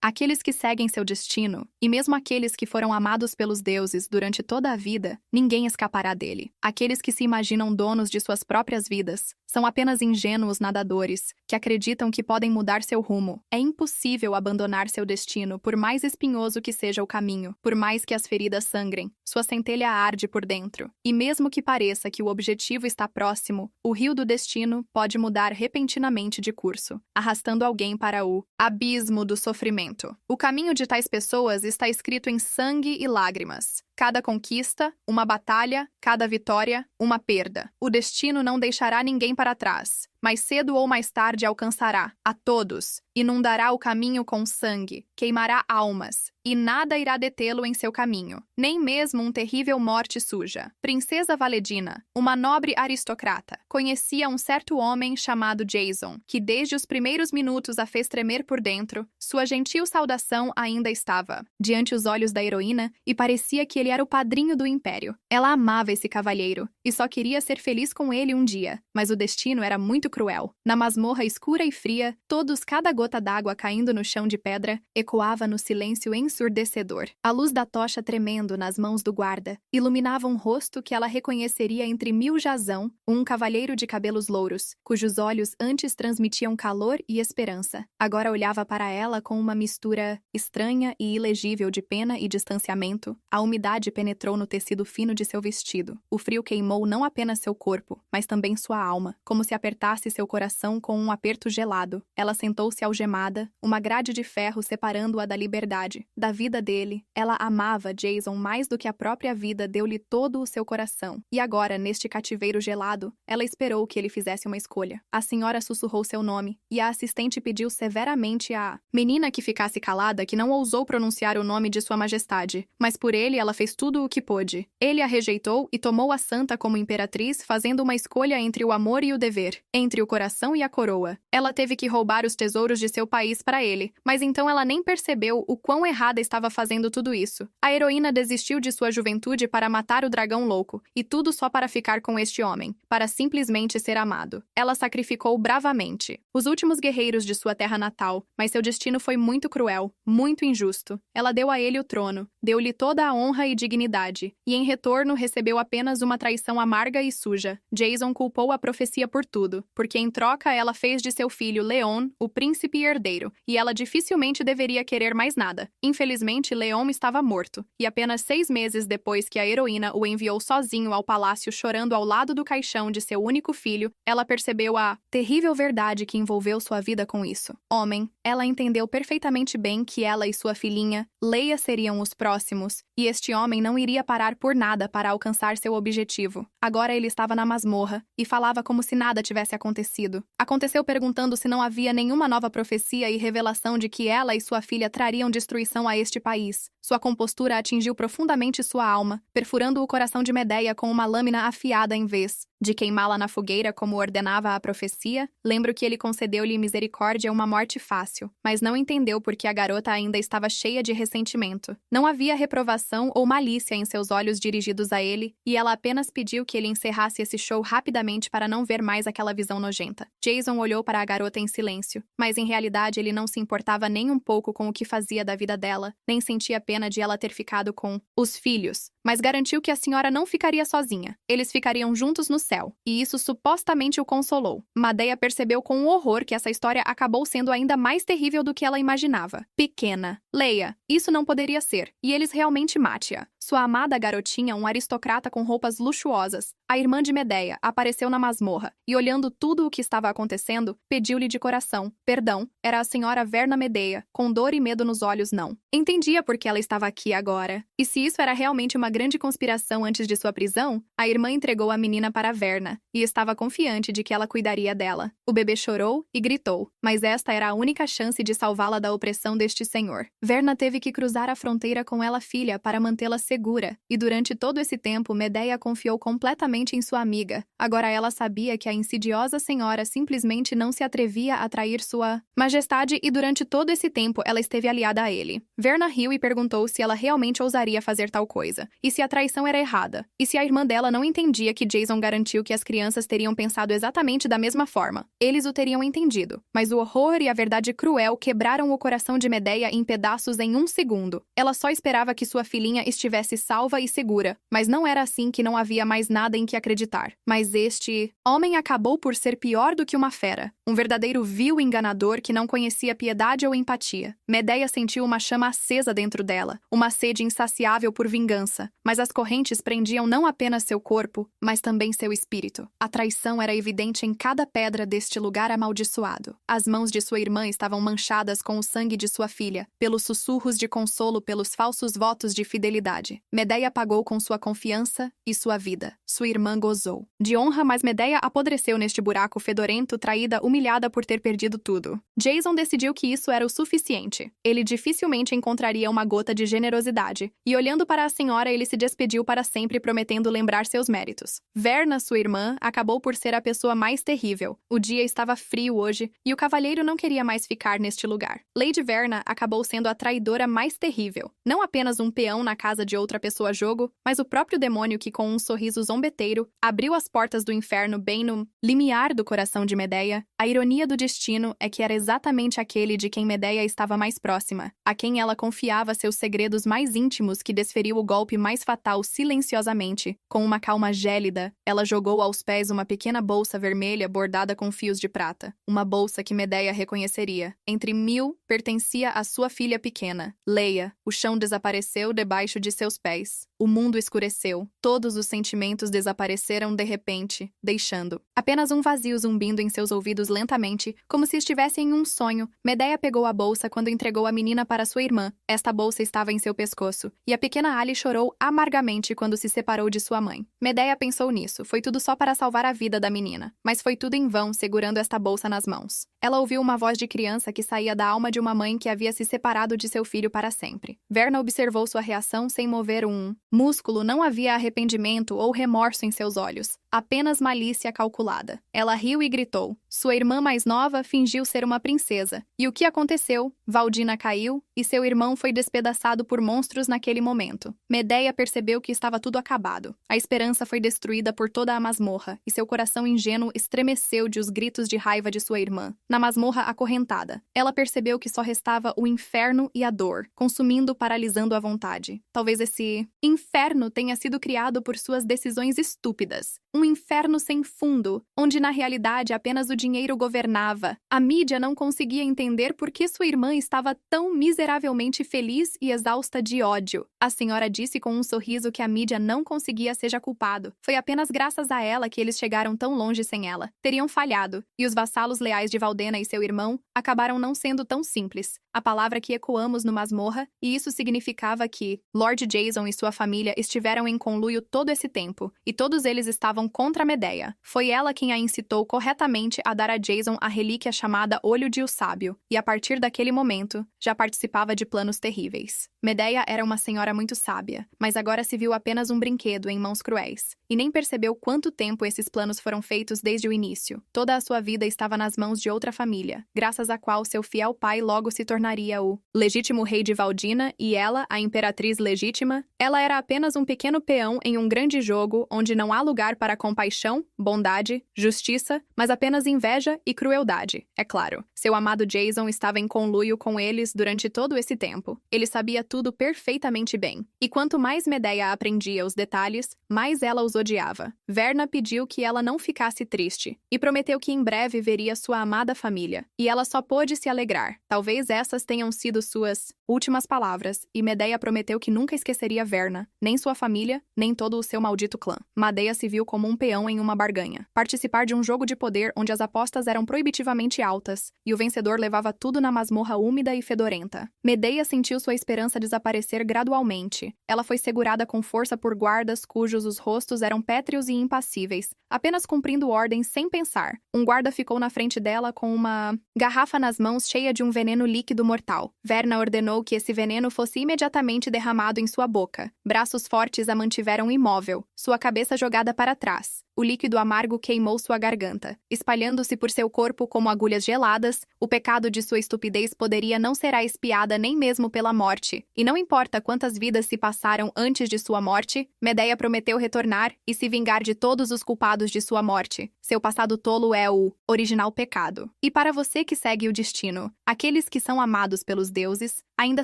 Aqueles que seguem seu destino, e mesmo aqueles que foram amados pelos deuses durante toda a vida, ninguém escapará dele. Aqueles que se imaginam donos de suas próprias vidas, são apenas ingênuos nadadores, que acreditam que podem mudar seu rumo. É impossível abandonar seu destino, por mais espinhoso que seja o caminho, por mais que as feridas sangrem, sua centelha arde por dentro. E mesmo que pareça que o objetivo está próximo, o rio do destino pode mudar repentinamente de curso, arrastando alguém para o abismo do sofrimento. O caminho de tais pessoas está escrito em sangue e lágrimas. Cada conquista, uma batalha, cada vitória, uma perda. O destino não deixará ninguém para trás. Mais cedo ou mais tarde alcançará a todos, inundará o caminho com sangue, queimará almas, e nada irá detê-lo em seu caminho, nem mesmo um terrível morte suja. Princesa Valedina, uma nobre aristocrata, conhecia um certo homem chamado Jason, que desde os primeiros minutos a fez tremer por dentro. Sua gentil saudação ainda estava diante os olhos da heroína e parecia que ele era o padrinho do império. Ela amava esse cavalheiro e só queria ser feliz com ele um dia, mas o destino era muito cruel. Na masmorra escura e fria, cada gota d'água caindo no chão de pedra, ecoava no silêncio ensurdecedor. A luz da tocha tremendo nas mãos do guarda iluminava um rosto que ela reconheceria entre mil jazão, um cavalheiro de cabelos louros, cujos olhos antes transmitiam calor e esperança. Agora olhava para ela com uma mistura estranha e ilegível de pena e distanciamento. A umidade penetrou no tecido fino de seu vestido. O frio queimou não apenas seu corpo, mas também sua alma, como se apertasse seu coração com um aperto gelado. Ela sentou-se algemada, uma grade de ferro separando-a da liberdade, da vida dele. Ela amava Jason mais do que a própria vida deu-lhe todo o seu coração. E agora, neste cativeiro gelado, ela esperou que ele fizesse uma escolha. A senhora sussurrou seu nome, e a assistente pediu severamente à menina que ficasse calada, que não ousou pronunciar o nome de sua majestade, mas por ele ela fez tudo o que pôde. Ele a rejeitou e tomou a santa como imperatriz, fazendo uma escolha entre o amor e o dever, entre o coração e a coroa. Ela teve que roubar os tesouros de seu país para ele, mas então ela nem percebeu o quão errada estava fazendo tudo isso. A heroína desistiu de sua juventude para matar o dragão louco, e tudo só para ficar com este homem, para simplesmente ser amado. Ela sacrificou bravamente os últimos guerreiros de sua terra natal, mas seu destino foi muito cruel, muito injusto. Ela deu a ele o trono, deu-lhe toda a honra e dignidade, e em retorno recebeu apenas uma traição amarga e suja. Jason culpou a profecia por tudo, porque em troca ela fez de seu filho Leon o príncipe herdeiro, e ela dificilmente deveria querer mais nada. Infelizmente, Leon estava morto, e apenas 6 meses depois que a heroína o enviou sozinho ao palácio chorando ao lado do caixão de seu único filho, ela percebeu a terrível verdade que envolveu sua vida com isso. Homem, ela entendeu perfeitamente bem que ela e sua filhinha, Leia, seriam os próximos, e este homem não iria parar por nada para alcançar seu objetivo. Agora ele estava na masmorra, e falava como se nada tivesse acontecido. Aconteceu perguntando se não havia nenhuma nova profecia e revelação de que ela e sua filha trariam destruição a este país. Sua compostura atingiu profundamente sua alma, perfurando o coração de Medeia com uma lâmina afiada em vez de queimá-la na fogueira como ordenava a profecia. Lembro que ele concedeu-lhe misericórdia uma morte fácil, mas não entendeu porque a garota ainda estava cheia de ressentimento. Não havia reprovação ou malícia em seus olhos dirigidos a ele, e ela apenas pediu que ele encerrasse esse show rapidamente para não ver mais aquela visão nojenta. Jason olhou para a garota em silêncio, mas em realidade ele não se importava nem um pouco com o que fazia da vida dela, nem sentia pena de ela ter ficado com os filhos, mas garantiu que a senhora não ficaria sozinha. Eles ficariam juntos no céu, e isso supostamente o consolou. Medeia percebeu com horror que essa história acabou sendo ainda mais terrível do que ela imaginava. Pequena, Leia, isso não poderia ser, e eles realmente mate-a. Sua amada garotinha, um aristocrata com roupas luxuosas, a irmã de Medeia, apareceu na masmorra, e olhando tudo o que estava acontecendo, pediu-lhe de coração perdão. Era a senhora Verna Medeia, com dor e medo nos olhos não. Entendia por que ela estava aqui agora. E se isso era realmente uma grande conspiração antes de sua prisão, a irmã entregou a menina para Verna, e estava confiante de que ela cuidaria dela. O bebê chorou e gritou, mas esta era a única chance de salvá-la da opressão deste senhor. Verna teve que cruzar a fronteira com ela filha para mantê-la segura, e durante todo esse tempo Medeia confiou completamente em sua amiga. Agora ela sabia que a insidiosa senhora simplesmente não se atrevia a trair sua majestade, e durante todo esse tempo ela esteve aliada a ele. Verna riu e perguntou se ela realmente ousaria fazer tal coisa, e se a traição era errada, e se a irmã dela não entendia que Jason garantia sentiu que as crianças teriam pensado exatamente da mesma forma. Eles o teriam entendido. Mas o horror e a verdade cruel quebraram o coração de Medeia em pedaços em 1 segundo. Ela só esperava que sua filhinha estivesse salva e segura, mas não era assim que não havia mais nada em que acreditar. Mas este homem acabou por ser pior do que uma fera. Um verdadeiro vil enganador que não conhecia piedade ou empatia. Medeia sentiu uma chama acesa dentro dela, uma sede insaciável por vingança, mas as correntes prendiam não apenas seu corpo, mas também seu espírito. A traição era evidente em cada pedra deste lugar amaldiçoado. As mãos de sua irmã estavam manchadas com o sangue de sua filha, pelos sussurros de consolo, pelos falsos votos de fidelidade. Medeia pagou com sua confiança e sua vida. Sua irmã gozou de honra, mas Medeia apodreceu neste buraco fedorento, traída, humilhada por ter perdido tudo. Jason decidiu que isso era o suficiente. Ele dificilmente encontraria uma gota de generosidade, e olhando para a senhora, ele se despediu para sempre, prometendo lembrar seus méritos. Verna, sua irmã, acabou por ser a pessoa mais terrível. O dia estava frio hoje, e o cavalheiro não queria mais ficar neste lugar. Lady Verna acabou sendo a traidora mais terrível. Não apenas um peão na casa de outra pessoa jogo, mas o próprio demônio que, com um sorriso zombeteiro, abriu as portas do inferno bem no limiar do coração de Medeia. A ironia do destino é que era exatamente aquele de quem Medeia estava mais próxima, a quem ela confiava seus segredos mais íntimos, que desferiu o golpe mais fatal silenciosamente. Com uma calma gélida, ela jogou aos pés uma pequena bolsa vermelha bordada com fios de prata. Uma bolsa que Medeia reconheceria. Entre 1000, pertencia à sua filha pequena, Leia. O chão desapareceu debaixo de seus pés. O mundo escureceu. Todos os sentimentos desapareceram de repente, deixando apenas um vazio zumbindo em seus ouvidos lentamente, como se estivesse em um sonho. Medeia pegou a bolsa quando entregou a menina para sua irmã. Esta bolsa estava em seu pescoço, e a pequena Ali chorou amargamente quando se separou de sua mãe. Medeia pensou nisso. Foi tudo só para salvar a vida da menina. Mas foi tudo em vão, segurando esta bolsa nas mãos. Ela ouviu uma voz de criança que saía da alma de uma mãe que havia se separado de seu filho para sempre. Verna observou sua reação sem mover um músculo. Não havia arrependimento ou remorso em seus olhos, apenas malícia calculada. Ela riu e gritou. Sua irmã mais nova fingiu ser uma princesa. E o que aconteceu? Valdina caiu, e seu irmão foi despedaçado por monstros naquele momento. Medeia percebeu que estava tudo acabado. A esperança foi destruída por toda a masmorra, e seu coração ingênuo estremeceu de os gritos de raiva de sua irmã. Na masmorra acorrentada, ela percebeu que só restava o inferno e a dor, consumindo, paralisando a vontade. Talvez esse inferno tenha sido criado por suas decisões estúpidas. Um inferno sem fundo, onde na realidade apenas o dinheiro governava. A mídia não conseguia entender por que sua irmã estava tão miseravelmente feliz e exausta de ódio. A senhora disse com um sorriso que a mídia não conseguia seja culpado. Foi apenas graças a ela que eles chegaram tão longe sem ela. Teriam falhado, e os vassalos leais de Valdena e seu irmão acabaram não sendo tão simples. A palavra que ecoamos no masmorra, e isso significava que Lord Jason e sua família estiveram em conluio todo esse tempo, e todos eles estavam contra Medeia. Foi ela quem a incitou corretamente a dar a Jason a relíquia chamada Olho de O Sábio, e a partir daquele momento, já participava de planos terríveis. Medeia era uma senhora muito sábia, mas agora se viu apenas um brinquedo em mãos cruéis, e nem percebeu quanto tempo esses planos foram feitos desde o início. Toda a sua vida estava nas mãos de outra família, graças à qual seu fiel pai logo se tornaria o legítimo rei de Valdina, e ela, a imperatriz legítima. Ela era apenas um pequeno peão em um grande jogo onde não há lugar para compaixão, bondade, justiça, mas apenas inveja e crueldade, é claro. Seu amado Jason estava em conluio com eles durante todo esse tempo. Ele sabia tudo perfeitamente bem. E quanto mais Medeia aprendia os detalhes, mais ela os odiava. Verna pediu que ela não ficasse triste, e prometeu que em breve veria sua amada família. E ela só pôde se alegrar. Talvez essas tenham sido suas últimas palavras, e Medeia prometeu que nunca esqueceria Verna, nem sua família, nem todo o seu maldito clã. Medeia se viu como um peão em uma barganha. Participar de um jogo de poder onde as apostas eram proibitivamente altas, e o vencedor levava tudo na masmorra úmida e fedorenta. Medeia sentiu sua esperança desaparecer gradualmente. Ela foi segurada com força por guardas cujos os rostos eram pétreos e impassíveis, apenas cumprindo ordens sem pensar. Um guarda ficou na frente dela com uma garrafa nas mãos cheia de um veneno líquido mortal. Verna ordenou ordenou que esse veneno fosse imediatamente derramado em sua boca. Braços fortes a mantiveram imóvel, sua cabeça jogada para trás. O líquido amargo queimou sua garganta, espalhando-se por seu corpo como agulhas geladas. O pecado de sua estupidez poderia não ser expiada nem mesmo pela morte. E não importa quantas vidas se passaram antes de sua morte, Medeia prometeu retornar e se vingar de todos os culpados de sua morte. Seu passado tolo é o original pecado. E para você que segue o destino, aqueles que são amados pelos deuses ainda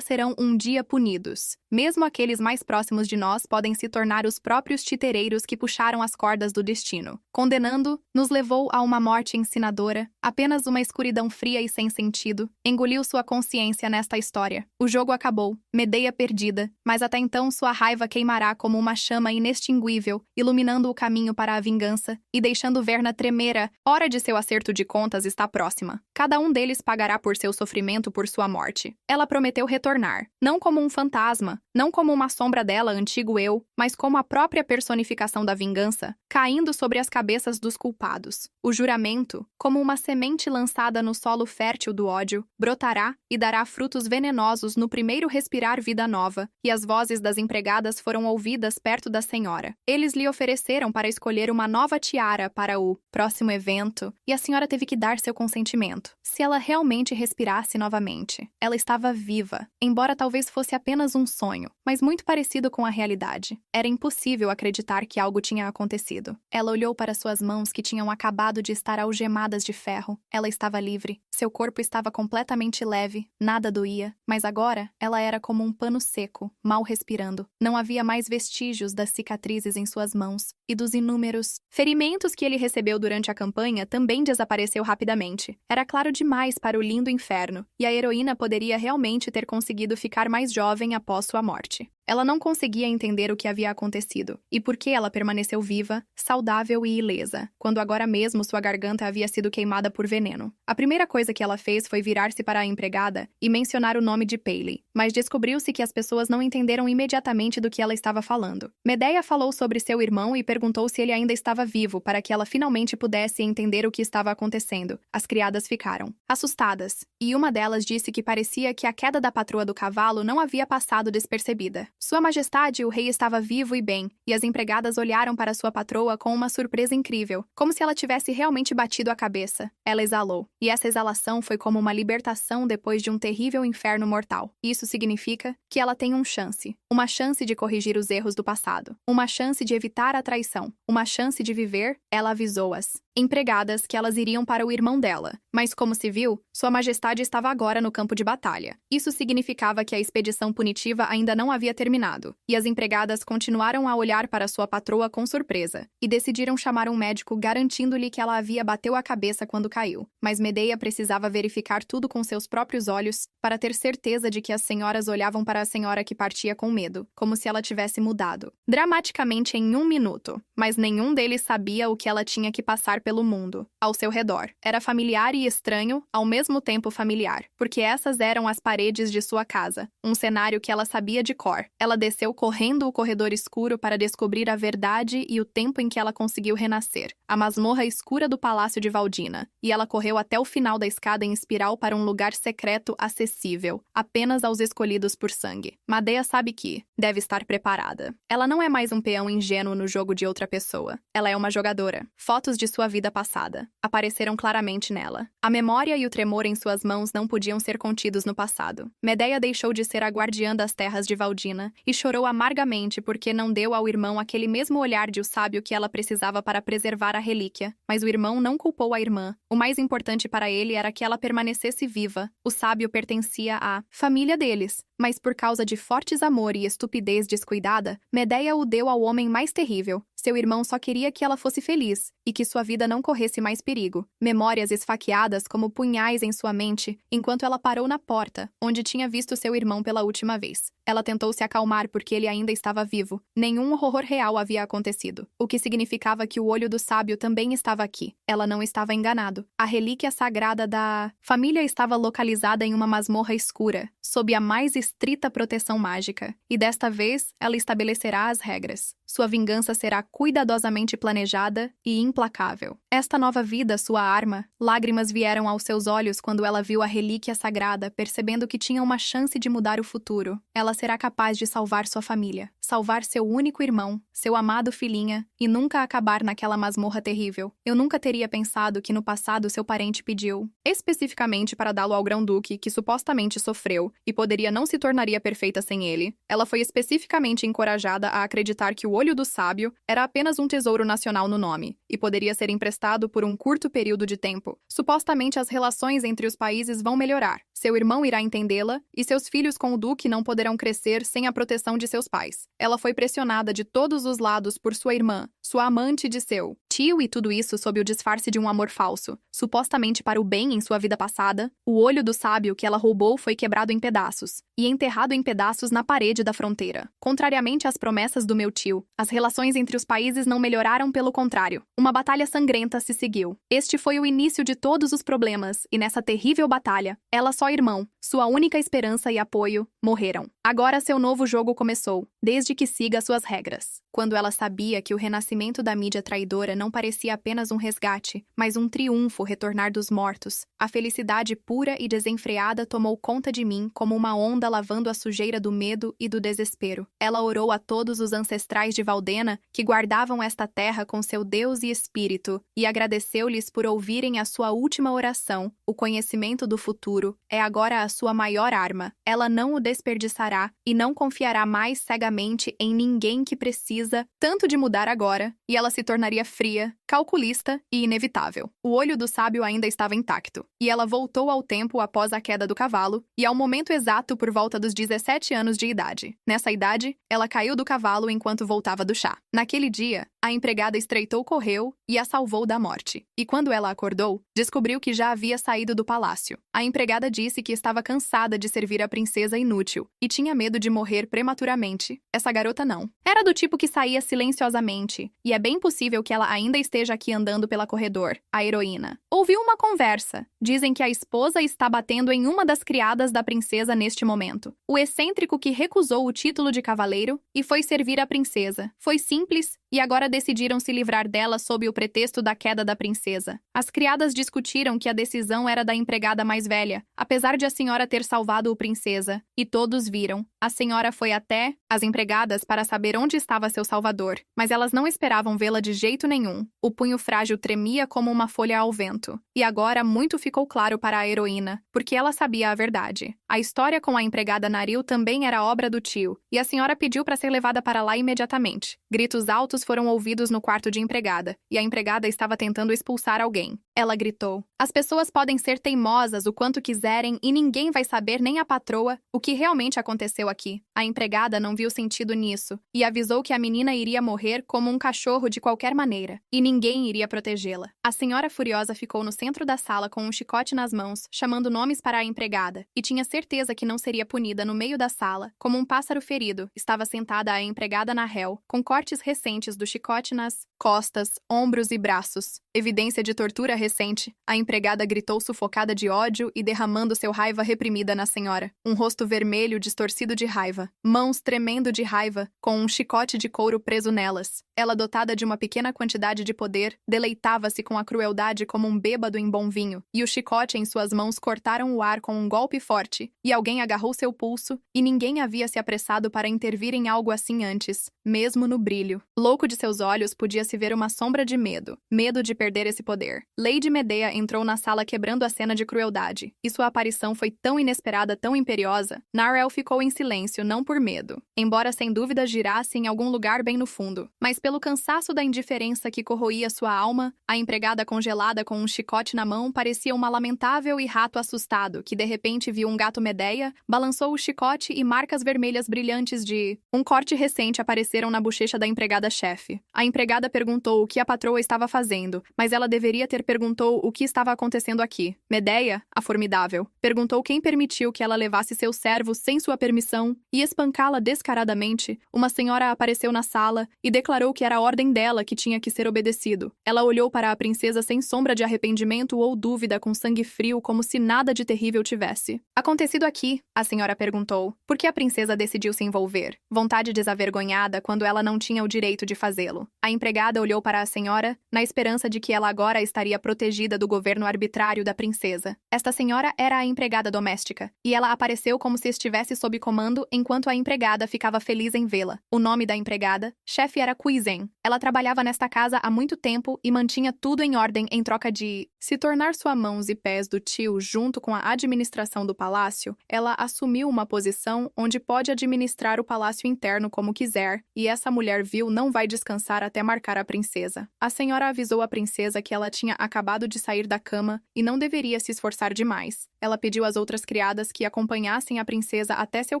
serão um dia punidos. Mesmo aqueles mais próximos de nós podem se tornar os próprios titereiros que puxaram as cordas do destino. Condenando, nos levou a uma morte ensinadora, apenas uma escuridão fria e sem sentido, engoliu sua consciência nesta história. O jogo acabou, Medeia perdida, mas até então sua raiva queimará como uma chama inextinguível, iluminando o caminho para a vingança e deixando Verna tremer. A hora de seu acerto de contas está próxima. Cada um deles pagará por seu sofrimento por sua morte. Ela prometeu retornar, não como um fantasma, não como uma sombra dela, antigo eu, mas como a própria personificação da vingança, caindo sobre as cabeças dos culpados. O juramento, como uma semente lançada no solo fértil do ódio, brotará e dará frutos venenosos no primeiro respirar vida nova, e as vozes das empregadas foram ouvidas perto da senhora. Eles lhe ofereceram para escolher uma nova tiara para o próximo evento, e a senhora teve que dar seu consentimento. Se ela realmente respirasse novamente, ela estava viva, embora talvez fosse apenas um sonho, mas muito parecido com a realidade. Era impossível acreditar que algo tinha acontecido. Ela olhou para suas mãos que tinham acabado de estar algemadas de ferro. Ela estava livre. Seu corpo estava completamente leve, nada doía, mas agora ela era como um pano seco, mal respirando. Não havia mais vestígios das cicatrizes em suas mãos e dos inúmeros ferimentos que ele recebeu durante a campanha também desapareceu rapidamente. Era claro demais para o lindo inferno, e a heroína poderia realmente ter conseguido ficar mais jovem após sua morte. Ela não conseguia entender o que havia acontecido e por que ela permaneceu viva, saudável e ilesa, quando agora mesmo sua garganta havia sido queimada por veneno. A primeira coisa que ela fez foi virar-se para a empregada e mencionar o nome de Paylee, mas descobriu-se que as pessoas não entenderam imediatamente do que ela estava falando. Medeia falou sobre seu irmão e perguntou se ele ainda estava vivo para que ela finalmente pudesse entender o que estava acontecendo. As criadas ficaram assustadas, e uma delas disse que parecia que a queda da patroa do cavalo não havia passado despercebida. Sua Majestade, o rei estava vivo e bem, e as empregadas olharam para sua patroa com uma surpresa incrível, como se ela tivesse realmente batido a cabeça. Ela exalou, e essa exalação foi como uma libertação depois de um terrível inferno mortal. Isso significa que ela tem uma chance de corrigir os erros do passado, uma chance de evitar a traição, uma chance de viver. Ela avisou-as empregadas que elas iriam para o irmão dela, mas como se viu, Sua Majestade estava agora no campo de batalha. Isso significava que a expedição punitiva ainda não havia terminado, e as empregadas continuaram a olhar para sua patroa com surpresa, e decidiram chamar um médico garantindo-lhe que ela havia bateu a cabeça quando caiu. Mas Medeia precisava verificar tudo com seus próprios olhos para ter certeza de que as senhoras olhavam para a senhora que partia com medo, como se ela tivesse mudado dramaticamente em 1 minuto, mas nenhum deles sabia o que ela tinha que passar pelo mundo ao seu redor. Era familiar e estranho, ao mesmo tempo familiar, porque essas eram as paredes de sua casa, um cenário que ela sabia de cor. Ela desceu correndo o corredor escuro para descobrir a verdade e o tempo em que ela conseguiu renascer, a masmorra escura do palácio de Valdina, e ela correu até o final da escada em espiral para um lugar secreto acessível, apenas aos escolhidos por sangue. Medeia sabe que deve estar preparada. Ela não é mais um peão ingênuo no jogo de outra pessoa. Ela é uma jogadora. Fotos de sua vida passada apareceram claramente nela. A memória e o tremor em suas mãos não podiam ser contidos no passado. Medeia deixou de ser a guardiã das terras de Valdina e chorou amargamente porque não deu ao irmão aquele mesmo olhar de o sábio que ela precisava para preservar a relíquia. Mas o irmão não culpou a irmã. O mais importante para ele era que ela permanecesse viva. O sábio pertencia à família deles, mas por causa de fortes amor e estupidez descuidada, Medeia o deu ao homem mais terrível. Seu irmão só queria que ela fosse feliz e que sua vida não corresse mais perigo. Memórias esfaqueadas como punhais em sua mente, enquanto ela parou na porta, onde tinha visto seu irmão pela última vez. Ela tentou se acalmar porque ele ainda estava vivo. Nenhum horror real havia acontecido, o que significava que o olho do sábio também estava aqui. Ela não estava enganado. A relíquia sagrada da família estava localizada em uma masmorra escura, sob a mais estrita proteção mágica, e desta vez ela estabelecerá as regras. Sua vingança será cuidadosamente planejada e implacável. Esta nova vida, sua arma, lágrimas vieram aos seus olhos quando ela viu a relíquia sagrada, percebendo que tinha uma chance de mudar o futuro. Ela será capaz de salvar sua família, salvar seu único irmão, seu amado filhinha, e nunca acabar naquela masmorra terrível. Eu nunca teria pensado que no passado seu parente pediu, especificamente para dá-lo ao grão-duque, que supostamente sofreu e poderia não se tornaria perfeita sem ele. Ela foi especificamente encorajada a acreditar que o olho do sábio era apenas um tesouro nacional no nome, e poderia ser emprestado por um curto período de tempo. Supostamente as relações entre os países vão melhorar. Seu irmão irá entendê-la, e seus filhos com o duque não poderão crescer sem a proteção de seus pais. Ela foi pressionada de todos os lados por sua irmã, sua amante de seu tio, e tudo isso sob o disfarce de um amor falso, supostamente para o bem em sua vida passada. O olho do sábio que ela roubou foi quebrado em pedaços e enterrado em pedaços na parede da fronteira. Contrariamente às promessas do meu tio, as relações entre os países não melhoraram, pelo contrário. Uma batalha sangrenta se seguiu. Este foi o início de todos os problemas, e nessa terrível batalha, ela só irmão, sua única esperança e apoio, morreram. Agora seu novo jogo começou, desde que siga suas regras. Quando ela sabia que o renascimento da mídia traidora não parecia apenas um resgate, mas um triunfo retornar dos mortos, a felicidade pura e desenfreada tomou conta de mim como uma onda lavando a sujeira do medo e do desespero. Ela orou a todos os ancestrais de Valdena que guardavam esta terra com seu Deus e Espírito, e agradeceu-lhes por ouvirem a sua última oração. O conhecimento do futuro é agora a sua maior arma. Ela não o desperdiçará e não confiará mais cegamente em ninguém que precisa tanto de mudar agora, e ela se tornaria fria, calculista e inevitável. O olho do sábio ainda estava intacto, e ela voltou ao tempo após a queda do cavalo, e ao momento exato por volta dos 17 anos de idade. Nessa idade, ela caiu do cavalo enquanto voltava do chá. Naquele dia, a empregada estreitou o correu e a salvou da morte. E quando ela acordou, descobriu que já havia saído do palácio. A empregada disse que estava cansada de servir a princesa inútil e tinha medo de morrer prematuramente. Essa garota não. Era do tipo que saía silenciosamente, e é bem possível que ela ainda esteja aqui andando pela corredor, a heroína. Ouviu uma conversa. Dizem que a esposa está batendo em uma das criadas da princesa neste momento. O excêntrico que recusou o título de cavaleiro e foi servir a princesa. Foi simples, e agora decidiram se livrar dela sob o pretexto da queda da princesa. As criadas discutiram que a decisão era da empregada mais velha, apesar de a senhora ter salvado o princesa, e todos viram. A senhora foi até as empregadas para saber onde estava seu salvador, mas elas não esperavam vê-la de jeito nenhum. O punho frágil tremia como uma folha ao vento. E agora muito ficou claro para a heroína, porque ela sabia a verdade. A história com a empregada Naril também era obra do tio, e a senhora pediu para ser levada para lá imediatamente. Gritos altos foram ouvidos no quarto de empregada, e a empregada estava tentando expulsar alguém. Ela gritou: "As pessoas podem ser teimosas o quanto quiserem e ninguém vai saber, nem a patroa, o que realmente aconteceu aqui." A empregada não viu sentido nisso e avisou que a menina iria morrer como um cachorro de qualquer maneira, e ninguém iria protegê-la. A senhora furiosa ficou no centro da sala com um chicote nas mãos, chamando nomes para a empregada, e tinha certeza que não seria punida. No meio da sala, como um pássaro ferido, estava sentada a empregada Nahel, com cortes recentes do chicote nas costas, ombros e braços. Evidência de tortura recente. A empregada gritou sufocada de ódio e derramando seu raiva reprimida na senhora. Um rosto vermelho distorcido de raiva. Mãos tremendo de raiva, com um chicote de couro preso nelas. Ela, dotada de uma pequena quantidade de poder, deleitava-se com a crueldade como um bêbado em bom vinho. E o chicote em suas mãos cortaram o ar com um golpe forte. E alguém agarrou seu pulso, e ninguém havia se apressado para intervir em algo assim antes, mesmo no brilho. Louco de seus olhos podia-se ver uma sombra de medo. Medo de perder esse poder. Lady Medea entrou na sala quebrando a cena de crueldade, e sua aparição foi tão inesperada, tão imperiosa. Narel ficou em silêncio, não por medo, embora sem dúvida girasse em algum lugar bem no fundo, mas pelo cansaço da indiferença que corroía sua alma. A empregada congelada com um chicote na mão parecia uma lamentável e rato assustado, que de repente viu um gato Medea, balançou o chicote e marcas vermelhas brilhantes de um corte recente apareceram na bochecha da empregada-chefe. A empregada perguntou o que a patroa estava fazendo, mas ela deveria ter perguntado perguntou o que estava acontecendo aqui. Medeia, a formidável, perguntou quem permitiu que ela levasse seus servos sem sua permissão e espancá-la descaradamente. Uma senhora apareceu na sala e declarou que era a ordem dela que tinha que ser obedecido. Ela olhou para a princesa sem sombra de arrependimento ou dúvida, com sangue frio, como se nada de terrível tivesse acontecido aqui. A senhora perguntou. Por que a princesa decidiu se envolver? Vontade desavergonhada quando ela não tinha o direito de fazê-lo. A empregada olhou para a senhora, na esperança de que ela agora estaria protegida do governo arbitrário da princesa. Esta senhora era a empregada doméstica, e ela apareceu como se estivesse sob comando enquanto a empregada ficava feliz em vê-la. O nome da empregada, chefe, era Quizen. Ela trabalhava nesta casa há muito tempo e mantinha tudo em ordem em troca de se tornar suas mãos e pés do tio junto com a administração do palácio. Ela assumiu uma posição onde pode administrar o palácio interno como quiser, e essa mulher vil não vai descansar até marcar a princesa. A senhora avisou a princesa que ela tinha acabado de sair da cama e não deveria se esforçar demais. Ela pediu às outras criadas que acompanhassem a princesa até seu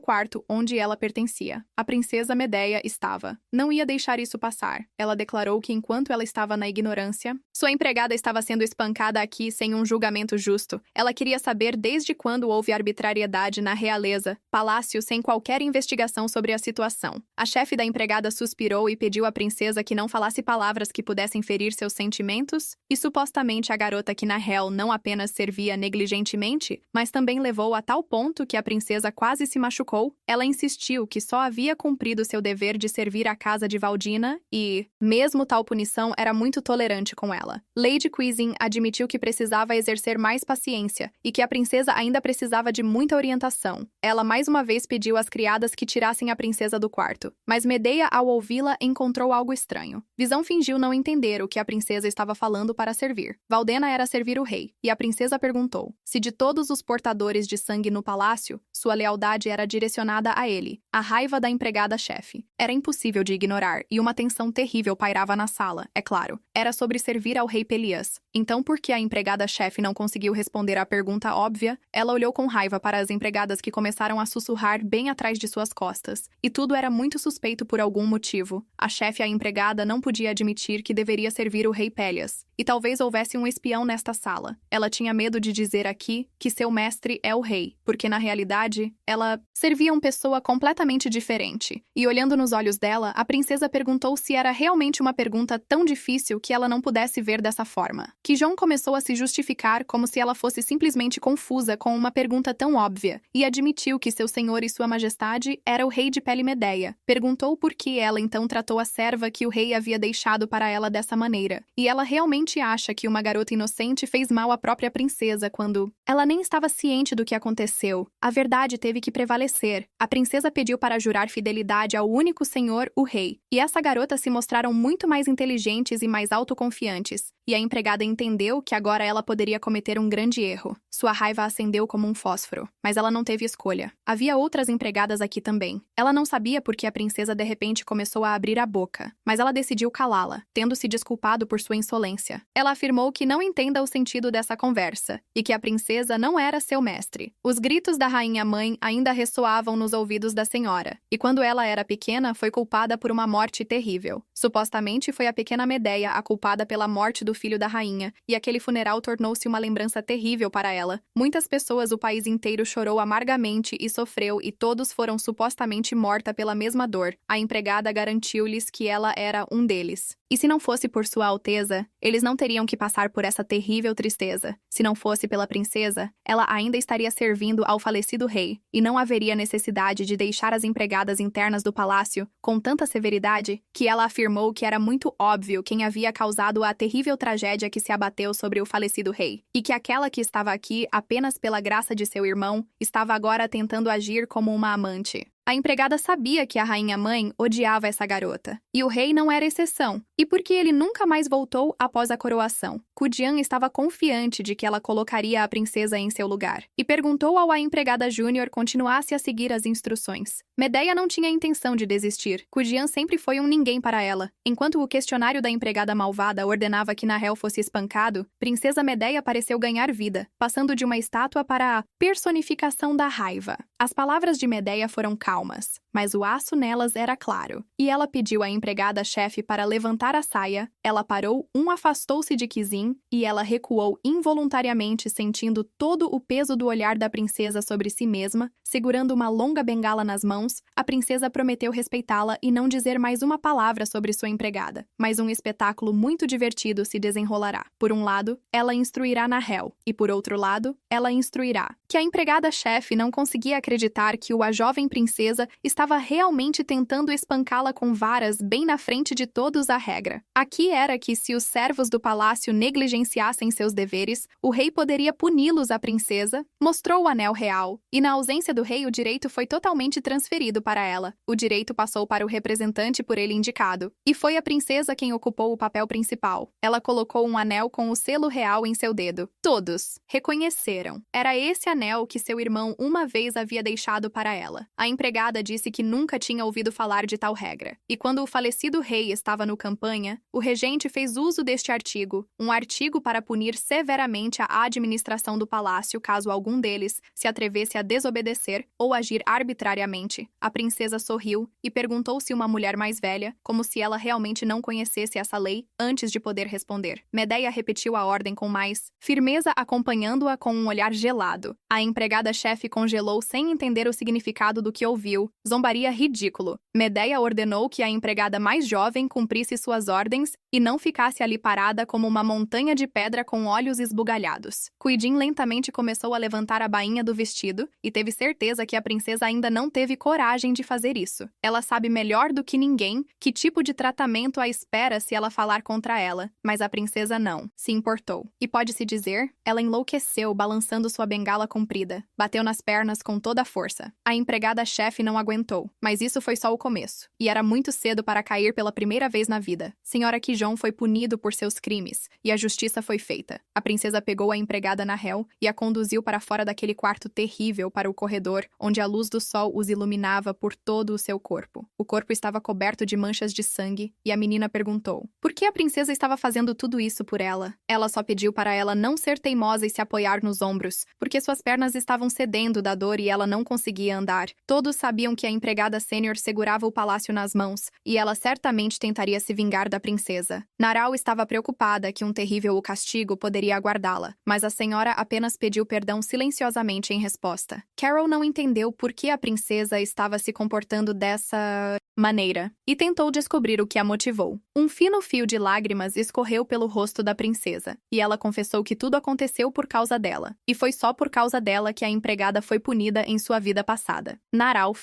quarto, onde ela pertencia. A princesa Medeia estava. Não ia deixar isso passar. Ela declarou que enquanto ela estava na ignorância, sua empregada estava sendo espancada aqui sem um julgamento justo. Ela queria saber desde quando houve arbitrariedade na realeza, palácio, sem qualquer investigação sobre a situação. A chefe da empregada suspirou e pediu à princesa que não falasse palavras que pudessem ferir seus sentimentos, e supostamente a garota que na real não apenas servia negligentemente, mas também levou a tal ponto que a princesa quase se machucou. Ela insistiu que só havia cumprido seu dever de servir a casa de Valdina e, mesmo tal punição, era muito tolerante com ela. Lady Quizen admitiu que precisava exercer mais paciência e que a princesa ainda precisava de muita orientação. Ela mais uma vez pediu às criadas que tirassem a princesa do quarto, mas Medeia, ao ouvi-la, encontrou algo estranho. Visão fingiu não entender o que a princesa estava falando para servir. Valdena era servir o rei, e a princesa perguntou se de todos os portadores de sangue no palácio, sua lealdade era direcionada a ele. A raiva da empregada-chefe era impossível de ignorar, e uma tensão terrível pairava na sala, é claro. Era sobre servir ao rei Pelias. Então, por que a empregada-chefe não conseguiu responder à pergunta óbvia? Ela olhou com raiva para as empregadas que começaram a sussurrar bem atrás de suas costas. E tudo era muito suspeito por algum motivo. A chefe e a empregada não podia admitir que deveria servir o rei Pelias. E talvez houvesse um espião nesta sala. Ela tinha medo de dizer aqui que seu mestre é o rei, porque na realidade, ela servia uma pessoa completamente diferente. E olhando nos olhos dela, a princesa perguntou se era realmente uma pergunta tão difícil que ela não pudesse ver dessa forma. Quijon começou a se justificar como se ela fosse simplesmente confusa com uma pergunta tão óbvia, e admitiu que seu senhor e sua majestade era o rei de pele Medeia. Perguntou por que ela então tratou a serva que o rei havia deixado para ela dessa maneira. E ela realmente acha que uma garota inocente fez mal à própria princesa quando ela nem estava ciente do que aconteceu. A verdade teve que prevalecer. A princesa pediu para jurar fidelidade ao único senhor, o rei. E essa garota se mostraram muito mais inteligentes e mais autoconfiantes. E a empregada entendeu que agora ela poderia cometer um grande erro. Sua raiva acendeu como um fósforo, mas ela não teve escolha. Havia outras empregadas aqui também. Ela não sabia por que a princesa de repente começou a abrir a boca, mas ela decidiu calá-la, tendo se desculpado por sua insolência. Ela afirmou que não entenda o sentido dessa conversa, e que a princesa não era seu mestre. Os gritos da rainha-mãe ainda ressoavam nos ouvidos da senhora, e quando ela era pequena foi culpada por uma morte terrível. Supostamente foi a pequena Medeia a culpada pela morte do filho da rainha, e aquele funeral tornou-se uma lembrança terrível para ela. Muitas pessoas, o país inteiro chorou amargamente e sofreu, e todos foram supostamente mortos pela mesma dor. A empregada garantiu-lhes que ela era um deles. E se não fosse por Sua Alteza, eles não teriam que passar por essa terrível tristeza. Se não fosse pela princesa, ela ainda estaria servindo ao falecido rei, e não haveria necessidade de deixar as empregadas internas do palácio com tanta severidade que ela afirmou que era muito óbvio quem havia causado a terrível tragédia que se abateu sobre o falecido rei, e que aquela que estava aqui apenas pela graça de seu irmão estava agora tentando agir como uma amante. A empregada sabia que a rainha-mãe odiava essa garota, e o rei não era exceção, e porque ele nunca mais voltou após a coroação. Cudian estava confiante de que ela colocaria a princesa em seu lugar, e perguntou ao a empregada júnior continuasse a seguir as instruções. Medeia não tinha intenção de desistir. Cudian sempre foi um ninguém para ela. Enquanto o questionário da empregada malvada ordenava que Nahel fosse espancado, Princesa Medeia pareceu ganhar vida, passando de uma estátua para a personificação da raiva. As palavras de Medeia foram calmas calmas, mas o aço nelas era claro. E ela pediu à empregada-chefe para levantar a saia, ela parou, afastou-se de Kizin, e ela recuou involuntariamente, sentindo todo o peso do olhar da princesa sobre si mesma. Segurando uma longa bengala nas mãos, a princesa prometeu respeitá-la e não dizer mais uma palavra sobre sua empregada. Mas um espetáculo muito divertido se desenrolará. Por um lado, ela instruirá Nahel, e por outro lado, ela instruirá que a empregada-chefe não conseguia acreditar que a jovem princesa estava realmente tentando espancá-la com varas bem na frente de todos. A regra aqui era que, se os servos do palácio negligenciassem seus deveres, o rei poderia puni-los. A princesa mostrou o anel real, e na ausência do rei o direito foi totalmente transferido para ela. O direito passou para o representante por ele indicado, e foi a princesa quem ocupou o papel principal. Ela colocou um anel com o selo real em seu dedo. Todos reconheceram. Era esse anel que seu irmão uma vez havia deixado para ela. A empregada disse que nunca tinha ouvido falar de tal regra. E quando o falecido rei estava no campanha, o regente fez uso deste artigo, um artigo para punir severamente a administração do palácio caso algum deles se atrevesse a desobedecer ou agir arbitrariamente. A princesa sorriu e perguntou se uma mulher mais velha, como se ela realmente não conhecesse essa lei, antes de poder responder. Medeia repetiu a ordem com mais firmeza, acompanhando-a com um olhar gelado. A empregada-chefe congelou sem entender o significado do que ouviu. Zombaria ridículo. Medeia ordenou que a empregada mais jovem cumprisse suas ordens e não ficasse ali parada como uma montanha de pedra com olhos esbugalhados. Cuidin lentamente começou a levantar a bainha do vestido e teve certeza que a princesa ainda não teve coragem de fazer isso. Ela sabe melhor do que ninguém que tipo de tratamento a espera se ela falar contra ela, mas a princesa não se importou. E pode-se dizer, ela enlouqueceu balançando sua bengala comprida. Bateu nas pernas com toda a força. A empregada-chefe não aguentou, mas isso foi só o começo. E era muito cedo para cair pela primeira vez na vida. Senhora Qijon foi punido por seus crimes, e a justiça foi feita. A princesa pegou a empregada Nahel e a conduziu para fora daquele quarto terrível, para o corredor, onde a luz do sol os iluminava por todo o seu corpo. O corpo estava coberto de manchas de sangue, e a menina perguntou por que a princesa estava fazendo tudo isso por ela. Ela só pediu para ela não ser teimosa e se apoiar nos ombros, porque suas pernas estavam cedendo da dor e ela não conseguia andar. Todos sabiam que a empregada sênior segurava o palácio nas mãos, e ela certamente tentaria se vingar da princesa. Naral estava preocupada que um terrível castigo poderia aguardá-la, mas a senhora apenas pediu perdão silenciosamente em resposta. Carol não entendeu por que a princesa estava se comportando dessa maneira, e tentou descobrir o que a motivou. Um fino fio de lágrimas escorreu pelo rosto da princesa, e ela confessou que tudo aconteceu por causa dela, e foi só por causa dela que a empregada foi punida em sua vida passada. Naral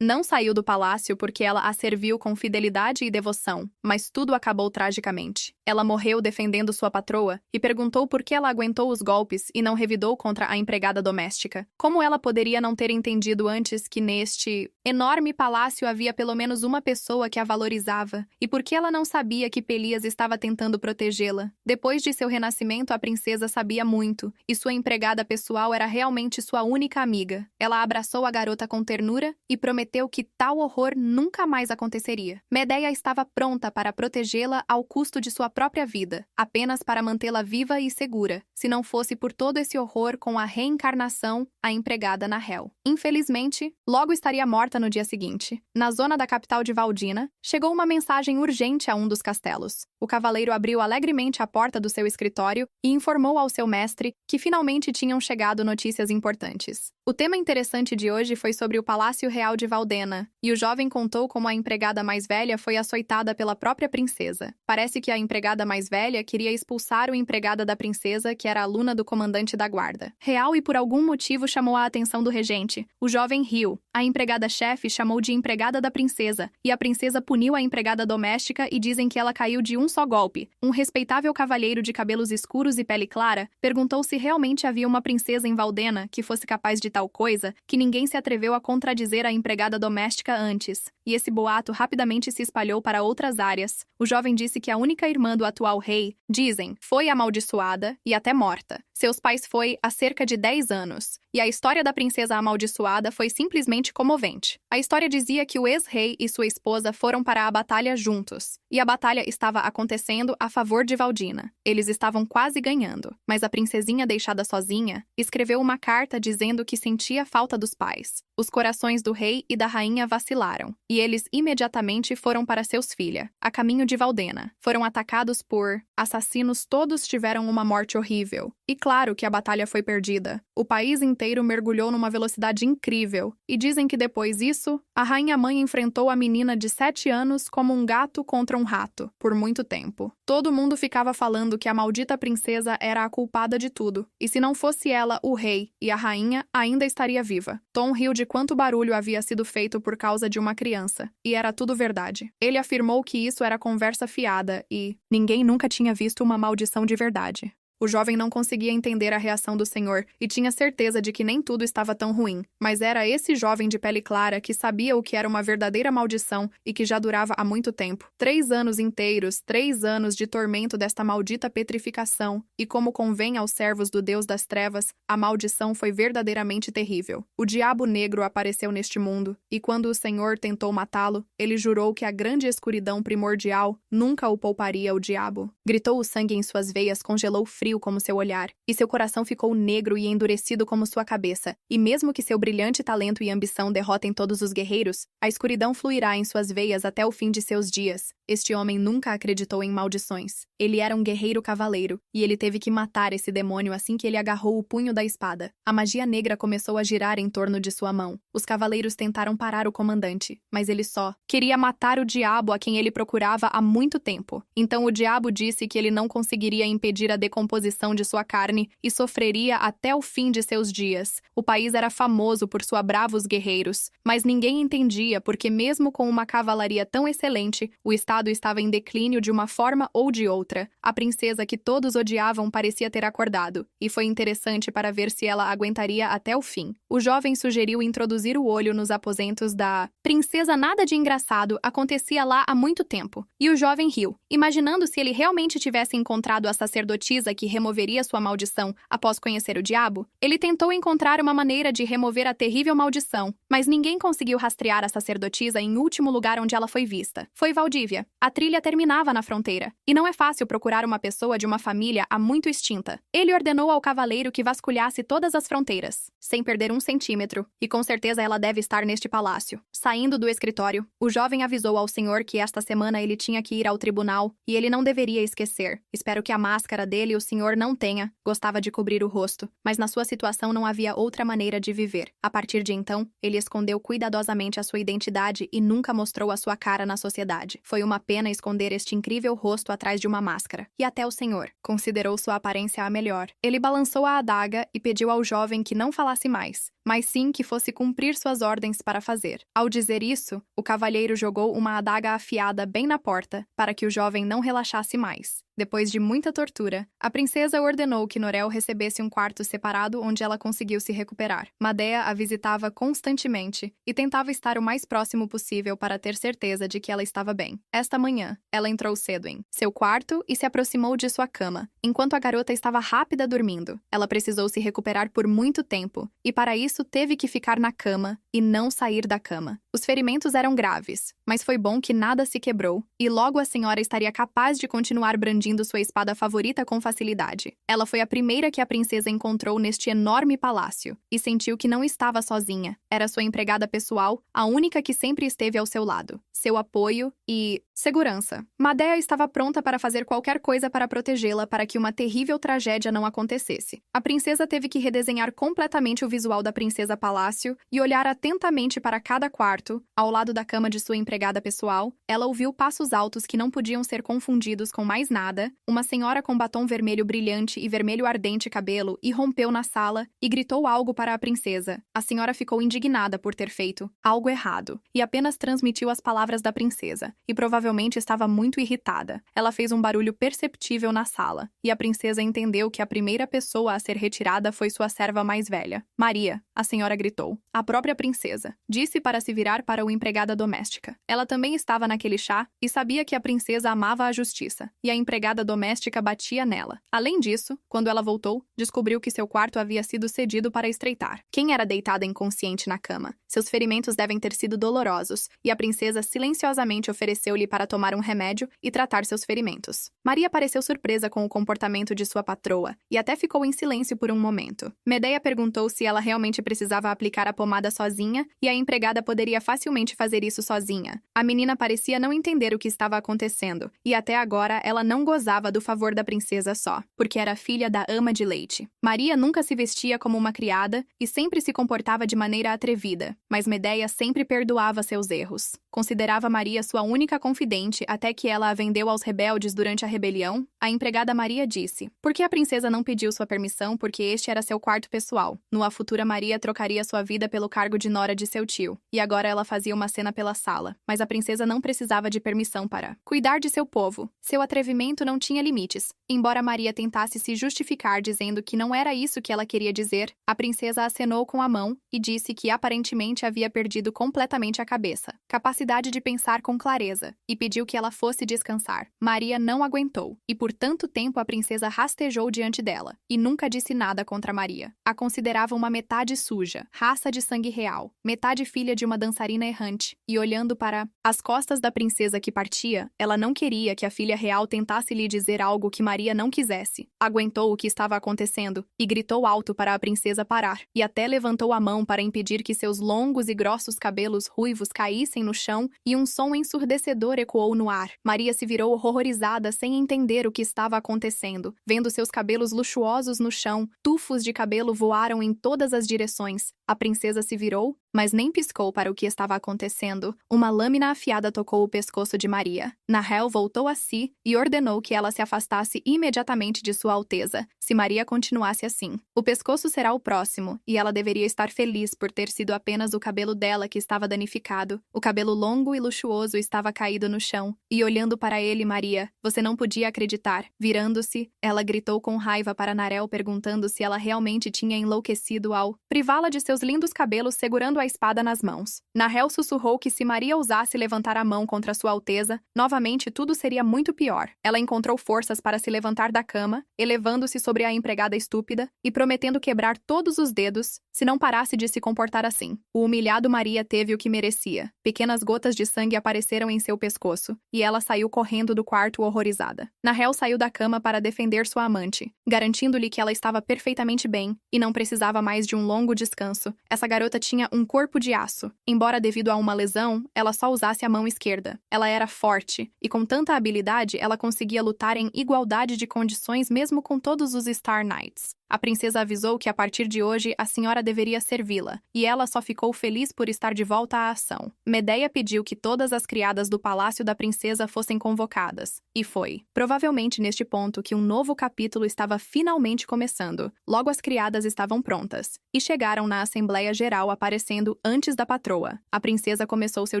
não saiu do palácio porque ela a serviu com fidelidade e devoção, mas tudo acabou tragicamente. Ela morreu defendendo sua patroa e perguntou por que ela aguentou os golpes e não revidou contra a empregada doméstica. Como ela poderia não ter entendido antes que neste enorme palácio havia pelo menos uma pessoa que a valorizava, e por que ela não sabia que Pelias estava tentando protegê-la? Depois de seu renascimento, a princesa sabia muito, e sua empregada pessoal era realmente sua única amiga. Ela abraçou a garota com ternura e prometeu que tal horror nunca mais aconteceria. Medeia estava pronta para protegê-la ao custo de sua própria vida, apenas para mantê-la viva e segura, se não fosse por todo esse horror com a reencarnação, a empregada Nahel. Infelizmente, logo estaria morta no dia seguinte. Na zona da capital de Valdina, chegou uma mensagem urgente a um dos castelos. O cavaleiro abriu alegremente a porta do seu escritório e informou ao seu mestre que finalmente tinham chegado notícias importantes. O tema interessante de hoje foi sobre o Palácio Real de Valdena, e o jovem contou como a empregada mais velha foi açoitada pela própria princesa. Parece que a empregada mais velha queria expulsar o empregada da princesa, que era aluna do comandante da guarda real, e por algum motivo chamou a atenção do regente. O jovem riu. A empregada-chefe chamou de empregada da princesa, e a princesa puniu a empregada doméstica e dizem que ela caiu de um só golpe. Um respeitável cavalheiro de cabelos escuros e pele clara perguntou se realmente havia uma princesa em Valdena que fosse capaz de tal coisa, que ninguém se atreveu a contradizer a empregada doméstica antes, e esse boato rapidamente se espalhou para outras áreas. O jovem disse que a única irmã do atual rei, dizem, foi amaldiçoada e até morta. Seus pais foi há cerca de 10 anos, e a história da princesa amaldiçoada foi simplesmente comovente. A história dizia que o ex-rei e sua esposa foram para a batalha juntos, e a batalha estava acontecendo a favor de Valdina. Eles estavam quase ganhando, mas a princesinha deixada sozinha escreveu uma carta dizendo que sentia falta dos pais. Os corações do rei e da rainha vacilaram, e eles imediatamente foram para seus filhos, a caminho de Valdena. Foram atacados por assassinos, todos tiveram uma morte horrível. E claro que a batalha foi perdida. O país inteiro mergulhou numa velocidade incrível, e dizem que depois disso, a rainha-mãe enfrentou a menina de 7 anos como um gato contra um rato, por muito tempo. Todo mundo ficava falando que a maldita princesa era a culpada de tudo, e se não fosse ela, o rei e a rainha ainda estaria viva. Tom riu de quanto barulho havia sido feito por causa de uma criança, e era tudo verdade. Ele afirmou que isso era conversa fiada e ninguém nunca tinha visto uma maldição de verdade. O jovem não conseguia entender a reação do senhor e tinha certeza de que nem tudo estava tão ruim, mas era esse jovem de pele clara que sabia o que era uma verdadeira maldição e que já durava há muito tempo. 3 anos inteiros, 3 anos de tormento desta maldita petrificação, e como convém aos servos do Deus das Trevas, a maldição foi verdadeiramente terrível. O diabo negro apareceu neste mundo, e quando o senhor tentou matá-lo, ele jurou que a grande escuridão primordial nunca o pouparia o diabo. Gritou o sangue em suas veias, congelou frio como seu olhar, e seu coração ficou negro e endurecido como sua cabeça, e mesmo que seu brilhante talento e ambição derrotem todos os guerreiros, a escuridão fluirá em suas veias até o fim de seus dias. Este homem nunca acreditou em maldições. Ele era um guerreiro cavaleiro, e ele teve que matar esse demônio assim que ele agarrou o punho da espada. A magia negra começou a girar em torno de sua mão. Os cavaleiros tentaram parar o comandante, mas ele só queria matar o diabo a quem ele procurava há muito tempo. Então o diabo disse que ele não conseguiria impedir a decomposição de sua carne e sofreria até o fim de seus dias. O país era famoso por seus bravos guerreiros, mas ninguém entendia porque mesmo com uma cavalaria tão excelente, o estado estava em declínio de uma forma ou de outra. A princesa que todos odiavam parecia ter acordado, e foi interessante para ver se ela aguentaria até o fim. O jovem sugeriu introduzir o olho nos aposentos da princesa. Nada de engraçado acontecia lá há muito tempo, e o jovem riu, imaginando se ele realmente tivesse encontrado a sacerdotisa que removeria sua maldição após conhecer o diabo. Ele tentou encontrar uma maneira de remover a terrível maldição, mas ninguém conseguiu rastrear a sacerdotisa em último lugar onde ela foi vista. Foi Valdívia. A trilha terminava na fronteira, e não é fácil procurar uma pessoa de uma família há muito extinta. Ele ordenou ao cavaleiro que vasculhasse todas as fronteiras, sem perder 1 centímetro, e com certeza ela deve estar neste palácio. Saindo do escritório, o jovem avisou ao senhor que esta semana ele tinha que ir ao tribunal, e ele não deveria esquecer. Espero que a máscara dele o senhor não tenha. Gostava de cobrir o rosto, mas na sua situação não havia outra maneira de viver. A partir de então, ele escondeu cuidadosamente a sua identidade e nunca mostrou a sua cara na sociedade. Foi uma pena esconder este incrível rosto atrás de uma máscara. E até o senhor considerou sua aparência a melhor. Ele balançou a adaga e pediu ao jovem que não falasse mais, mas sim que fosse cumprir suas ordens para fazer. Ao dizer isso, o cavalheiro jogou uma adaga afiada bem na porta, para que o jovem não relaxasse mais. Depois de muita tortura, a princesa ordenou que Norel recebesse um quarto separado onde ela conseguiu se recuperar. Madea a visitava constantemente e tentava estar o mais próximo possível para ter certeza de que ela estava bem. Esta manhã, ela entrou cedo em seu quarto e se aproximou de sua cama, enquanto a garota estava rápida dormindo. Ela precisou se recuperar por muito tempo, e para isso teve que ficar na cama e não sair da cama. Os ferimentos eram graves, mas foi bom que nada se quebrou, e logo a senhora estaria capaz de continuar brandindo sua espada favorita com facilidade. Ela foi a primeira que a princesa encontrou neste enorme palácio, e sentiu que não estava sozinha. Era sua empregada pessoal, a única que sempre esteve ao seu lado. Seu apoio e segurança. Madea estava pronta para fazer qualquer coisa para protegê-la para que uma terrível tragédia não acontecesse. A princesa teve que redesenhar completamente o visual da princesa palácio e olhar atentamente para cada quarto. Ao lado da cama de sua empregada pessoal, ela ouviu passos altos que não podiam ser confundidos com mais nada. Uma senhora com batom vermelho brilhante e vermelho ardente cabelo irrompeu na sala e gritou algo para a princesa. A senhora ficou indignada por ter feito algo errado e apenas transmitiu as palavras da princesa, e provavelmente estava muito irritada. Ela fez um barulho perceptível na sala, e a princesa entendeu que a primeira pessoa a ser retirada foi sua serva mais velha. Maria, a senhora gritou. A própria princesa disse para se virar virar para o empregada doméstica. Ela também estava naquele chá e sabia que a princesa amava a justiça, e a empregada doméstica batia nela. Além disso, quando ela voltou, descobriu que seu quarto havia sido cedido para estreitar. Quem era deitada inconsciente na cama? Seus ferimentos devem ter sido dolorosos, e a princesa silenciosamente ofereceu-lhe para tomar um remédio e tratar seus ferimentos. Maria pareceu surpresa com o comportamento de sua patroa, e até ficou em silêncio por um momento. Medeia perguntou se ela realmente precisava aplicar a pomada sozinha, e a empregada poderia facilmente fazer isso sozinha. A menina parecia não entender o que estava acontecendo, e até agora ela não gozava do favor da princesa só, porque era filha da ama de leite. Maria nunca se vestia como uma criada e sempre se comportava de maneira atrevida, mas Medeia sempre perdoava seus erros. Considerava Maria sua única confidente até que ela a vendeu aos rebeldes durante a rebelião. A empregada Maria disse: "Por que a princesa não pediu sua permissão? Porque este era seu quarto pessoal. A futura Maria trocaria sua vida pelo cargo de nora de seu tio, e agora ela fazia uma cena pela sala. Mas a princesa não precisava de permissão para cuidar de seu povo. Seu atrevimento não tinha limites. Embora Maria tentasse se justificar dizendo que não era isso que ela queria dizer, a princesa acenou com a mão e disse que aparentemente havia perdido completamente a cabeça, capacidade de pensar com clareza, e pediu que ela fosse descansar. Maria não aguentou, e por tanto tempo a princesa rastejou diante dela, e nunca disse nada contra Maria. A considerava uma metade suja, raça de sangue real, metade filha de uma dançarina errante, e olhando para as costas da princesa que partia, ela não queria que a filha real tentasse lhe dizer algo que Maria não quisesse. Aguentou o que estava acontecendo e gritou alto para a princesa parar, e até levantou a mão para impedir que seus longos e grossos cabelos ruivos caíssem no chão, e um som ensurdecedor ecoou no ar. Maria se virou horrorizada sem entender o que estava acontecendo, vendo seus cabelos luxuosos no chão, tufos de cabelo voaram em todas as direções. A princesa se virou, mas nem piscou para o que estava acontecendo. Uma lâmina afiada tocou o pescoço de Maria. Nahel voltou a si e ordenou que ela se afastasse imediatamente de Sua Alteza, se Maria continuasse assim. O pescoço será o próximo, e ela deveria estar feliz por ter sido apenas o cabelo dela que estava danificado. O cabelo longo e luxuoso estava caído no chão, e olhando para ele, Maria, você não podia acreditar. Virando-se, ela gritou com raiva para Narel, perguntando se ela realmente tinha enlouquecido ao privá-la de seus lindos cabelos segurando a espada nas mãos. Nahel sussurrou que se Maria ousasse levantar a mão contra Sua Alteza, novamente tudo seria muito pior. Ela encontrou forças para se levantar da cama, elevando-se sobre a empregada estúpida e prometendo quebrar todos os dedos se não parasse de se comportar assim. O humilhado Maria teve o que merecia. Pequenas gotas de sangue apareceram em seu pescoço, e ela saiu correndo do quarto horrorizada. Nahel saiu da cama para defender sua amante, garantindo-lhe que ela estava perfeitamente bem e não precisava mais de um longo descanso. Essa garota tinha um corpo de aço. Embora devido a uma lesão, ela só usasse a mão esquerda. Ela era forte, e com tanta habilidade, ela conseguia lutar em igualdade de condições mesmo com todos os Star Knights. A princesa avisou que a partir de hoje a senhora deveria servi-la, e ela só ficou feliz por estar de volta à ação. Medeia pediu que todas as criadas do palácio da princesa fossem convocadas, e foi, provavelmente neste ponto, que um novo capítulo estava finalmente começando. Logo as criadas estavam prontas, e chegaram na Assembleia Geral aparecendo antes da patroa. A princesa começou seu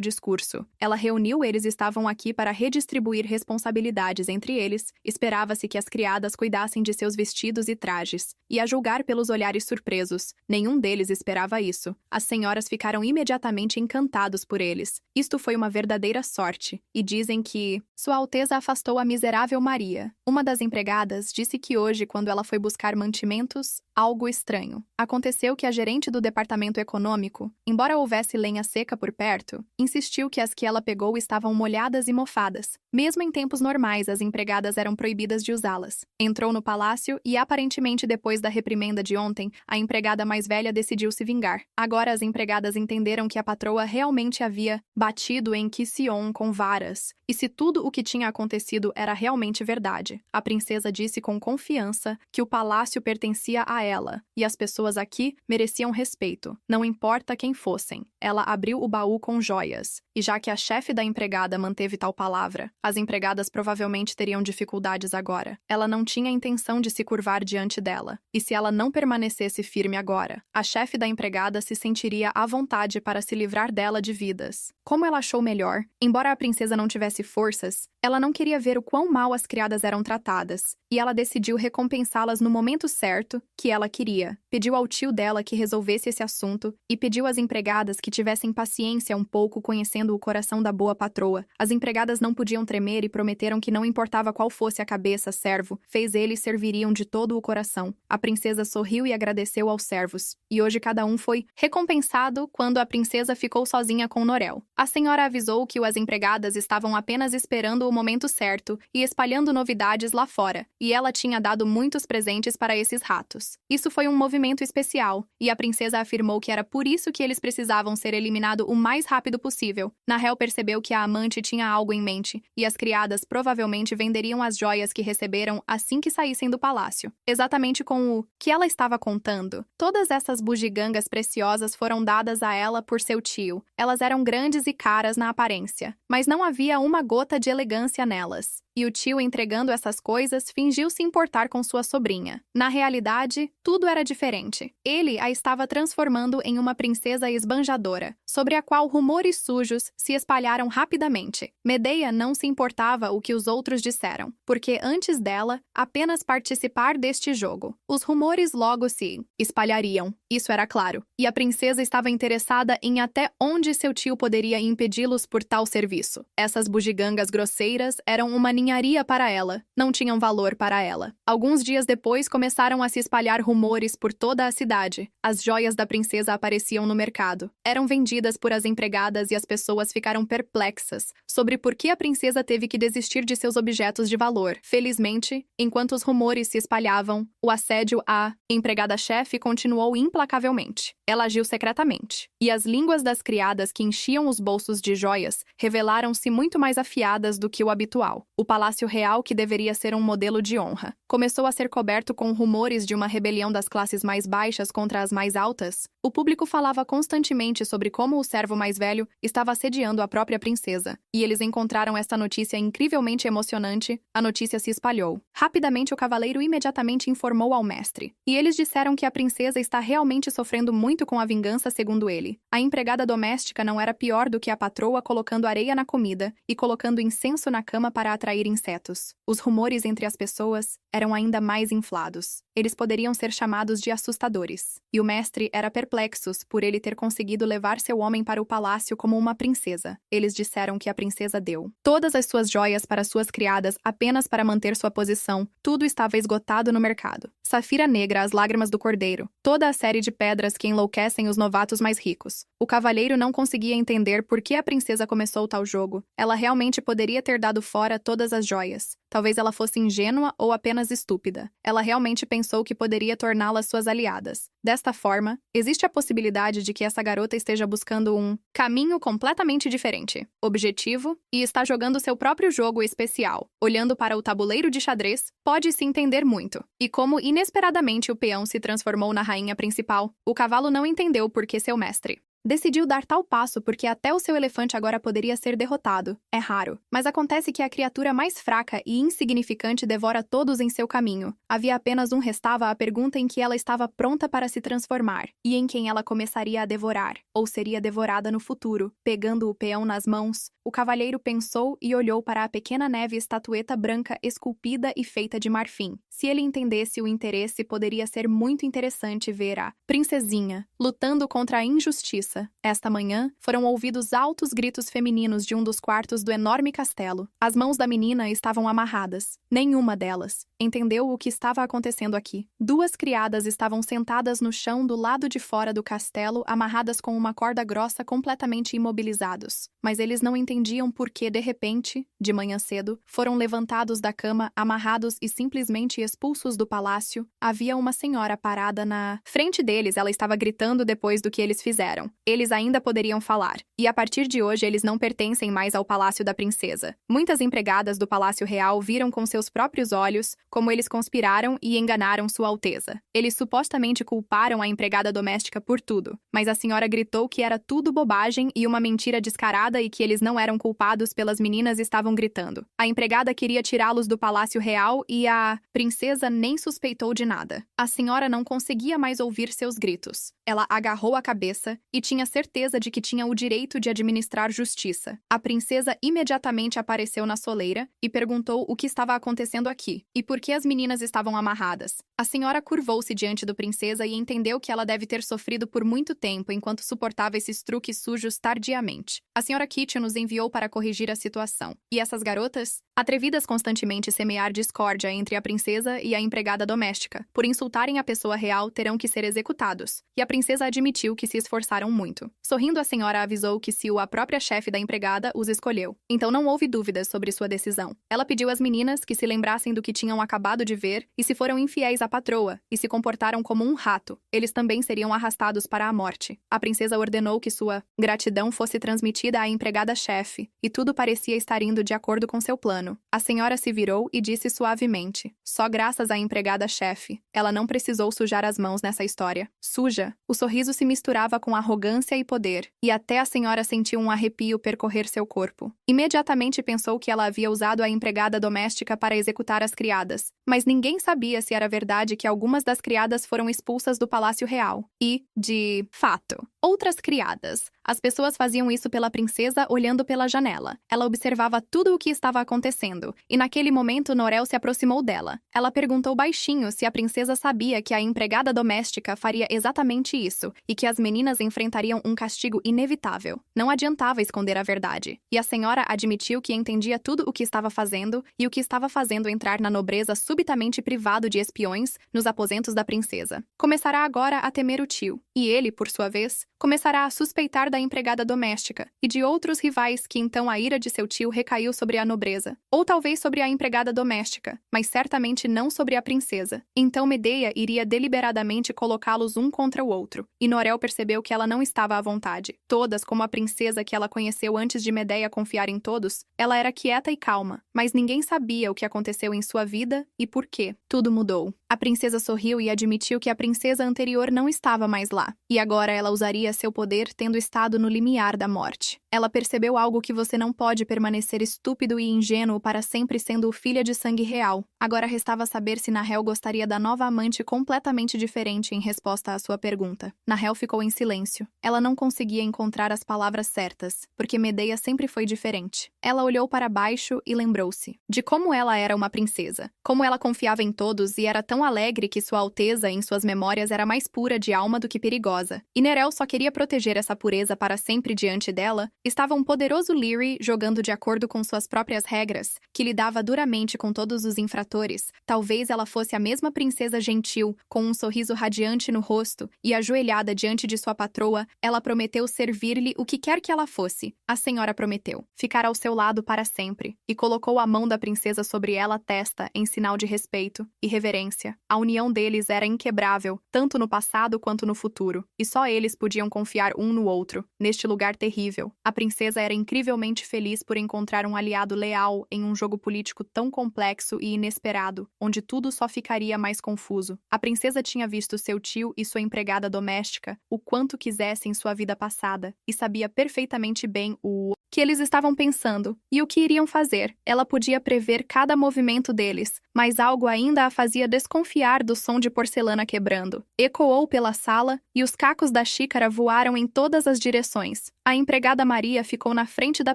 discurso. Ela reuniu eles estavam aqui para redistribuir responsabilidades entre eles. Esperava-se que as criadas cuidassem de seus vestidos e trajes. E a julgar pelos olhares surpresos, nenhum deles esperava isso. As senhoras ficaram imediatamente encantados por eles. Isto foi uma verdadeira sorte, e dizem que Sua Alteza afastou a miserável Maria. Uma das empregadas disse que hoje, quando ela foi buscar mantimentos, algo estranho. Aconteceu que a gerente do departamento econômico, embora houvesse lenha seca por perto, insistiu que as que ela pegou estavam molhadas e mofadas. Mesmo em tempos normais, as empregadas eram proibidas de usá-las. Entrou no palácio e, aparentemente depois da reprimenda de ontem, a empregada mais velha decidiu se vingar. Agora as empregadas entenderam que a patroa realmente havia batido em Kision com varas, e se tudo o que tinha acontecido era realmente verdade. A princesa disse com confiança que o palácio pertencia a ela, e as pessoas aqui mereciam respeito, não importa quem fossem. Ela abriu o baú com joias, e já que a chefe da empregada manteve tal palavra, as empregadas provavelmente teriam dificuldades agora. Ela não tinha intenção de se curvar diante dela. E se ela não permanecesse firme agora, a chefe da empregada se sentiria à vontade para se livrar dela de vidas. Como ela achou melhor, embora a princesa não tivesse forças, ela não queria ver o quão mal as criadas eram tratadas, e ela decidiu recompensá-las no momento certo que ela queria. Pediu ao tio dela que resolvesse esse assunto e pediu às empregadas que tivessem paciência um pouco conhecendo o coração da boa patroa. As empregadas não podiam tremer e prometeram que não importava qual fosse a cabeça, servo, fez eles serviriam de todo o coração. A princesa sorriu e agradeceu aos servos, e hoje cada um foi recompensado quando a princesa ficou sozinha com Norel. A senhora avisou que as empregadas estavam apenas esperando o momento certo e espalhando novidades lá fora, e ela tinha dado muitos presentes para esses ratos. Isso foi um movimento especial, e a princesa afirmou que era por isso que eles precisavam ser eliminados o mais rápido possível. Nahel percebeu que a amante tinha algo em mente, e as criadas provavelmente venderiam as joias que receberam assim que saíssem do palácio. Exatamente com o que ela estava contando. Todas essas bugigangas preciosas foram dadas a ela por seu tio. Elas eram grandes e caras na aparência, mas não havia uma gota de elegância nelas. E o tio, entregando essas coisas, fingiu se importar com sua sobrinha. Na realidade, tudo era diferente. Ele a estava transformando em uma princesa esbanjadora, sobre a qual rumores sujos se espalharam rapidamente. Medeia não se importava o que os outros disseram, porque antes dela, apenas participar deste jogo. Os rumores logo se espalhariam, isso era claro, e a princesa estava interessada em até onde seu tio poderia impedi-los por tal serviço. Essas bugigangas grosseiras eram uma ninharia para ela, não tinham valor para ela. Alguns dias depois começaram a se espalhar rumores por toda a cidade. As joias da princesa apareciam no mercado. Eram vendidas por as empregadas e as pessoas ficaram perplexas sobre por que a princesa teve que desistir de seus objetos de valor. Felizmente, enquanto os rumores se espalhavam, o assédio à empregada-chefe continuou implacavelmente. Ela agiu secretamente, e as línguas das criadas que enchiam os bolsos de joias revelaram-se muito mais afiadas do que o habitual. O Palácio Real, que deveria ser um modelo de honra, começou a ser coberto com rumores de uma rebelião das classes mais baixas contra as mais altas. O público falava constantemente sobre como o servo mais velho estava assediando a própria princesa, e eles encontraram esta notícia incrivelmente emocionante. A notícia se espalhou. Rapidamente, o cavaleiro imediatamente informou ao mestre, e eles disseram que a princesa está realmente sofrendo muito com a vingança, segundo ele. A empregada doméstica não era pior do que a patroa colocando areia na comida e colocando incenso na cama para atrair insetos. Os rumores entre as pessoas eram ainda mais inflados. Eles poderiam ser chamados de assustadores. E o mestre era perplexo por ele ter conseguido levar seu homem para o palácio como uma princesa. Eles disseram que a princesa deu todas as suas joias para suas criadas apenas para manter sua posição. Tudo estava esgotado no mercado. Safira negra, as lágrimas do cordeiro. Toda a série de pedras que enlouquecem os novatos mais ricos. O cavalheiro não conseguia entender por que a princesa começou tal jogo. Ela realmente poderia ter dado fora todas as joias. Talvez ela fosse ingênua ou apenas estúpida. Ela realmente pensou que poderia torná-las suas aliadas. Desta forma, existe a possibilidade de que essa garota esteja buscando um caminho completamente diferente, objetivo, e está jogando seu próprio jogo especial. Olhando para o tabuleiro de xadrez, pode-se entender muito. E como inesperadamente o peão se transformou na rainha principal, o cavalo não entendeu por que seu mestre decidiu dar tal passo porque até o seu elefante agora poderia ser derrotado. É raro. Mas acontece que a criatura mais fraca e insignificante devora todos em seu caminho. Havia apenas restava a pergunta em que ela estava pronta para se transformar, e em quem ela começaria a devorar, ou seria devorada no futuro. Pegando o peão nas mãos, o cavalheiro pensou e olhou para a pequena neve estatueta branca esculpida e feita de marfim. Se ele entendesse o interesse, poderia ser muito interessante ver a princesinha lutando contra a injustiça. Esta manhã, foram ouvidos altos gritos femininos de um dos quartos do enorme castelo. As mãos da menina estavam amarradas. Nenhuma delas entendeu o que estava acontecendo aqui. Duas criadas estavam sentadas no chão do lado de fora do castelo, amarradas com uma corda grossa, completamente imobilizados. Mas eles não entendiam por que, de repente, de manhã cedo, foram levantados da cama, amarrados e simplesmente expulsos do palácio. Havia uma senhora parada na frente deles. Ela estava gritando depois do que eles fizeram. Eles ainda poderiam falar, e a partir de hoje eles não pertencem mais ao palácio da princesa. Muitas empregadas do palácio real viram com seus próprios olhos como eles conspiraram e enganaram Sua Alteza. Eles supostamente culparam a empregada doméstica por tudo, mas a senhora gritou que era tudo bobagem e uma mentira descarada e que eles não eram culpados pelas meninas estavam gritando. A empregada queria tirá-los do palácio real e a princesa nem suspeitou de nada. A senhora não conseguia mais ouvir seus gritos. Ela agarrou a cabeça e tinha certeza de que tinha o direito de administrar justiça. A princesa imediatamente apareceu na soleira e perguntou o que estava acontecendo aqui e por que as meninas estavam amarradas. A senhora curvou-se diante do princesa e entendeu que ela deve ter sofrido por muito tempo enquanto suportava esses truques sujos tardiamente. A senhora Kitty nos enviou para corrigir a situação. E essas garotas? Atrevidas constantemente semear discórdia entre a princesa e a empregada doméstica. Por insultarem a pessoa real, terão que ser executados. E a princesa admitiu que se esforçaram muito. Sorrindo, a senhora avisou que Sil, a própria chefe da empregada, os escolheu. Então não houve dúvidas sobre sua decisão. Ela pediu às meninas que se lembrassem do que tinham acabado de ver e se foram infiéis à patroa e se comportaram como um rato, eles também seriam arrastados para a morte. A princesa ordenou que sua gratidão fosse transmitida à empregada-chefe e tudo parecia estar indo de acordo com seu plano. A senhora se virou e disse suavemente: só graças à empregada-chefe. Ela não precisou sujar as mãos nessa história. Suja. O sorriso se misturava com arrogância e poder, e até a senhora sentiu um arrepio percorrer seu corpo. Imediatamente pensou que ela havia usado a empregada doméstica para executar as criadas, mas ninguém sabia se era verdade que algumas das criadas foram expulsas do palácio real. E, de fato, outras criadas. As pessoas faziam isso pela princesa olhando pela janela. Ela observava tudo o que estava acontecendo, e naquele momento Norel se aproximou dela. Ela perguntou baixinho se a princesa sabia que a empregada doméstica faria exatamente isso, e que as meninas enfrentariam um castigo inevitável. Não adiantava esconder a verdade. E a senhora admitiu que entendia tudo o que estava fazendo, e o que estava fazendo entrar na nobreza subitamente privado de espiões nos aposentos da princesa. Começará agora a temer o tio, e ele, por sua vez, começará a suspeitar da empregada doméstica e de outros rivais que então a ira de seu tio recaiu sobre a nobreza. Ou talvez sobre a empregada doméstica, mas certamente não sobre a princesa. Então Medeia iria deliberadamente colocá-los um contra o outro, e Norel percebeu que ela não estava à vontade. Todas, como a princesa que ela conheceu antes de Medeia confiar em todos, ela era quieta e calma, mas ninguém sabia o que aconteceu em sua vida e por quê. Tudo mudou. A princesa sorriu e admitiu que a princesa anterior não estava mais lá, e agora ela usaria seu poder tendo estado no limiar da morte. Ela percebeu algo que você não pode permanecer estúpido e ingênuo para sempre sendo filha de sangue real. Agora restava saber se Nahel gostaria da nova amante completamente diferente em resposta à sua pergunta. Nahel ficou em silêncio. Ela não conseguia encontrar as palavras certas, porque Medeia sempre foi diferente. Ela olhou para baixo e lembrou-se de como ela era uma princesa, como ela confiava em todos e era tão alegre que Sua Alteza, em suas memórias, era mais pura de alma do que perigosa. E Nerel só queria proteger essa pureza para sempre diante dela. Estava um poderoso Lyri jogando de acordo com suas próprias regras, que lidava duramente com todos os infratores. Talvez ela fosse a mesma princesa gentil, com um sorriso radiante no rosto, e ajoelhada diante de sua patroa, ela prometeu servir-lhe o que quer que ela fosse. A senhora prometeu ficar ao seu lado para sempre, e colocou a mão da princesa sobre ela a testa em sinal de respeito e reverência. A união deles era inquebrável, tanto no passado quanto no futuro, e só eles podiam confiar um no outro, neste lugar terrível. A princesa era incrivelmente feliz por encontrar um aliado leal em um jogo político tão complexo e inesperado, onde tudo só ficaria mais confuso. A princesa tinha visto seu tio e sua empregada doméstica o quanto quisesse em sua vida passada, e sabia perfeitamente bem o que eles estavam pensando e o que iriam fazer. Ela podia prever cada movimento deles, mas algo ainda a fazia desconfiar do som de porcelana quebrando. Ecoou pela sala e os cacos da xícara voaram em todas as direções. A empregada Maria ficou na frente da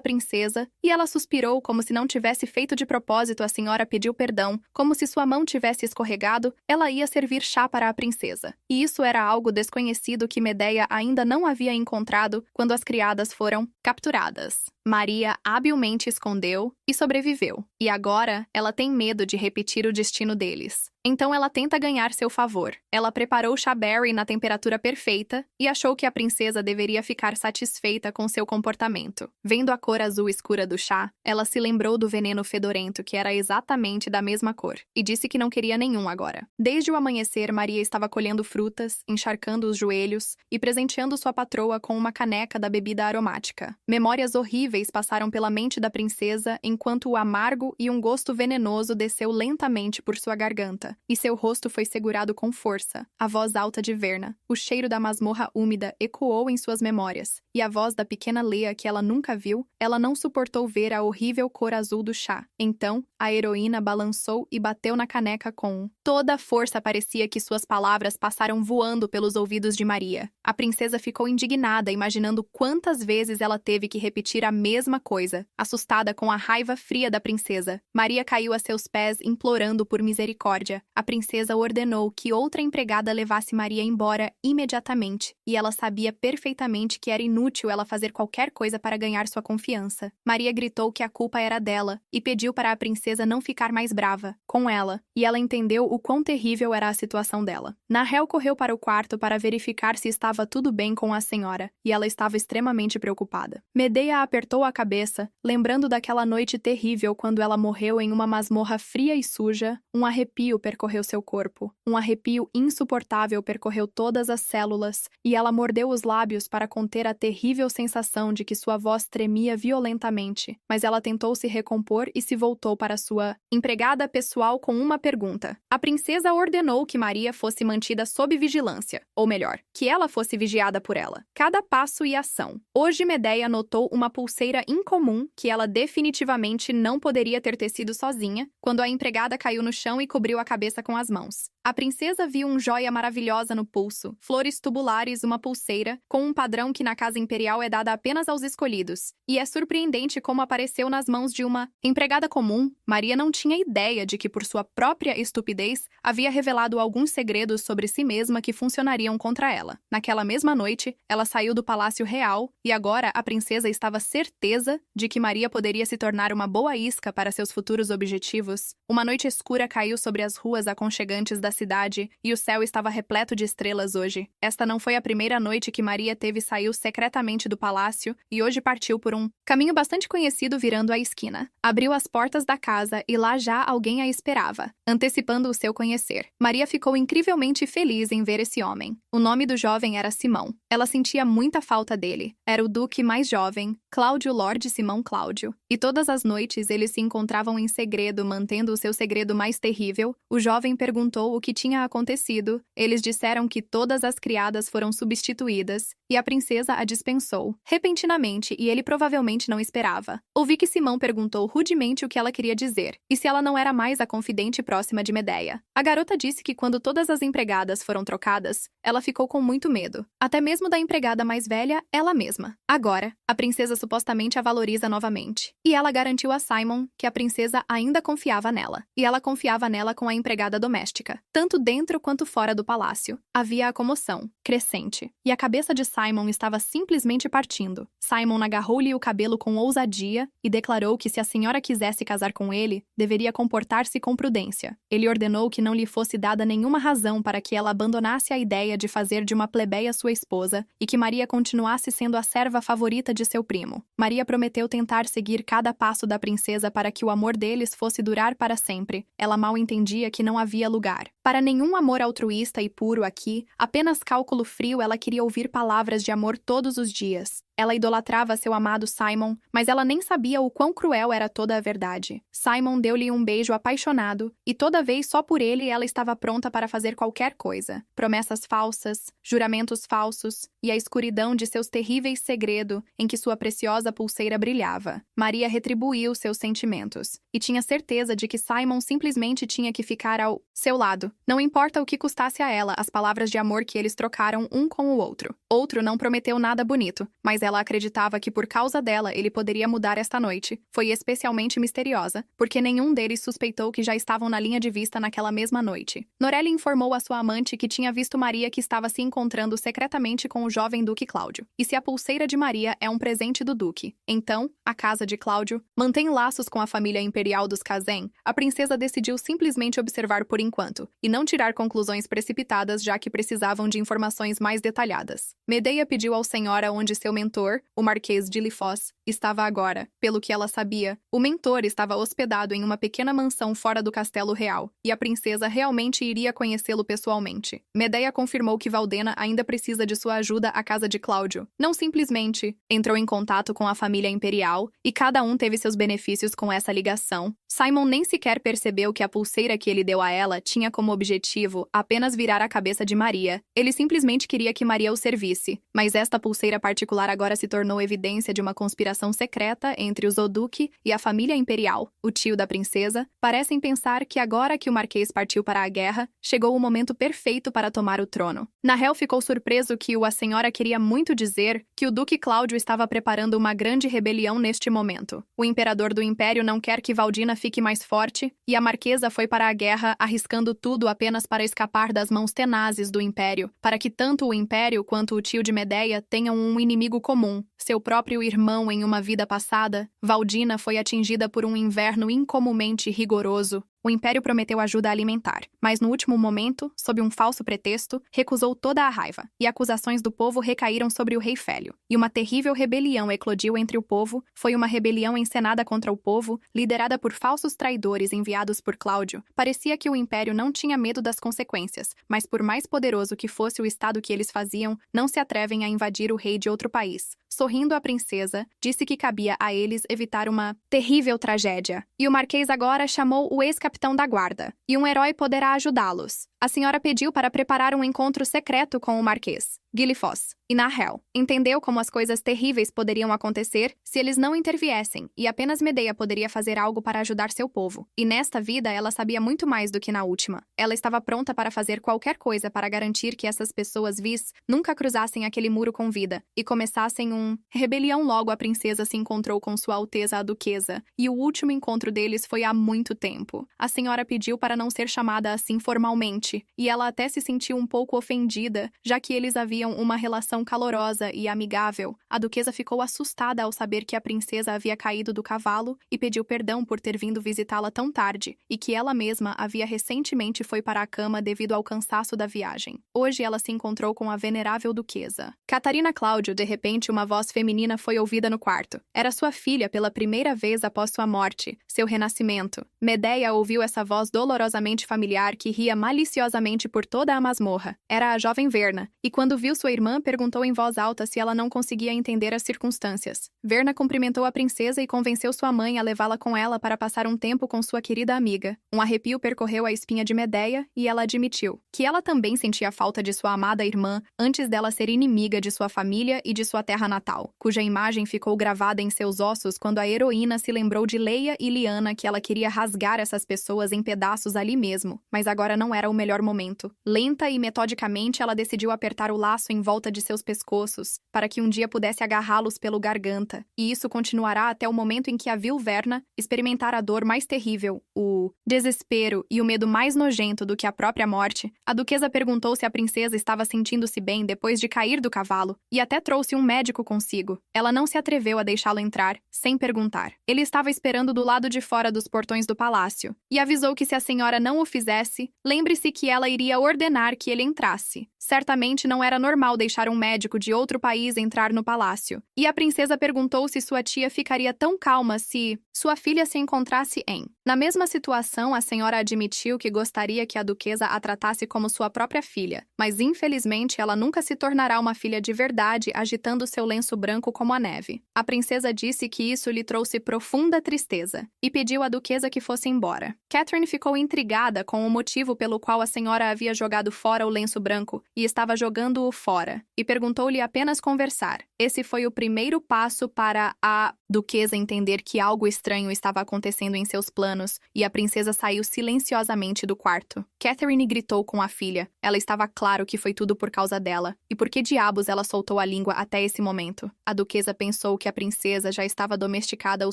princesa e ela suspirou como se não tivesse feito de propósito. A senhora pediu perdão, como se sua mão tivesse escorregado. Ela ia servir chá para a princesa. E isso era algo desconhecido que Medeia ainda não havia encontrado quando as criadas foram capturadas. Maria habilmente escondeu e sobreviveu. E agora, ela tem medo de repetir o destino deles. Então ela tenta ganhar seu favor. Ela preparou chá berry na temperatura perfeita e achou que a princesa deveria ficar satisfeita com seu comportamento. Vendo a cor azul escura do chá, ela se lembrou do veneno fedorento que era exatamente da mesma cor e disse que não queria nenhum agora. Desde o amanhecer, Maria estava colhendo frutas, encharcando os joelhos e presenteando sua patroa com uma caneca da bebida aromática. Memórias horríveis passaram pela mente da princesa enquanto o amargo e um gosto venenoso desceu lentamente por sua garganta. E seu rosto foi segurado com força. A voz alta de Verna, o cheiro da masmorra úmida ecoou em suas memórias, e a voz da pequena Leia que ela nunca viu, ela não suportou ver a horrível cor azul do chá. Então, a heroína balançou e bateu na caneca com toda a força. Parecia que suas palavras passaram voando pelos ouvidos de Maria. A princesa ficou indignada, imaginando quantas vezes ela teve que repetir a mesma coisa. Assustada com a raiva fria da princesa, Maria caiu a seus pés implorando por misericórdia. A princesa ordenou que outra empregada levasse Maria embora imediatamente, e ela sabia perfeitamente que era inútil ela fazer qualquer coisa para ganhar sua confiança. Maria gritou que a culpa era dela e pediu para a princesa não ficar mais brava com ela, e ela entendeu o quão terrível era a situação dela. Nahel correu para o quarto para verificar se estava tudo bem com a senhora, e ela estava extremamente preocupada. Medea apertou a cabeça, lembrando daquela noite terrível quando ela morreu em uma masmorra fria e suja. Um arrepio percorreu seu corpo. Um arrepio insuportável percorreu todas as células, e ela mordeu os lábios para conter a terrível sensação de que sua voz tremia violentamente. Mas ela tentou se recompor e se voltou para sua empregada pessoal com uma pergunta. A princesa ordenou que Maria fosse mantida sob vigilância, ou melhor, que ela fosse vigiada por ela. Cada passo e ação. Hoje Medea notou uma pulseira incomum que ela definitivamente não poderia ter tecido sozinha, quando a empregada caiu no chão e cobriu a cabeça com as mãos. A princesa viu uma joia maravilhosa no pulso, flores tubulares, uma pulseira, com um padrão que na casa imperial é dada apenas aos escolhidos. E é surpreendente como apareceu nas mãos de uma empregada comum. Maria não tinha ideia de que, por sua própria estupidez, havia revelado alguns segredos sobre si mesma que funcionariam contra ela. Naquela mesma noite, ela saiu do palácio real e agora a princesa estava certeza de que Maria poderia se tornar uma boa isca para seus futuros objetivos. Uma noite escura caiu sobre as ruas aconchegantes da cidade e o céu estava repleto de estrelas hoje. Esta não foi a primeira noite que Maria saiu secretamente do palácio e hoje partiu por um caminho bastante conhecido virando a esquina. Abriu as portas da casa e lá já alguém a esperava, antecipando o seu conhecer. Maria ficou incrivelmente feliz em ver esse homem. O nome do jovem era Simão. Ela sentia muita falta dele. Era o duque mais jovem, Cláudio Lorde Simão Cláudio. E todas as noites eles se encontravam em segredo, mantendo o seu segredo mais terrível. O jovem perguntou o que tinha acontecido. Eles disseram que todas as criadas foram substituídas e a princesa a dispensou, repentinamente, e ele provavelmente não esperava. Ouvi que Simão perguntou rudemente o que ela queria dizer, e se ela não era mais a confidente próxima de Medea. A garota disse que quando todas as empregadas foram trocadas, ela ficou com muito medo, até mesmo da empregada mais velha, ela mesma. Agora, a princesa supostamente a valoriza novamente. E ela garantiu a Simon que a princesa ainda confiava nela, e ela confiava nela com a empregada doméstica, tanto dentro quanto fora do palácio. Havia a comoção, crescente, e a cabeça de Simon estava simplesmente partindo. Simon agarrou-lhe o cabelo com ousadia e declarou que se a senhora quisesse casar com ele, deveria comportar-se com prudência. Ele ordenou que não lhe fosse dada nenhuma razão para que ela abandonasse a ideia de fazer de uma plebeia sua esposa e que Maria continuasse sendo a serva favorita de seu primo. Maria prometeu tentar seguir cada passo da princesa para que o amor deles fosse durar para sempre. Ela mal entendia que não havia lugar para nenhum amor altruísta e puro aqui, apenas cálculo frio. Ela queria ouvir palavras de amor todos os dias. Ela idolatrava seu amado Simon, mas ela nem sabia o quão cruel era toda a verdade. Simon deu-lhe um beijo apaixonado, e toda vez só por ele ela estava pronta para fazer qualquer coisa. Promessas falsas, juramentos falsos, e a escuridão de seus terríveis segredos em que sua preciosa pulseira brilhava. Maria retribuiu seus sentimentos, e tinha certeza de que Simon simplesmente tinha que ficar ao seu lado. Não importa o que custasse a ela as palavras de amor que eles trocaram um com o outro. Outro não prometeu nada bonito, mas ela acreditava que por causa dela ele poderia mudar esta noite. Foi especialmente misteriosa, porque nenhum deles suspeitou que já estavam na linha de vista naquela mesma noite. Norelli informou a sua amante que tinha visto Maria que estava se encontrando secretamente com o jovem Duque Cláudio. E se a pulseira de Maria é um presente do Duque, então, a casa de Cláudio mantém laços com a família imperial dos Kazem. A princesa decidiu simplesmente observar por enquanto, e não tirar conclusões precipitadas já que precisavam de informações mais detalhadas. Medea pediu ao senhora onde seu mentor, o Marquês de Lifos, estava agora. Pelo que ela sabia, o mentor estava hospedado em uma pequena mansão fora do castelo real, e a princesa realmente iria conhecê-lo pessoalmente. Medea confirmou que Valdena ainda precisa de sua ajuda à casa de Cláudio. Não simplesmente entrou em contato com a família imperial, e cada um teve seus benefícios com essa ligação. Simon nem sequer percebeu que a pulseira que ele deu a ela tinha como objetivo apenas virar a cabeça de Maria. Ele simplesmente queria que Maria o servisse, mas esta pulseira particular agora se tornou evidência de uma conspiração secreta entre os Oduque e a família imperial. O tio da princesa parecem pensar que agora que o Marquês partiu para a guerra, chegou o momento perfeito para tomar o trono. Nahel ficou surpreso que a senhora queria muito dizer que o Duque Cláudio estava preparando uma grande rebelião neste momento. O imperador do império não quer que Valdina fique mais forte, e a marquesa foi para a guerra arriscando tudo apenas para escapar das mãos tenazes do império, para que tanto o império quanto o tio de Medea tenham um inimigo comum, seu próprio irmão em uma vida passada. Valdina foi atingida por um inverno incomumente rigoroso. O Império prometeu ajuda alimentar, mas no último momento, sob um falso pretexto, recusou toda a raiva, e acusações do povo recaíram sobre o rei Félio. E uma terrível rebelião eclodiu entre o povo. Foi uma rebelião encenada contra o povo, liderada por falsos traidores enviados por Cláudio. Parecia que o Império não tinha medo das consequências, mas por mais poderoso que fosse o estado que eles faziam, não se atrevem a invadir o rei de outro país. Sorrindo, a princesa disse que cabia a eles evitar uma terrível tragédia. E o Marquês agora chamou o ex-capitão da guarda, e um herói poderá ajudá-los. A senhora pediu para preparar um encontro secreto com o Marquês, Gilifos, e Nahel. Entendeu como as coisas terríveis poderiam acontecer se eles não interviessem, e apenas Medea poderia fazer algo para ajudar seu povo. E nesta vida ela sabia muito mais do que na última. Ela estava pronta para fazer qualquer coisa para garantir que essas pessoas vis nunca cruzassem aquele muro com vida, e começassem rebelião. Logo a princesa se encontrou com Sua Alteza a Duquesa, e o último encontro deles foi há muito tempo. A senhora pediu para não ser chamada assim formalmente, e ela até se sentiu um pouco ofendida, já que eles haviam uma relação calorosa e amigável. A duquesa ficou assustada ao saber que a princesa havia caído do cavalo e pediu perdão por ter vindo visitá-la tão tarde, e que ela mesma havia recentemente foi para a cama devido ao cansaço da viagem. Hoje ela se encontrou com a venerável duquesa. Catarina Cláudio, de repente, uma voz feminina foi ouvida no quarto. Era sua filha pela primeira vez após sua morte, seu renascimento. Medea ouviu essa voz dolorosamente familiar que ria maliciosamente por toda a masmorra. Era a jovem Verna, e quando viu sua irmã, perguntou em voz alta se ela não conseguia entender as circunstâncias. Verna cumprimentou a princesa e convenceu sua mãe a levá-la com ela para passar um tempo com sua querida amiga. Um arrepio percorreu a espinha de Medea e ela admitiu que ela também sentia falta de sua amada irmã antes dela ser inimiga de sua família e de sua terra natal, cuja imagem ficou gravada em seus ossos quando a heroína se lembrou de Leia e Liana, que ela queria rasgar essas pessoas em pedaços ali mesmo, mas agora não era o melhor momento. Lenta e metodicamente, ela decidiu apertar o laço em volta de seus pescoços, para que um dia pudesse agarrá-los pelo garganta, e isso continuará até o momento em que a vil Verna experimentar a dor mais terrível, o desespero e o medo mais nojento do que a própria morte. A duquesa perguntou se a princesa estava sentindo-se bem depois de cair do cavalo, e até trouxe um médico consigo. Ela não se atreveu a deixá-lo entrar, sem perguntar. Ele estava esperando do lado de fora dos portões do palácio, e avisou que se a senhora não o fizesse, lembre-se que ela iria ordenar que ele entrasse. Certamente não era normal deixar um médico de outro país entrar no palácio. E a princesa perguntou se sua tia ficaria tão calma se sua filha se encontrasse em. Na mesma situação, a senhora admitiu que gostaria que a duquesa a tratasse como sua própria filha, mas infelizmente ela nunca se tornará uma filha de verdade agitando seu lenço branco como a neve. A princesa disse que isso lhe trouxe profunda tristeza e pediu à duquesa que fosse embora. Catherine ficou intrigada com o motivo pelo qual a senhora havia jogado fora o lenço branco e estava jogando-o fora, e perguntou-lhe apenas conversar. Esse foi o primeiro passo para a Duquesa entender que algo estranho estava acontecendo em seus planos, e a princesa saiu silenciosamente do quarto. Catherine gritou com a filha. Ela estava claro que foi tudo por causa dela. E por que diabos ela soltou a língua até esse momento? A duquesa pensou que a princesa já estava domesticada o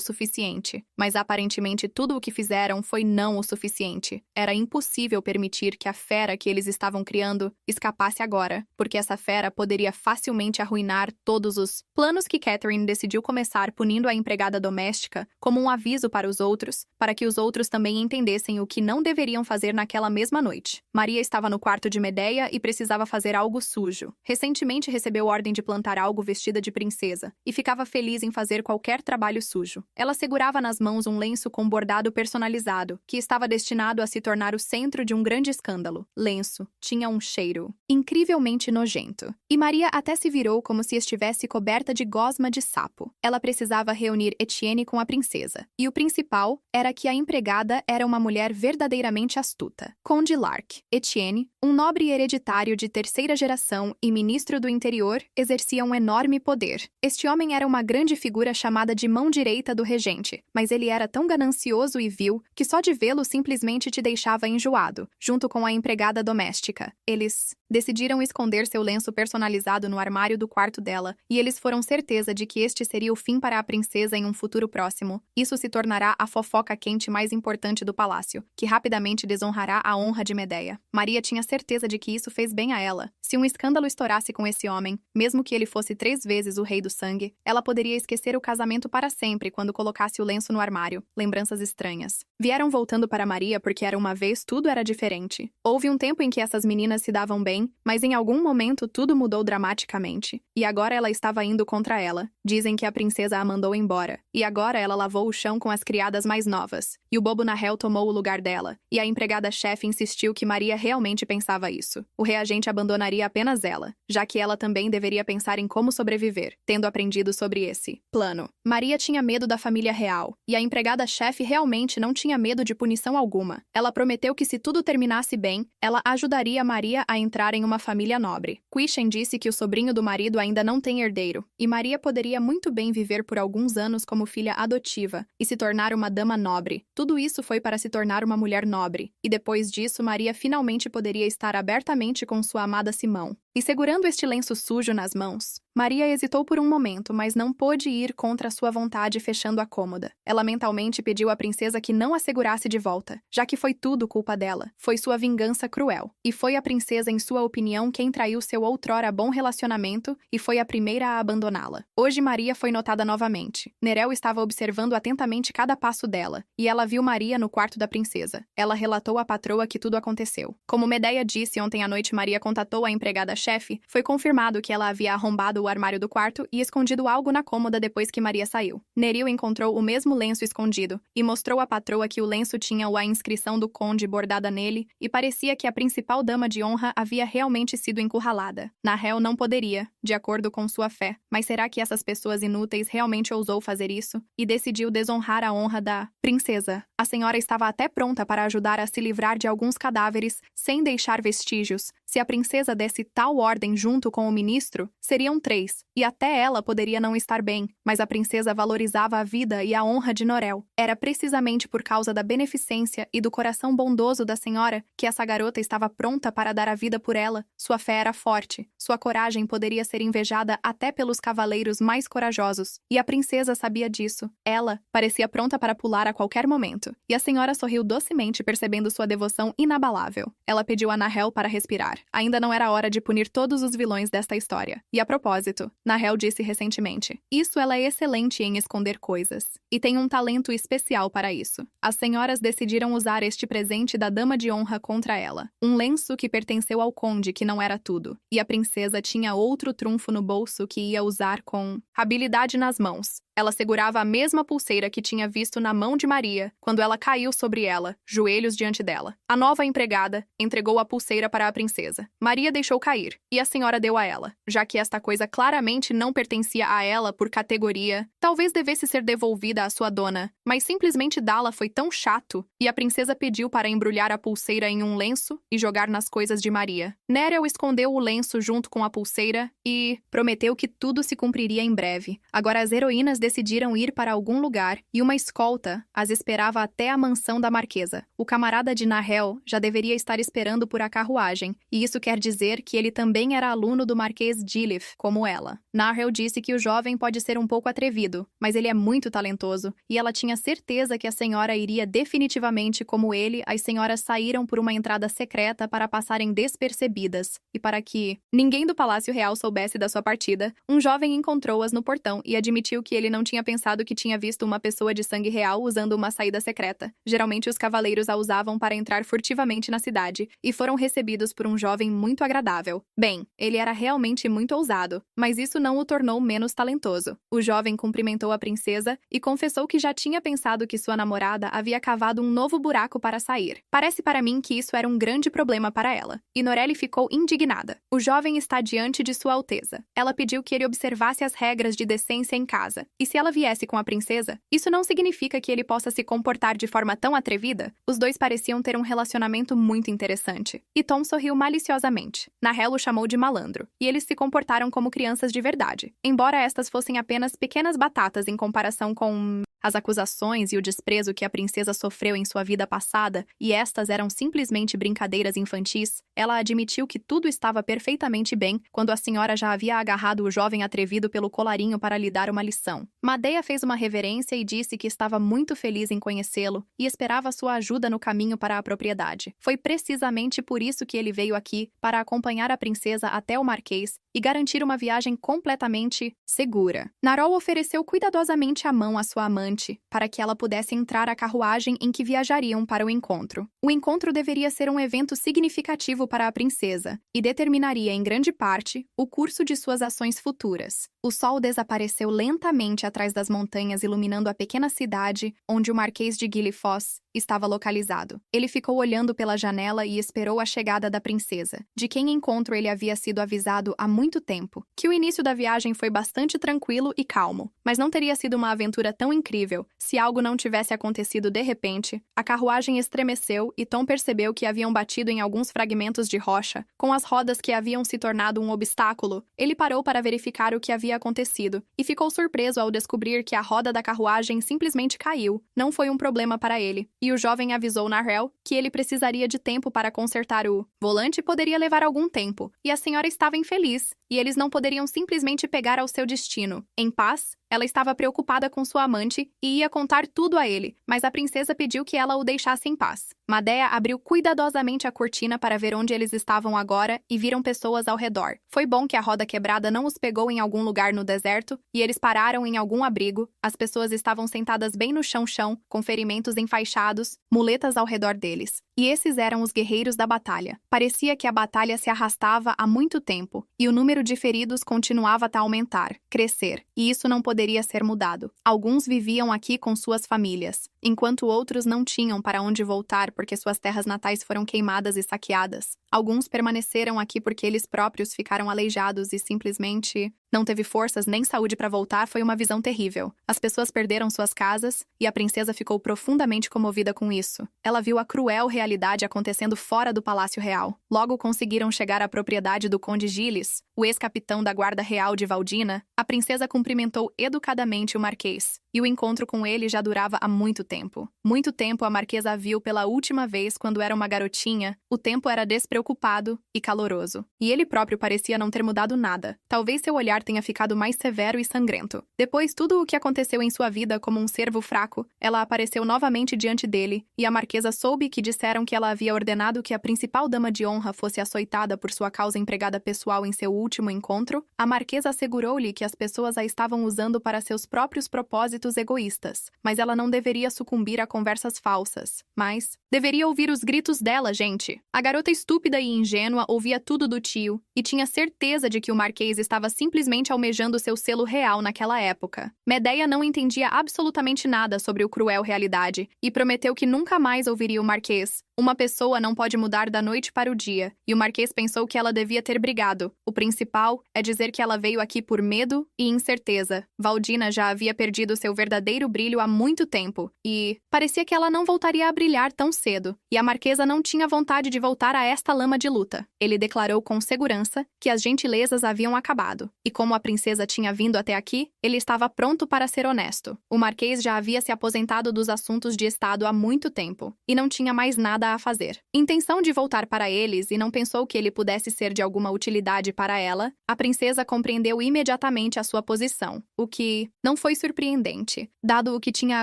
suficiente, mas aparentemente tudo o que fizeram foi não o suficiente. Era impossível permitir que a fera que eles estavam criando escapasse agora, porque essa fera poderia facilmente arruinar todos os planos que Catherine decidiu começar punindo a empregada doméstica como um aviso para os outros, para que os outros também entendessem o que não deveriam fazer naquela mesma noite. Maria estava no quarto de Medeia e precisava fazer algo sujo. Recentemente recebeu ordem de plantar algo vestida de princesa e ficava feliz em fazer qualquer trabalho sujo. Ela segurava nas mãos um lenço com bordado personalizado, que estava destinado a se tornar o centro de um grande escândalo. Lenço tinha um cheiro incrivelmente nojento. E Maria até se virou como se estivesse coberta de gosma de sapo. Ela precisava reunir Etienne com a princesa. E o principal era que a empregada era uma mulher verdadeiramente astuta. Conde Lark. Etienne, um nobre hereditário de terceira geração e ministro do interior, exercia um enorme poder. Este homem era uma grande figura chamada de mão direita do regente, mas ele era tão ganancioso e vil que só de vê-lo simplesmente te deixava enjoado, junto com a empregada doméstica. Eles decidiram esconder seu lenço personalizado no armário do quarto dela, e eles foram certeza de que este seria o fim para a princesa em um futuro próximo. Isso se tornará a fofoca quente mais importante do palácio, que rapidamente desonrará a honra de Medeia. Maria tinha certeza de que isso fez bem a ela. Se um escândalo estourasse com esse homem, mesmo que ele fosse 3 vezes o rei do sangue, ela poderia esquecer o casamento para sempre quando colocasse o lenço no armário. Lembranças estranhas vieram voltando para Maria porque era uma vez tudo era diferente. Houve um tempo em que essas meninas se davam bem, mas em algum momento tudo mudou dramaticamente. E agora ela estava indo contra ela. Dizem que a princesa a mandou embora. E agora ela lavou o chão com as criadas mais novas. E o bobo Nahel tomou o lugar dela. E a empregada-chefe insistiu que Maria realmente pensava isso. O reagente abandonaria apenas ela, já que ela também deveria pensar em como sobreviver, tendo aprendido sobre esse plano. Maria tinha medo da família real. E a empregada-chefe realmente não tinha medo de punição alguma. Ela prometeu que se tudo terminasse bem, ela ajudaria Maria a entrar em uma família nobre. Quishen disse que o sobrinho do marido ainda não tem herdeiro, e Maria poderia muito bem viver por alguns anos como filha adotiva e se tornar uma dama nobre. Tudo isso foi para se tornar uma mulher nobre, e depois disso Maria finalmente poderia estar abertamente com sua amada Simão. E segurando este lenço sujo nas mãos, Maria hesitou por um momento, mas não pôde ir contra sua vontade fechando a cômoda. Ela mentalmente pediu à princesa que não a segurasse de volta, já que foi tudo culpa dela. Foi sua vingança cruel. E foi a princesa, em sua opinião, quem traiu seu outrora bom relacionamento e foi a primeira a abandoná-la. Hoje Maria foi notada novamente. Nerel estava observando atentamente cada passo dela, e ela viu Maria no quarto da princesa. Ela relatou à patroa que tudo aconteceu. Como Medeia disse ontem à noite, Maria contatou a empregada-chefe, foi confirmado que ela havia arrombado o armário do quarto e escondido algo na cômoda depois que Maria saiu. Neril encontrou o mesmo lenço escondido e mostrou à patroa que o lenço tinha a inscrição do conde bordada nele e parecia que a principal dama de honra havia realmente sido encurralada. Nahel não poderia, de acordo com sua fé, mas será que essas pessoas inúteis realmente ousou fazer isso e decidiu desonrar a honra da princesa? A senhora estava até pronta para ajudar a se livrar de alguns cadáveres sem deixar vestígios. Se a princesa desse tal ordem junto com o ministro, seriam 3, e até ela poderia não estar bem, mas a princesa valorizava a vida e a honra de Norel. Era precisamente por causa da beneficência e do coração bondoso da senhora que essa garota estava pronta para dar a vida por ela. Sua fé era forte, sua coragem poderia ser invejada até pelos cavaleiros mais corajosos, e a princesa sabia disso. Ela parecia pronta para pular a qualquer momento, e a senhora sorriu docemente percebendo sua devoção inabalável. Ela pediu a Nahel para respirar. Ainda não era hora de punir todos os vilões desta história. E a propósito, Nahel disse recentemente, isso ela é excelente em esconder coisas, e tem um talento especial para isso. As senhoras decidiram usar este presente da dama de honra contra ela, um lenço que pertenceu ao conde que não era tudo, e a princesa tinha outro trunfo no bolso que ia usar com habilidade nas mãos. Ela segurava a mesma pulseira que tinha visto na mão de Maria, quando ela caiu sobre ela, joelhos diante dela. A nova empregada entregou a pulseira para a princesa. Maria deixou cair, e a senhora deu a ela. Já que esta coisa claramente não pertencia a ela por categoria, talvez devesse ser devolvida à sua dona, mas simplesmente dá-la foi tão chato, e a princesa pediu para embrulhar a pulseira em um lenço e jogar nas coisas de Maria. Nerel escondeu o lenço junto com a pulseira e prometeu que tudo se cumpriria em breve. Agora as heroínas decidiram ir para algum lugar e uma escolta as esperava até a mansão da marquesa. O camarada de Nahel já deveria estar esperando por a carruagem, e isso quer dizer que ele também era aluno do Marquês Gilif, como ela. Nahel disse que o jovem pode ser um pouco atrevido, mas ele é muito talentoso, e ela tinha certeza que a senhora iria definitivamente como ele. As senhoras saíram por uma entrada secreta para passarem despercebidas, e para que ninguém do Palácio Real soubesse da sua partida, um jovem encontrou-as no portão e admitiu que ele não tinha pensado que tinha visto uma pessoa de sangue real usando uma saída secreta. Geralmente os cavaleiros a usavam para entrar furtivamente na cidade, e foram recebidos por um jovem muito agradável. Bem, ele era realmente muito ousado, mas isso não o tornou menos talentoso. O jovem cumprimentou a princesa e confessou que já tinha pensado que sua namorada havia cavado um novo buraco para sair. Parece para mim que isso era um grande problema para ela. E Norelli ficou indignada. O jovem está diante de Sua Alteza. Ela pediu que ele observasse as regras de decência em casa. E se ela viesse com a princesa, isso não significa que ele possa se comportar de forma tão atrevida? Os dois pareciam ter um relacionamento muito interessante. E Tom sorriu maliciosamente. Nahel o chamou de malandro, e eles se comportaram como crianças de verdade, embora estas fossem apenas pequenas batatas em comparação com as acusações e o desprezo que a princesa sofreu em sua vida passada, e estas eram simplesmente brincadeiras infantis. Ela admitiu que tudo estava perfeitamente bem quando a senhora já havia agarrado o jovem atrevido pelo colarinho para lhe dar uma lição. Madeia fez uma reverência e disse que estava muito feliz em conhecê-lo e esperava sua ajuda no caminho para a propriedade. Foi precisamente por isso que ele veio aqui, para acompanhar a princesa até o Marquês e garantir uma viagem completamente segura. Narol ofereceu cuidadosamente a mão à sua amante para que ela pudesse entrar à carruagem em que viajariam para o encontro. O encontro deveria ser um evento significativo para a princesa e determinaria em grande parte o curso de suas ações futuras. O sol desapareceu lentamente atrás das montanhas, iluminando a pequena cidade onde o Marquês de Gillifoss estava localizado. Ele ficou olhando pela janela e esperou a chegada da princesa, de quem encontro ele havia sido avisado há muito tempo, que o início da viagem foi bastante tranquilo e calmo, mas não teria sido uma aventura tão incrível se algo não tivesse acontecido de repente. A carruagem estremeceu e Tom percebeu que haviam batido em alguns fragmentos de rocha, com as rodas que haviam se tornado um obstáculo. Ele parou para verificar o que havia acontecido e ficou surpreso ao descobrir que a roda da carruagem simplesmente caiu. Não foi um problema para ele, e o jovem avisou Nahel que ele precisaria de tempo para consertar o volante. Poderia levar algum tempo, e a senhora estava infeliz, e eles não poderiam simplesmente pegar ao seu destino. Em paz, ela estava preocupada com sua amante e ia contar tudo a ele, mas a princesa pediu que ela o deixasse em paz. Madeia abriu cuidadosamente a cortina para ver onde eles estavam agora e viram pessoas ao redor. Foi bom que a roda quebrada não os pegou em algum lugar no deserto e eles pararam em algum abrigo. As pessoas estavam sentadas bem no chão, com ferimentos enfaixados, muletas ao redor deles. E esses eram os guerreiros da batalha. Parecia que a batalha se arrastava há muito tempo, e o número de feridos continuava a aumentar, crescer, e isso não poderia ser mudado. Alguns viviam aqui com suas famílias, enquanto outros não tinham para onde voltar porque suas terras natais foram queimadas e saqueadas. Alguns permaneceram aqui porque eles próprios ficaram aleijados e simplesmente não teve forças nem saúde para voltar. Foi uma visão terrível. As pessoas perderam suas casas e a princesa ficou profundamente comovida com isso. Ela viu a cruel realidade acontecendo fora do Palácio Real. Logo conseguiram chegar à propriedade do Conde Gillis, o ex-capitão da Guarda Real de Valdina. A princesa cumprimentou educadamente o Marquês, e o encontro com ele já durava há muito tempo. Muito tempo a Marquesa a viu pela última vez quando era uma garotinha. O tempo era despreocupado e caloroso, e ele próprio parecia não ter mudado nada. Talvez seu olhar tenha ficado mais severo e sangrento. Depois tudo o que aconteceu em sua vida como um cervo fraco, ela apareceu novamente diante dele, e a Marquesa soube que disseram que ela havia ordenado que a principal dama de honra fosse açoitada por sua causa empregada pessoal em seu último encontro. A Marquesa assegurou-lhe que as pessoas a estavam usando para seus próprios propósitos egoístas, mas ela não deveria sucumbir a conversas falsas. Mas deveria ouvir os gritos dela, gente. A garota estúpida e ingênua ouvia tudo do tio e tinha certeza de que o Marquês estava simplesmente almejando seu selo real naquela época. Medeia não entendia absolutamente nada sobre o cruel realidade e prometeu que nunca mais ouviria o Marquês. Uma pessoa não pode mudar da noite para o dia, e o Marquês pensou que ela devia ter brigado. O principal é dizer que ela veio aqui por medo e incerteza. Valdina já havia perdido seu verdadeiro brilho há muito tempo, e parecia que ela não voltaria a brilhar tão cedo, e a Marquesa não tinha vontade de voltar a esta lama de luta. Ele declarou com segurança que as gentilezas haviam acabado, e como a princesa tinha vindo até aqui, ele estava pronto para ser honesto. O Marquês já havia se aposentado dos assuntos de Estado há muito tempo, e não tinha mais nada a fazer. Intenção de voltar para eles e não pensou que ele pudesse ser de alguma utilidade para ela, a princesa compreendeu imediatamente a sua posição, o que não foi surpreendente, dado o que tinha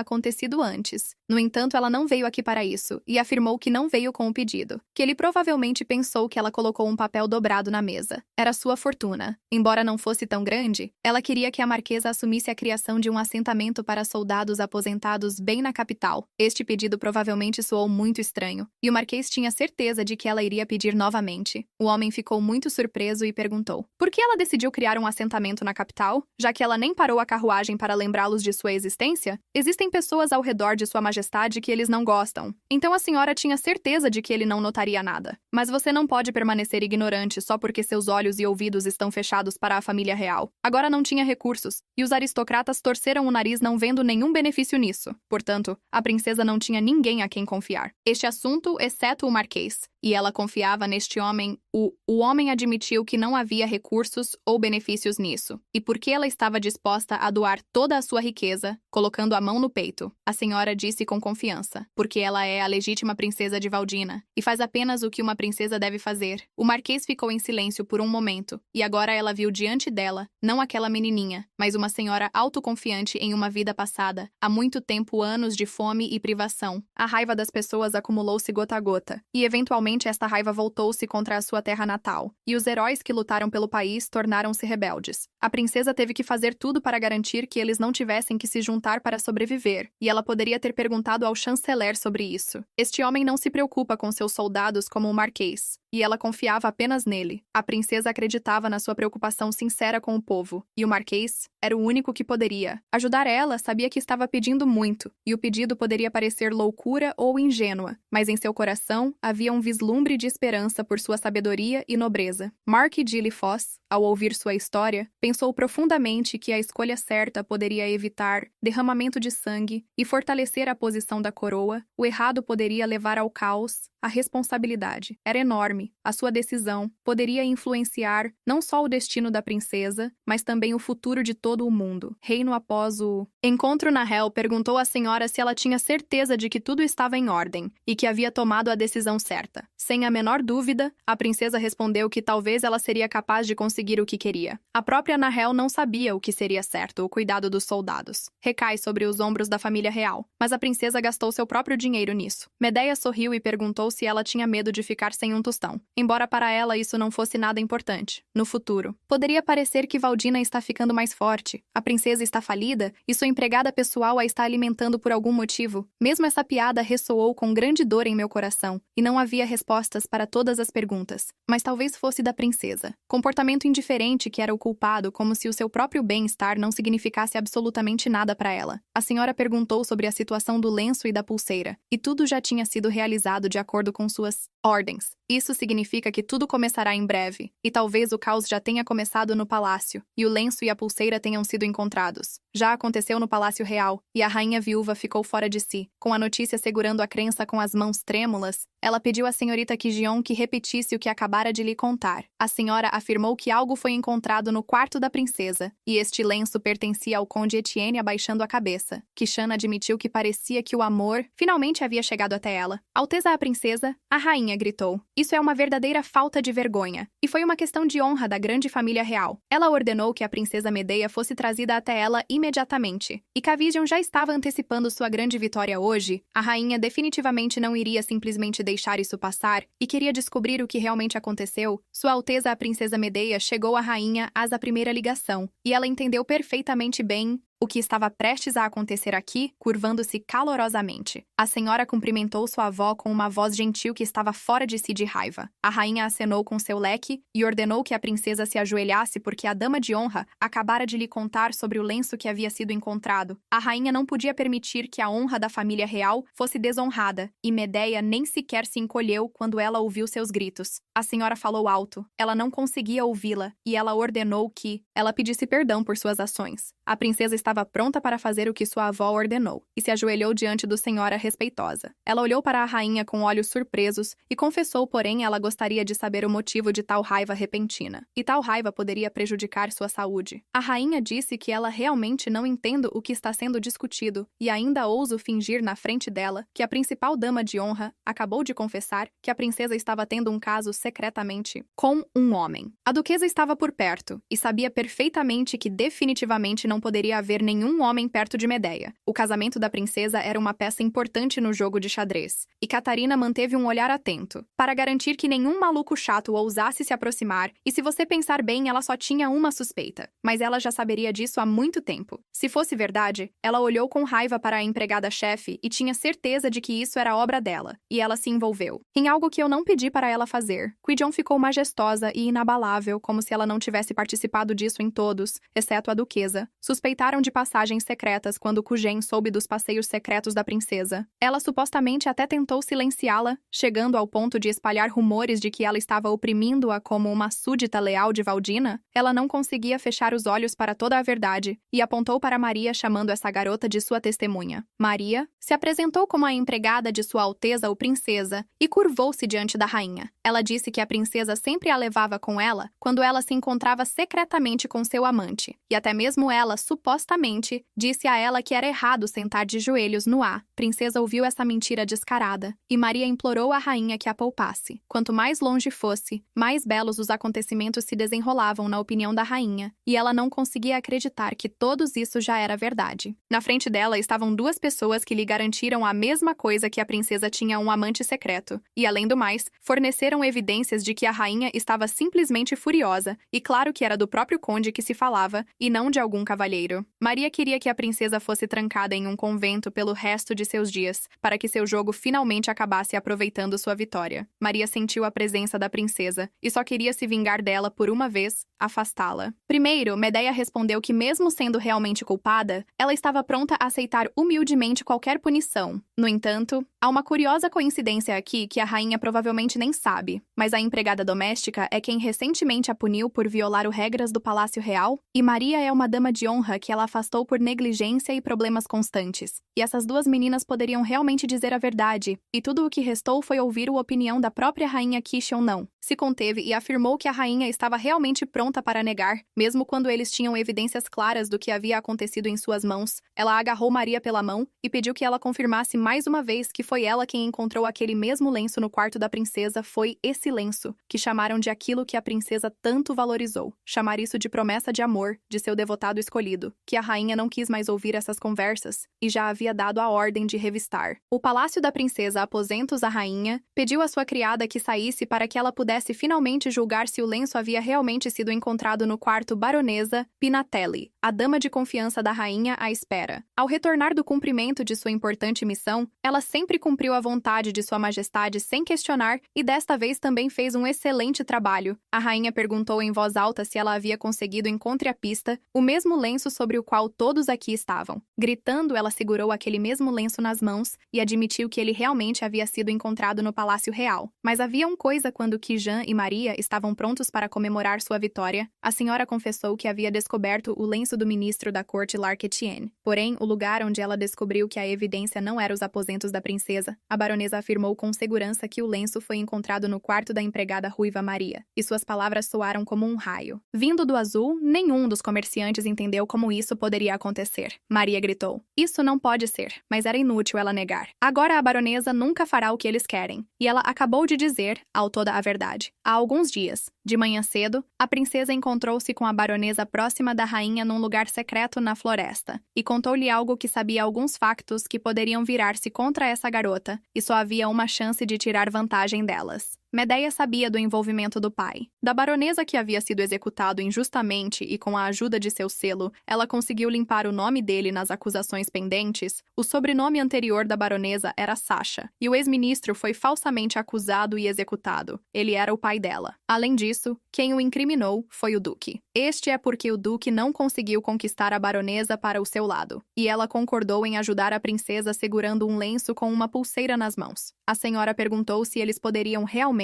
acontecido antes. No entanto, ela não veio aqui para isso, e afirmou que não veio com o pedido, que ele provavelmente pensou que ela colocou um papel dobrado na mesa. Era sua fortuna. Embora não fosse tão grande, ela queria que a Marquesa assumisse a criação de um assentamento para soldados aposentados bem na capital. Este pedido provavelmente soou muito estranho, e o Marquês tinha certeza de que ela iria pedir novamente. O homem ficou muito surpreso e perguntou: por que ela decidiu criar um assentamento na capital, já que ela nem parou a carruagem para lembrá-los de sua existência? Existem pessoas ao redor de sua majestade que eles não gostam. Então a senhora tinha certeza de que ele não notaria nada. Mas você não pode permanecer ignorante só porque seus olhos e ouvidos estão fechados para a família real. Agora não tinha recursos, e os aristocratas torceram o nariz não vendo nenhum benefício nisso. Portanto, a princesa não tinha ninguém a quem confiar. Este assunto, exceto o Marquês. E ela confiava neste homem. O homem admitiu que não havia recursos ou benefícios nisso. E porque ela estava disposta a doar toda a sua riqueza, colocando a mão no peito, a senhora disse com confiança, porque ela é a legítima princesa de Valdina, e faz apenas o que uma princesa deve fazer. O Marquês ficou em silêncio por um momento, e agora ela viu diante dela, não aquela menininha, mas uma senhora autoconfiante em uma vida passada, há muito tempo anos de fome e privação. A raiva das pessoas acumulou-se gota a gota, e eventualmente esta raiva voltou-se contra a sua terra natal, e os heróis que lutaram pelo país tornaram-se rebeldes. A princesa teve que fazer tudo para garantir que eles não tivessem que se juntar para sobreviver, e ela poderia ter perguntado ao chanceler sobre isso. Este homem não se preocupa com seus soldados como o Marquês, e ela confiava apenas nele. A princesa acreditava na sua preocupação sincera com o povo, e o Marquês era o único que poderia ajudar ela. Sabia que estava pedindo muito, e o pedido poderia parecer loucura ou ingênua, mas em seu coração havia um vislumbre de esperança por sua sabedoria e nobreza. Mark Gilly Foss, ao ouvir sua história, pensou profundamente que a escolha certa poderia evitar derramamento de sangue e fortalecer a posição da coroa. O errado poderia levar ao caos. A responsabilidade era enorme. A sua decisão poderia influenciar não só o destino da princesa, mas também o futuro de todo o mundo. Reino após o encontro na Hell, perguntou à senhora se ela tinha certeza de que tudo estava em ordem e que havia tomado a decisão certa. Sem a menor dúvida, a princesa respondeu que talvez ela seria capaz de conseguir o que queria. A própria Nahel não sabia o que seria certo, o cuidado dos soldados. Recai sobre os ombros da família real, mas a princesa gastou seu próprio dinheiro nisso. Medeia sorriu e perguntou se ela tinha medo de ficar sem um tostão, embora para ela isso não fosse nada importante. No futuro, poderia parecer que Valdina está ficando mais forte, a princesa está falida e sua empregada pessoal a está alimentando por algum motivo. Mesmo essa piada ressoou com grande dor em meu coração, e não havia respostas para todas as perguntas, mas talvez fosse da princesa. Comportamento indiferente que era o culpado, como se o seu próprio bem-estar não significasse absolutamente nada para ela. A senhora perguntou sobre a situação do lenço e da pulseira, e tudo já tinha sido realizado de acordo com suas ordens. Isso significa que tudo começará em breve, e talvez o caos já tenha começado no palácio, e o lenço e a pulseira tenham sido encontrados. Já aconteceu no Palácio Real, e a rainha viúva ficou fora de si. Com a notícia segurando a crença com as mãos trêmulas, ela pediu à senhorita Quigion que repetisse o que acabara de lhe contar. A senhora afirmou que algo foi encontrado no quarto da princesa, e este lenço pertencia ao conde Etienne abaixando a cabeça. Quixana admitiu que parecia que o amor finalmente havia chegado até ela. Alteza a princesa, a rainha gritou. Isso é uma verdadeira falta de vergonha. E foi uma questão de honra da grande família real. Ela ordenou que a princesa Medeia fosse trazida até ela imediatamente. E Cavision já estava antecipando sua grande vitória hoje. A rainha definitivamente não iria simplesmente deixar isso passar e queria descobrir o que realmente aconteceu. Sua Alteza a princesa Medeia chegou à rainha às a primeira ligação, e ela entendeu perfeitamente bem o que estava prestes a acontecer aqui, curvando-se calorosamente. A senhora cumprimentou sua avó com uma voz gentil que estava fora de si de raiva. A rainha acenou com seu leque e ordenou que a princesa se ajoelhasse porque a dama de honra acabara de lhe contar sobre o lenço que havia sido encontrado. A rainha não podia permitir que a honra da família real fosse desonrada, e Medeia nem sequer se encolheu quando ela ouviu seus gritos. A senhora falou alto. Ela não conseguia ouvi-la, e ela ordenou que ela pedisse perdão por suas ações. A princesa estava pronta para fazer o que sua avó ordenou, e se ajoelhou diante do senhora respeitosa. Ela olhou para a rainha com olhos surpresos e confessou, porém, ela gostaria de saber o motivo de tal raiva repentina. E tal raiva poderia prejudicar sua saúde. A rainha disse que ela realmente não entende o que está sendo discutido, e ainda ouso fingir na frente dela que a principal dama de honra acabou de confessar que a princesa estava tendo um caso secretamente com um homem. A duquesa estava por perto, e sabia perfeitamente que definitivamente não poderia haver nenhum homem perto de Medeia. O casamento da princesa era uma peça importante no jogo de xadrez, e Catarina manteve um olhar atento, para garantir que nenhum maluco chato ousasse se aproximar, e se você pensar bem, ela só tinha uma suspeita. Mas ela já saberia disso há muito tempo. Se fosse verdade, ela olhou com raiva para a empregada-chefe e tinha certeza de que isso era obra dela, e ela se envolveu em algo que eu não pedi para ela fazer. Quijon ficou majestosa e inabalável, como se ela não tivesse participado disso em todos, exceto a duquesa. Suspeitaram de passagens secretas quando Kujen soube dos passeios secretos da princesa. Ela supostamente até tentou silenciá-la, chegando ao ponto de espalhar rumores de que ela estava oprimindo-a como uma súdita leal de Valdina. Ela não conseguia fechar os olhos para toda a verdade e apontou para Maria, chamando essa garota de sua testemunha. Maria se apresentou como a empregada de Sua Alteza ou Princesa e curvou-se diante da rainha. Ela disse que a princesa sempre a levava com ela quando ela se encontrava secretamente com seu amante, e até mesmo ela, supostamente, disse a ela que era errado sentar de joelhos no ar. Princesa ouviu essa mentira descarada, e Maria implorou à rainha que a poupasse. Quanto mais longe fosse, mais belos os acontecimentos se desenrolavam na opinião da rainha, e ela não conseguia acreditar que todos isso já era verdade. Na frente dela estavam duas pessoas que lhe garantiram a mesma coisa, que a princesa tinha um amante secreto, e além do mais, forneceram evidências de que a rainha estava simplesmente furiosa, e claro que era do próprio conde que se falava, e não de algum cavalheiro. Maria queria que a princesa fosse trancada em um convento pelo resto de seus dias, para que seu jogo finalmente acabasse aproveitando sua vitória. Maria sentiu a presença da princesa, e só queria se vingar dela por uma vez, afastá-la. Primeiro, Medeia respondeu que mesmo sendo realmente culpada, ela estava pronta a aceitar humildemente qualquer punição. No entanto, há uma curiosa coincidência aqui que a rainha provavelmente nem sabe, mas a empregada doméstica é quem recentemente a puniu por violar as regras do Palácio Real, e Maria é uma dama de honra que ela afastou por negligência e problemas constantes. E essas duas meninas poderiam realmente dizer a verdade, e tudo o que restou foi ouvir a opinião da própria rainha Kishon não. Se conteve e afirmou que a rainha estava realmente pronta para negar, mesmo quando eles tinham evidências claras do que havia acontecido em suas mãos. Ela agarrou Maria pela mão e pediu que ela confirmasse mais uma vez que foi ela quem encontrou aquele mesmo lenço no quarto da princesa. Foi esse lenço que chamaram de aquilo que a princesa tanto valorizou. Chamar isso de promessa de amor de seu devotado escolhido, que a rainha não quis mais ouvir essas conversas e já havia dado a ordem de revistar. O palácio da princesa, aposentos a rainha, pediu à sua criada que saísse para que ela pudesse finalmente julgar se o lenço havia realmente sido encontrado no quarto baronesa Pinatelli, a dama de confiança da rainha à espera. Ao retornar do cumprimento de sua importante missão, ela sempre cumpriu a vontade de sua majestade sem questionar e desta vez também fez um excelente trabalho. A rainha perguntou em voz alta se ela havia conseguido em contrapista o mesmo lenço sobre o qual todos aqui estavam. Gritando, ela segurou aquele mesmo lenço nas mãos e admitiu que ele realmente havia sido encontrado no Palácio Real. Mas havia uma coisa: quando Quijon e Maria estavam prontos para comemorar sua vitória, a senhora confessou que havia descoberto o lenço do ministro da corte Larquetienne. Porém, o lugar onde ela descobriu que a evidência não era os aposentos da princesa, a baronesa afirmou com segurança que o lenço foi encontrado no quarto da empregada ruiva Maria, e suas palavras soaram como um raio. Vindo do azul, nenhum dos comerciantes entendeu como isso poderia acontecer. Maria gritou: "Isso não pode ser", mas era inútil ela negar. Agora a baronesa nunca fará o que eles querem, e ela acabou de dizer, ao toda a verdade. Há alguns dias, de manhã cedo, a princesa encontrou-se com a baronesa próxima da rainha num lugar secreto na floresta, e contou-lhe algo que sabia alguns factos que poderiam virar-se contra essa garota, e só havia uma chance de tirar vantagem delas. Medea sabia do envolvimento do pai. Da baronesa que havia sido executado injustamente e com a ajuda de seu selo, ela conseguiu limpar o nome dele nas acusações pendentes. O sobrenome anterior da baronesa era Sasha, e o ex-ministro foi falsamente acusado e executado. Ele era o pai dela. Além disso, quem o incriminou foi o duque. Este é porque o duque não conseguiu conquistar a baronesa para o seu lado, e ela concordou em ajudar a princesa segurando um lenço com uma pulseira nas mãos. A senhora perguntou se eles poderiam realmente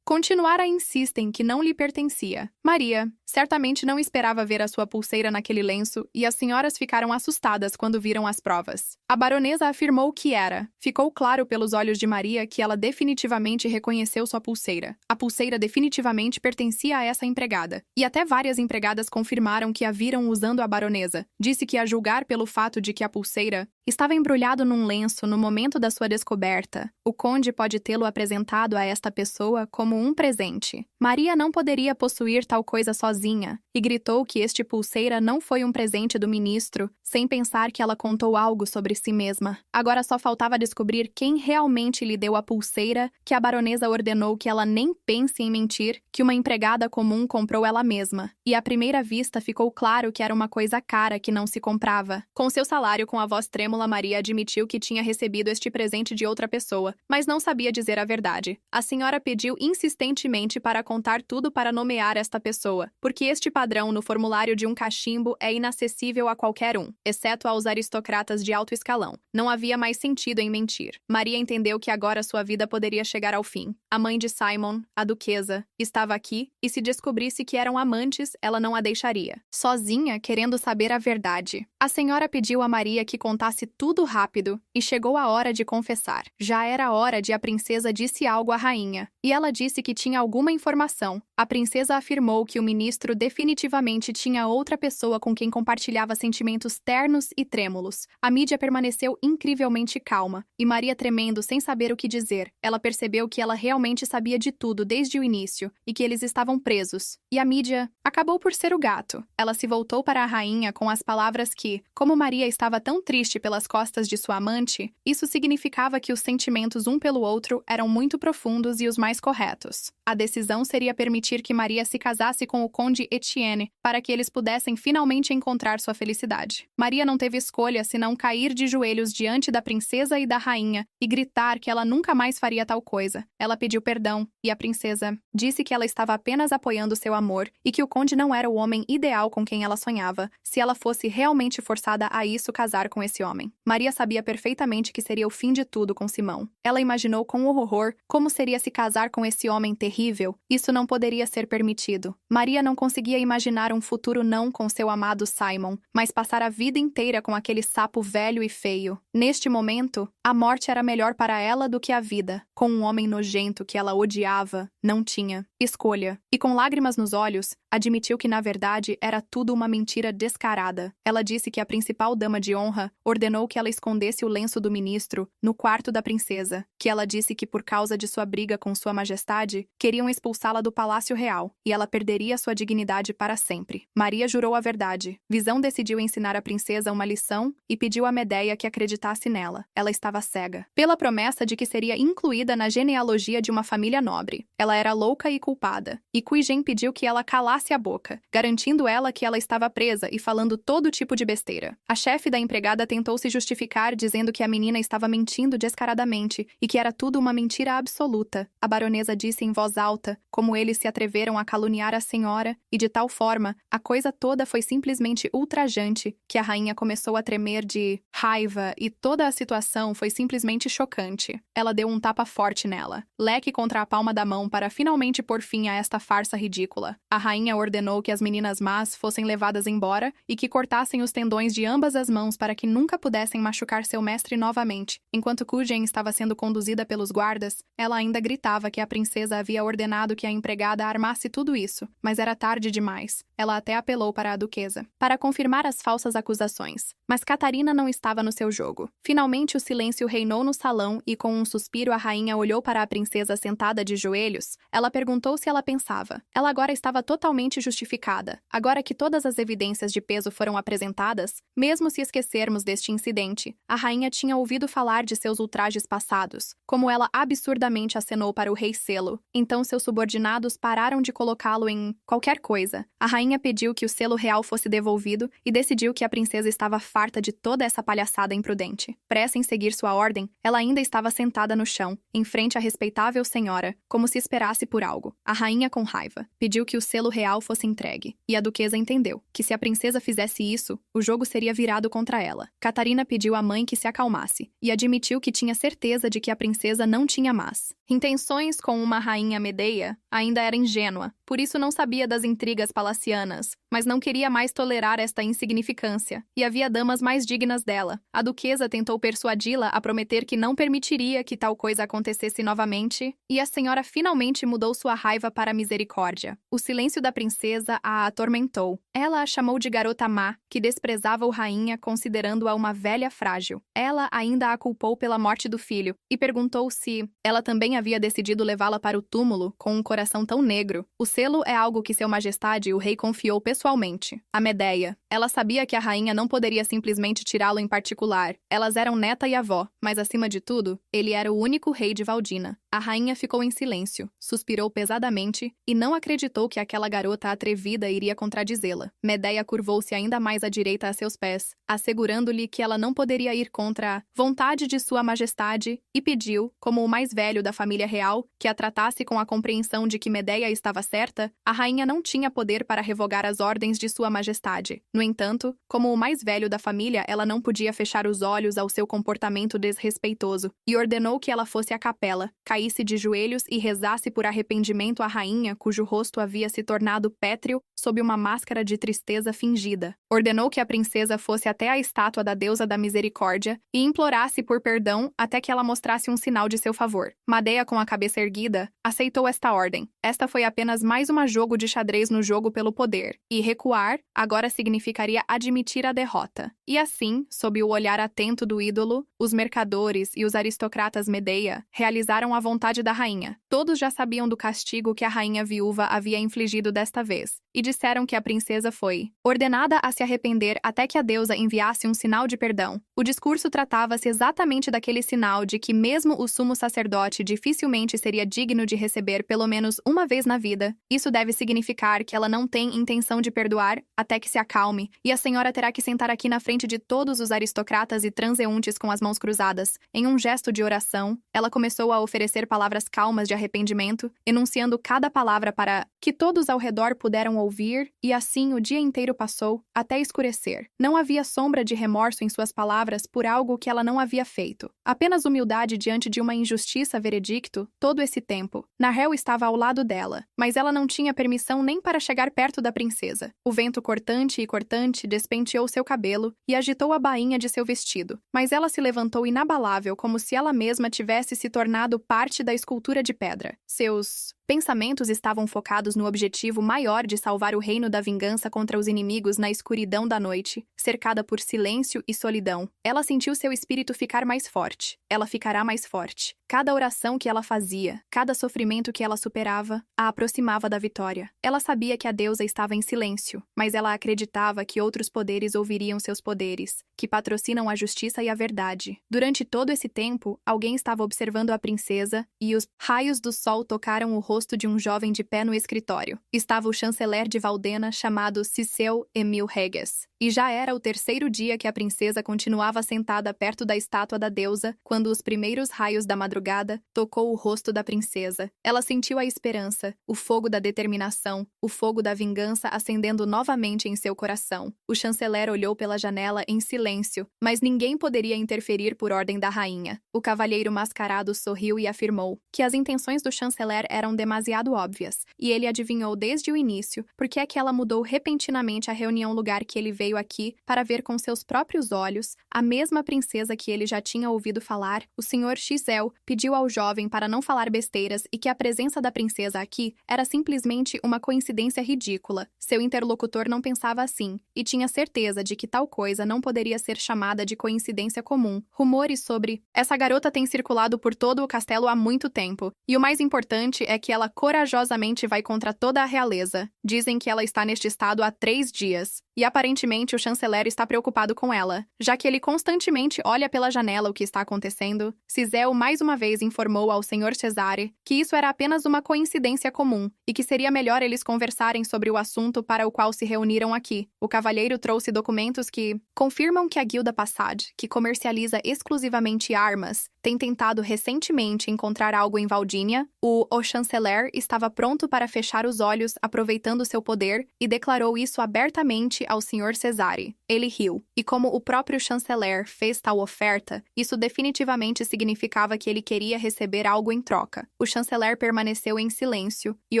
continuar a insistir que não lhe pertencia. Maria certamente não esperava ver a sua pulseira naquele lenço, e as senhoras ficaram assustadas quando viram as provas. A baronesa afirmou que era. Ficou claro pelos olhos de Maria que ela definitivamente reconheceu sua pulseira. A pulseira definitivamente pertencia a essa empregada, e até várias empregadas confirmaram que a viram usando a baronesa. Disse que, a julgar pelo fato de que a pulseira estava embrulhado num lenço no momento da sua descoberta, o conde pode tê-lo apresentado a esta pessoa como um presente. Maria não poderia possuir tal coisa sozinha, e gritou que este pulseira não foi um presente do ministro, sem pensar que ela contou algo sobre si mesma. Agora só faltava descobrir quem realmente lhe deu a pulseira, que a baronesa ordenou que ela nem pense em mentir, que uma empregada comum comprou ela mesma. E à primeira vista ficou claro que era uma coisa cara que não se comprava. Com seu salário, com a voz trêmula, Maria admitiu que tinha recebido este presente de outra pessoa, mas não sabia dizer a verdade. A senhora pediu insistentemente para contar tudo para nomear esta pessoa, porque este padrão no formulário de um cachimbo é inacessível a qualquer um, exceto aos aristocratas de alto escalão. Não havia mais sentido em mentir. Maria entendeu que agora sua vida poderia chegar ao fim. A mãe de Simon, a duquesa, estava aqui, e se descobrisse que eram amantes, ela não a deixaria. Sozinha, querendo saber a verdade. A senhora pediu a Maria que contasse tudo rápido, e chegou a hora de confessar. Já era hora de a princesa disse algo à rainha, e ela disse que tinha alguma informação. A princesa afirmou que o ministro definitivamente tinha outra pessoa com quem compartilhava sentimentos ternos e trêmulos. A mídia permaneceu incrivelmente calma, e Maria tremendo sem saber o que dizer. Ela percebeu que ela realmente sabia de tudo desde o início, e que eles estavam presos. E a mídia acabou por ser o gato. Ela se voltou para a rainha com as palavras que, como Maria estava tão triste pelas costas de sua amante, isso significava que os sentimentos um pelo outro eram muito profundos e os mais corretos. A decisão seria permitir que Maria se casasse com o conde Etienne, para que eles pudessem finalmente encontrar sua felicidade. Maria não teve escolha senão cair de joelhos diante da princesa e da rainha e gritar que ela nunca mais faria tal coisa. Ela pediu perdão, e a princesa disse que ela estava apenas apoiando seu amor e que o conde não era o homem ideal com quem ela sonhava, se ela fosse realmente forçada a isso casar com esse homem. Maria sabia perfeitamente que seria o fim de tudo com Simão. Ela imaginou com horror como seria se casar com esse homem terrível. Isso não poderia ser permitido. Maria não conseguia imaginar um futuro não com seu amado Simon, mas passar a vida inteira com aquele sapo velho e feio. Neste momento, a morte era melhor para ela do que a vida. Com um homem nojento que ela odiava, não tinha escolha. E com lágrimas nos olhos, admitiu que na verdade era tudo uma mentira descarada. Ela disse que a principal dama de honra ordenou que ela escondesse o lenço do ministro no quarto da princesa, que ela disse que por causa de sua briga com sua majestade, queriam expulsá-la do palácio real, e ela perderia sua dignidade para sempre. Maria jurou a verdade. Visão decidiu ensinar a princesa uma lição e pediu a Medea que acreditasse nela. Ela estava cega, pela promessa de que seria incluída na genealogia de uma família nobre. Ela era louca e culpada, e Cuijen pediu que ela calasse a boca, garantindo ela que ela estava presa e falando todo tipo de besteira. A chefe da empregada tentou se justificar dizendo que a menina estava mentindo descaradamente e que era tudo uma mentira absoluta. A baronesa disse em voz alta como eles se atreveram a caluniar a senhora, e de tal forma, a coisa toda foi simplesmente ultrajante, que a rainha começou a tremer de raiva e toda a situação foi simplesmente chocante. Ela deu um tapa forte nela, leque contra a palma da mão para finalmente pôr fim a esta farsa ridícula. A rainha ordenou que as meninas más fossem levadas embora e que cortassem os tendões de ambas as mãos para que nunca pudessem machucar seu mestre novamente. Enquanto Cuijen estava sendo conduzida pelos guardas, ela ainda gritava que a princesa havia ordenado que a empregada armasse tudo isso, mas era tarde demais. Ela até apelou para a duquesa, para confirmar as falsas acusações. Mas Catarina não estava no seu jogo. Finalmente o silêncio reinou no salão e com um suspiro a rainha olhou para a princesa sentada de joelhos. Ela perguntou se ela pensava. Ela agora estava totalmente justificada. Agora que todas as evidências de peso foram apresentadas, contadas. Mesmo se esquecermos deste incidente, a rainha tinha ouvido falar de seus ultrajes passados, como ela absurdamente acenou para o rei Selo. Então seus subordinados pararam de colocá-lo em qualquer coisa. A rainha pediu que o selo real fosse devolvido e decidiu que a princesa estava farta de toda essa palhaçada imprudente. Pressa em seguir sua ordem, ela ainda estava sentada no chão, em frente à respeitável senhora, como se esperasse por algo. A rainha, com raiva, pediu que o selo real fosse entregue, e a duquesa entendeu que se a princesa fizesse isso, o jogo seria virado contra ela. Catarina pediu à mãe que se acalmasse, e admitiu que tinha certeza de que a princesa não tinha más intenções com uma rainha Medeia. Ainda era ingênua, por isso não sabia das intrigas palacianas, mas não queria mais tolerar esta insignificância, e havia damas mais dignas dela. A duquesa tentou persuadi-la a prometer que não permitiria que tal coisa acontecesse novamente, e a senhora finalmente mudou sua raiva para a misericórdia. O silêncio da princesa a atormentou. Ela a chamou de garota má, que desprezava o rainha considerando-a uma velha frágil. Ela ainda a culpou pela morte do filho, e perguntou se ela também havia decidido levá-la para o túmulo com um coração tão negro. O selo é algo que Seu Majestade o rei confiou pessoalmente. A Medeia. Ela sabia que a rainha não poderia simplesmente tirá-lo em particular. Elas eram neta e avó, mas acima de tudo, ele era o único rei de Valdina. A rainha ficou em silêncio, suspirou pesadamente e não acreditou que aquela garota atrevida iria contradizê-la. Medeia curvou-se ainda mais à direita a seus pés, assegurando-lhe que ela não poderia ir contra a vontade de Sua Majestade e pediu, como o mais velho da família real, que a tratasse com a compreensão de que Medeia estava certa. A rainha não tinha poder para revogar as ordens de Sua Majestade. No entanto, como o mais velho da família, ela não podia fechar os olhos ao seu comportamento desrespeitoso e ordenou que ela fosse à capela, caísse de joelhos e rezasse por arrependimento à rainha, cujo rosto havia se tornado pétreo sob uma máscara de tristeza fingida. Ordenou que a princesa fosse até a estátua da deusa da misericórdia e implorasse por perdão até que ela mostrasse um sinal de seu favor. Medeia, com a cabeça erguida, aceitou esta ordem. Esta foi apenas mais um jogo de xadrez no jogo pelo poder, e recuar agora significaria admitir a derrota. E assim, sob o olhar atento do ídolo, os mercadores e os aristocratas Medeia realizaram a vontade da rainha. Todos já sabiam do castigo que a rainha viúva havia infligido desta vez, e disseram que a princesa foi ordenada a se arrepender até que a deusa enviasse um sinal de perdão. O discurso tratava-se exatamente daquele sinal de que mesmo o sumo sacerdote dificilmente seria digno de receber pelo menos uma vez na vida. Isso deve significar que ela não tem intenção de perdoar até que se acalme, e a senhora terá que sentar aqui na frente de todos os aristocratas e transeuntes com as mãos cruzadas. Em um gesto de oração, ela começou a oferecer palavras calmas de arrependimento, enunciando cada palavra para que todos ao redor puderam ouvir, e assim o dia inteiro passou, até escurecer. Não havia sombra de remorso em suas palavras por algo que ela não havia feito. Apenas humildade diante de uma injustiça veredicto todo esse tempo. Nahel estava ao lado dela, mas ela não tinha permissão nem para chegar perto da princesa. O vento cortante e cortante despenteou seu cabelo e agitou a bainha de seu vestido, mas ela se levantou inabalável como se ela mesma tivesse se tornado parte da escultura de pedra. Seus pensamentos estavam focados no objetivo maior de salvar o reino da vingança contra os inimigos na escuridão da noite, cercada por silêncio e solidão. Ela sentiu seu espírito ficar mais forte. Ela ficará mais forte. Cada oração que ela fazia, cada sofrimento que ela superava, a aproximava da vitória. Ela sabia que a deusa estava em silêncio, mas ela acreditava que outros poderes ouviriam seus poderes, que patrocinam a justiça e a verdade. Durante todo esse tempo, alguém estava observando a princesa e os raios do sol tocaram o rosto de um jovem de pé no escritório. Estava o chanceler de Valdena chamado Ciceu Emil Reges. E já era o terceiro dia que a princesa continuava sentada perto da estátua da deusa quando os primeiros raios da madrugada tocou o rosto da princesa. Ela sentiu a esperança, o fogo da determinação, o fogo da vingança acendendo novamente em seu coração. O chanceler olhou pela janela em silêncio, mas ninguém poderia interferir por ordem da rainha. O cavalheiro mascarado sorriu e afirmou que as intenções do chanceler eram demasiado óbvias, e ele adivinhou desde o início por que é que ela mudou repentinamente a reunião-lugar que ele veio aqui para ver com seus próprios olhos a mesma princesa que ele já tinha ouvido falar. O Sr. Chisel pediu ao jovem para não falar besteiras e que a presença da princesa aqui era simplesmente uma coincidência ridícula. Seu interlocutor não pensava assim, e tinha certeza de que tal coisa não poderia ser chamada de coincidência comum. Rumores sobre essa garota têm circulado por todo o castelo há muito tempo, e o mais importante é que ela corajosamente vai contra toda a realeza. Dizem que ela está neste estado há 3 dias. e aparentemente o chanceler está preocupado com ela, já que ele constantemente olha pela janela o que está acontecendo. Cisel mais uma vez informou ao Sr. Cesare que isso era apenas uma coincidência comum e que seria melhor eles conversarem sobre o assunto para o qual se reuniram aqui. O cavalheiro trouxe documentos que confirmam que a Guilda Passad, que comercializa exclusivamente armas, tem tentado recentemente encontrar algo em Valdínia. O chanceler estava pronto para fechar os olhos aproveitando seu poder e declarou isso abertamente ao Sr. Cesare. Ele riu, e como o próprio chanceler fez tal oferta, isso definitivamente significava que ele queria receber algo em troca. O chanceler permaneceu em silêncio e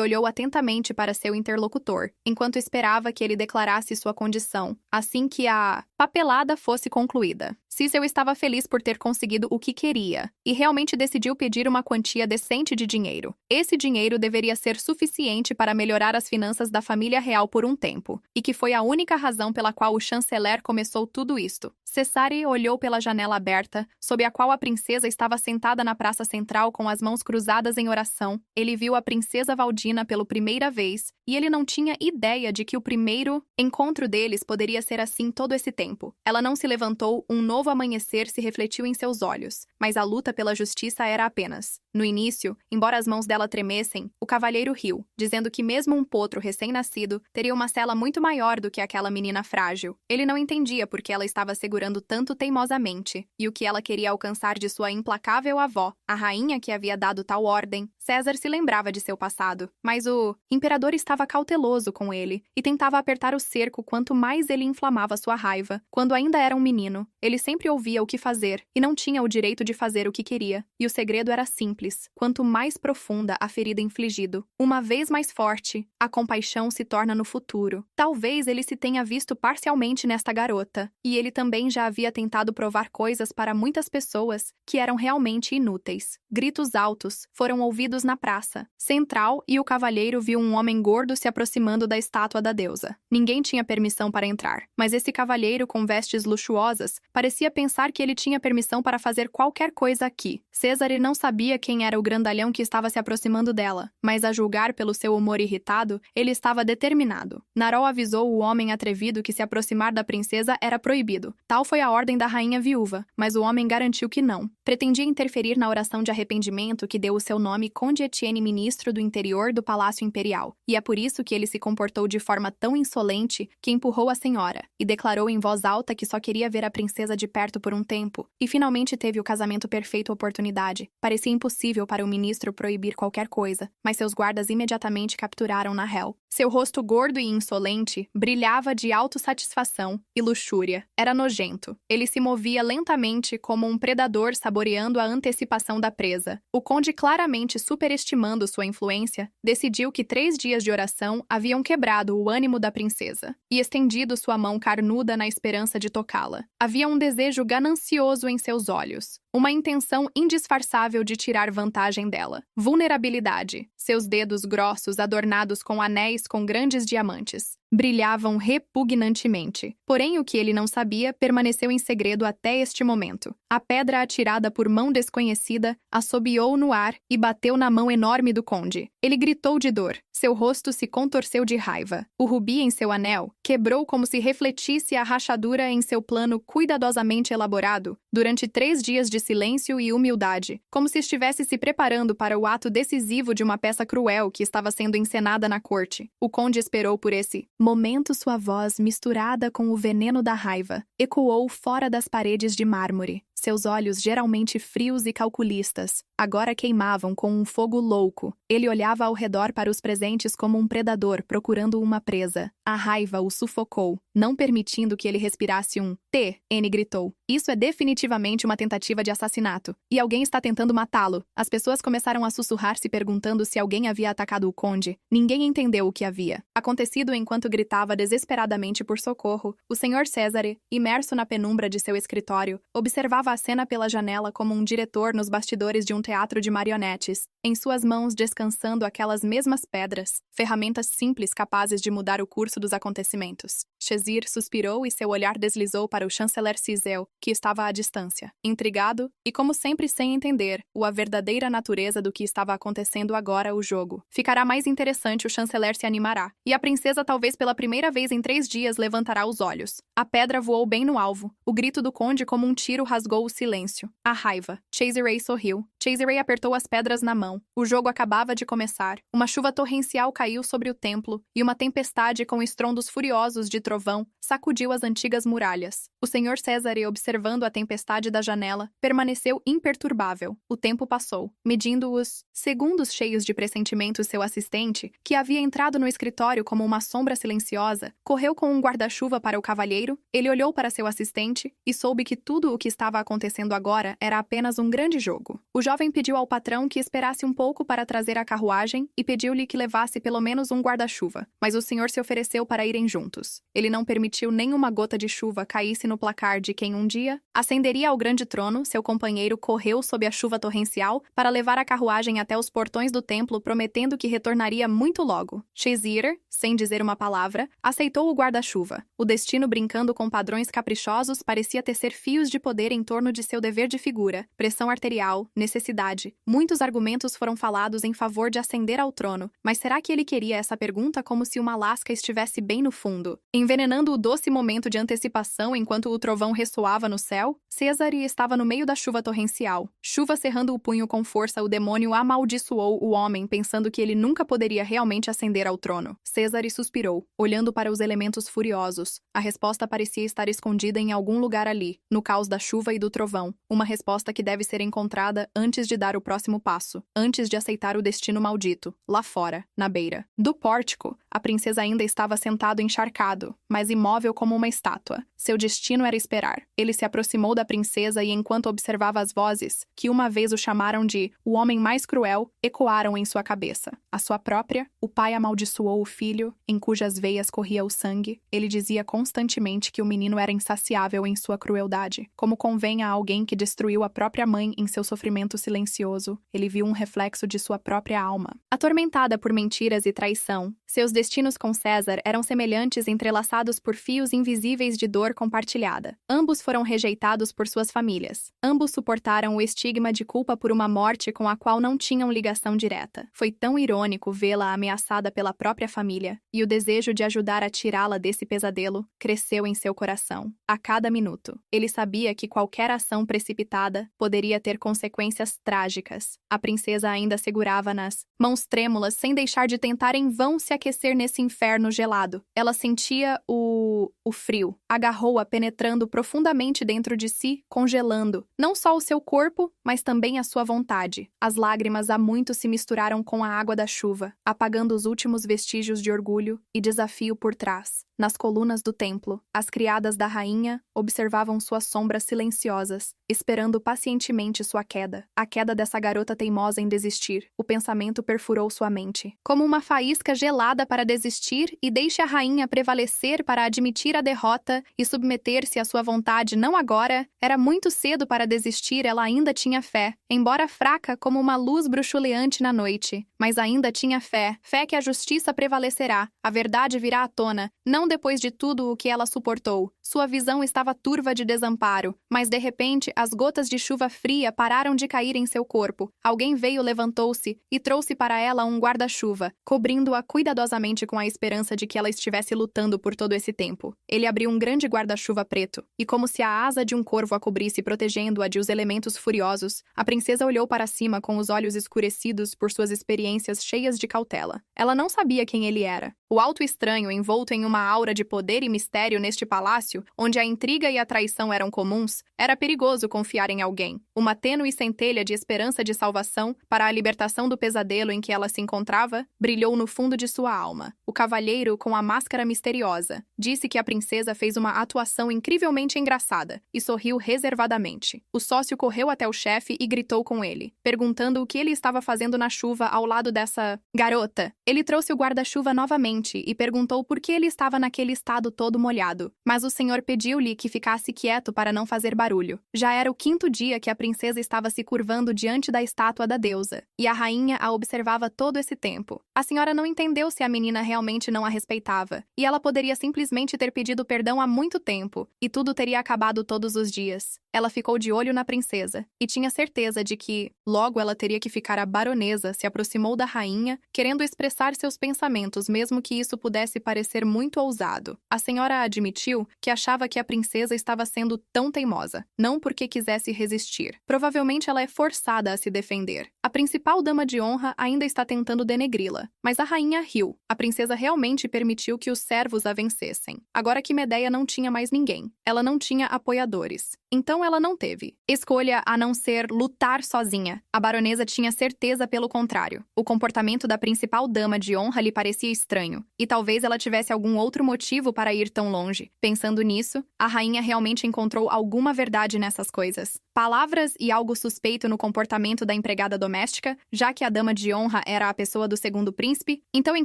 olhou atentamente para seu interlocutor, enquanto esperava que ele declarasse sua condição, assim que a papelada fosse concluída. Cecil estava feliz por ter conseguido o que queria, e realmente decidiu pedir uma quantia decente de dinheiro. Esse dinheiro deveria ser suficiente para melhorar as finanças da família real por um tempo, e que foi a única razão pela qual o chanceler começou tudo isto. Cesare olhou pela janela aberta, sob a qual a princesa estava sentada na praça central com as mãos cruzadas em oração. Ele viu a princesa Valdina pela primeira vez, e ele não tinha ideia de que o primeiro encontro deles poderia ser assim todo esse tempo. Ela não se levantou, um novo amanhecer se refletiu em seus olhos, mas a luta pela justiça era apenas. No início, embora as mãos dela tremessem, o cavalheiro riu, dizendo que mesmo um potro recém-nascido teria uma cela muito maior do que aquela menina frágil. Ele não entendia por que ela estava segurando tanto teimosamente, e o que ela queria alcançar de sua implacável avó, a rainha que havia dado tal ordem. César se lembrava de seu passado, mas o imperador estava cauteloso com ele e tentava apertar o cerco quanto mais ele inflamava sua raiva. Quando ainda era um menino, ele sempre ouvia o que fazer e não tinha o direito de fazer o que queria, e o segredo era simples: quanto mais profunda a ferida infligido, uma vez mais forte, a compaixão se torna no futuro. Talvez ele se tenha visto parcialmente nesta garota, e ele também já havia tentado provar coisas para muitas pessoas que eram realmente inúteis. Gritos altos foram ouvidos na praça central e o cavalheiro viu um homem gordo se aproximando da estátua da deusa. Ninguém tinha permissão para entrar, mas esse cavalheiro com vestes luxuosas parecia pensar que ele tinha permissão para fazer qualquer coisa aqui. Cesare não sabia quem era o grandalhão que estava se aproximando dela, mas a julgar pelo seu humor irritado, ele estava determinado. Narol avisou o homem atrevido que se aproximar da princesa era proibido. Tal foi a ordem da rainha viúva, mas o homem garantiu que não. Pretendia interferir na oração de arrependimento que deu o seu nome Conde Etienne, ministro do interior do Palácio Imperial, e é por isso que ele se comportou de forma tão insolente que empurrou a senhora, e declarou em voz alta que só queria ver a princesa de perto por um tempo, e finalmente teve o casamento perfeito oportunidade. Parecia impossível para o ministro proibir qualquer coisa, mas seus guardas imediatamente capturaram Nahel. Seu rosto gordo e insolente brilhava de autossatisfação e luxúria. Era nojento. Ele se movia lentamente como um predador saboreando a antecipação da presa. O conde, claramente superestimando sua influência, decidiu que 3 dias de oração haviam quebrado o ânimo da princesa e estendido sua mão carnuda na esperança de tocá-la. Havia um desejo ganancioso em seus olhos, uma intenção indisfarçável de tirar vantagem dela. Vulnerabilidade. Seus dedos grossos, adornados com anéis com grandes diamantes, brilhavam repugnantemente. Porém, o que ele não sabia permaneceu em segredo até este momento. A pedra atirada por mão desconhecida assobiou no ar e bateu na mão enorme do conde. Ele gritou de dor. Seu rosto se contorceu de raiva. O rubi em seu anel quebrou como se refletisse a rachadura em seu plano cuidadosamente elaborado durante 3 dias de silêncio e humildade, como se estivesse se preparando para o ato decisivo de uma peça cruel que estava sendo encenada na corte. O conde esperou por esse momento. Sua voz, misturada com o veneno da raiva, ecoou fora das paredes de mármore. Seus olhos, geralmente frios e calculistas, agora queimavam com um fogo louco. Ele olhava ao redor para os presentes como um predador procurando uma presa. A raiva o sufocou, não permitindo que ele respirasse um T. N gritou. Isso é definitivamente uma tentativa de assassinato, e alguém está tentando matá-lo. As pessoas começaram a sussurrar, se perguntando se alguém havia atacado o conde. Ninguém entendeu o que havia acontecido enquanto gritava desesperadamente por socorro. O Sr. Cesare, imerso na penumbra de seu escritório, observava a cena pela janela como um diretor nos bastidores de um teatro de marionetes. em suas mãos descansando aquelas mesmas pedras, ferramentas simples capazes de mudar o curso dos acontecimentos. Shazir suspirou e seu olhar deslizou para o chanceler Cizel, que estava à distância. Intrigado, e como sempre sem entender, a verdadeira natureza do que estava acontecendo agora o jogo. Ficará mais interessante, o chanceler se animará. E a princesa talvez pela primeira vez em 3 dias levantará os olhos. A pedra voou bem no alvo. O grito do conde como um tiro rasgou o silêncio. A raiva. Chazeray sorriu. Chazeray apertou as pedras na mão. O jogo acabava de começar. Uma chuva torrencial caiu sobre o templo, e uma tempestade com estrondos furiosos de trovão sacudiu as antigas muralhas. O senhor Césare, observando a tempestade da janela, permaneceu imperturbável. O tempo passou. Medindo os segundos cheios de pressentimento, seu assistente, que havia entrado no escritório como uma sombra silenciosa, correu com um guarda-chuva para o cavalheiro. Ele olhou para seu assistente e soube que tudo o que estava acontecendo agora era apenas um grande jogo. O jovem pediu ao patrão que esperasse um pouco para trazer a carruagem e pediu-lhe que levasse pelo menos um guarda-chuva, mas o senhor se ofereceu para irem juntos. Ele não permitiu nenhuma gota de chuva caísse no placar de quem um dia ascenderia ao grande trono. Seu companheiro correu sob a chuva torrencial para levar a carruagem até os portões do templo, prometendo que retornaria muito logo. Shazir, sem dizer uma palavra, aceitou o guarda-chuva. O destino, brincando com padrões caprichosos, parecia tecer fios de poder em torno de seu dever de figura, pressão arterial, necessidade. Muitos argumentos foram falados em favor de ascender ao trono, mas será que ele queria essa pergunta como se uma lasca estivesse bem no fundo, envenenando o doce momento de antecipação enquanto o trovão ressoava no céu? César estava no meio da chuva torrencial. Chuva cerrando o punho com força, o demônio amaldiçoou o homem, pensando que ele nunca poderia realmente ascender ao trono. César suspirou, olhando para os elementos furiosos. A resposta parecia estar escondida em algum lugar ali, no caos da chuva e do trovão. Uma resposta que deve ser encontrada antes de dar o próximo passo, antes de aceitar o destino maldito, lá fora, na beira do pórtico. A princesa ainda estava sentado encharcado, mas imóvel como uma estátua. Seu destino era esperar. Ele se aproximou da princesa e, enquanto observava as vozes, que uma vez o chamaram de o homem mais cruel, ecoaram em sua cabeça. A sua própria, o pai amaldiçoou o filho, em cujas veias corria o sangue. Ele dizia constantemente que o menino era insaciável em sua crueldade. Como convém a alguém que destruiu a própria mãe em seu sofrimento silencioso, ele viu um reflexo de sua própria alma. Atormentada por mentiras e traição, seus destinos com César eram semelhantes, entrelaçados por fios invisíveis de dor compartilhada. Ambos foram rejeitados por suas famílias. Ambos suportaram o estigma de culpa por uma morte com a qual não tinham ligação direta. Foi tão irônico vê-la ameaçada pela própria família, e o desejo de ajudar a tirá-la desse pesadelo cresceu em seu coração. A cada minuto, ele sabia que qualquer ação precipitada poderia ter consequências trágicas. A princesa ainda segurava nas mãos trêmulas, sem deixar de tentar em vão se aquecer nesse inferno gelado. Ela sentia o frio. Agarrou-a, penetrando profundamente dentro de si, congelando não só o seu corpo, mas também a sua vontade. As lágrimas há muito se misturaram com a água da chuva, apagando os últimos vestígios de orgulho e desafio por trás. Nas colunas do templo, as criadas da rainha observavam suas sombras silenciosas, esperando pacientemente sua queda. A queda dessa garota teimosa em desistir. O pensamento perfurou sua mente. Como uma faísca gelada para desistir, e deixe a rainha prevalecer para admitir a derrota e submeter-se à sua vontade não agora. Era muito cedo para desistir, ela ainda tinha fé. Embora fraca como uma luz bruxuleante na noite, mas ainda tinha fé. Fé que a justiça prevalecerá. A verdade virá à tona. Não depois de tudo o que ela suportou. Sua visão estava turva de desamparo, mas de repente as gotas de chuva fria pararam de cair em seu corpo. Alguém veio, levantou-se e trouxe para ela um guarda-chuva, cobrindo-a cuidadosamente com a esperança de que ela estivesse lutando por todo esse tempo. Ele abriu um grande guarda-chuva preto, e como se a asa de um corvo a cobrisse, protegendo-a de os elementos furiosos, a princesa olhou para cima com os olhos escurecidos por suas experiências cheias de cautela. Ela não sabia quem ele era. O alto estranho, envolto em uma aura de poder e mistério neste palácio, onde a intriga e a traição eram comuns, era perigoso confiar em alguém. Uma tênue centelha de esperança de salvação para a libertação do pesadelo em que ela se encontrava brilhou no fundo de sua alma. O cavalheiro, com a máscara misteriosa, disse que a princesa fez uma atuação incrivelmente engraçada e sorriu reservadamente. O sócio correu até o chefe e gritou com ele, perguntando o que ele estava fazendo na chuva ao lado dessa garota. Ele trouxe o guarda-chuva novamente e perguntou por que ele estava naquele estado todo molhado, mas o senhor pediu-lhe que ficasse quieto para não fazer barulho. Já era o 5º dia que a princesa estava se curvando diante da estátua da deusa, e a rainha a observava todo esse tempo. A senhora não entendeu se a menina realmente não a respeitava, e ela poderia simplesmente ter pedido perdão há muito tempo, e tudo teria acabado todos os dias. Ela ficou de olho na princesa, e tinha certeza de que, logo ela teria que ficar. A baronesa se aproximou da rainha, querendo expressar seus pensamentos, mesmo que isso pudesse parecer muito ousado. A senhora admitiu que achava que a princesa estava sendo tão teimosa, não porque quisesse resistir. Provavelmente ela é forçada a se defender. A principal dama de honra ainda está tentando denegri-la, mas a rainha riu. A princesa realmente permitiu que os servos a vencessem. Agora que Medeia não tinha mais ninguém, ela não tinha apoiadores. Então ela não teve escolha a não ser lutar sozinha. A baronesa tinha certeza pelo contrário. O comportamento da principal dama de honra lhe parecia estranho, e talvez ela tivesse algum outro motivo para ir tão longe. Pensando nisso, a rainha realmente encontrou alguma verdade nessas coisas. Palavras e algo suspeito no comportamento da empregada doméstica, já que a dama de honra era a pessoa do segundo príncipe, então em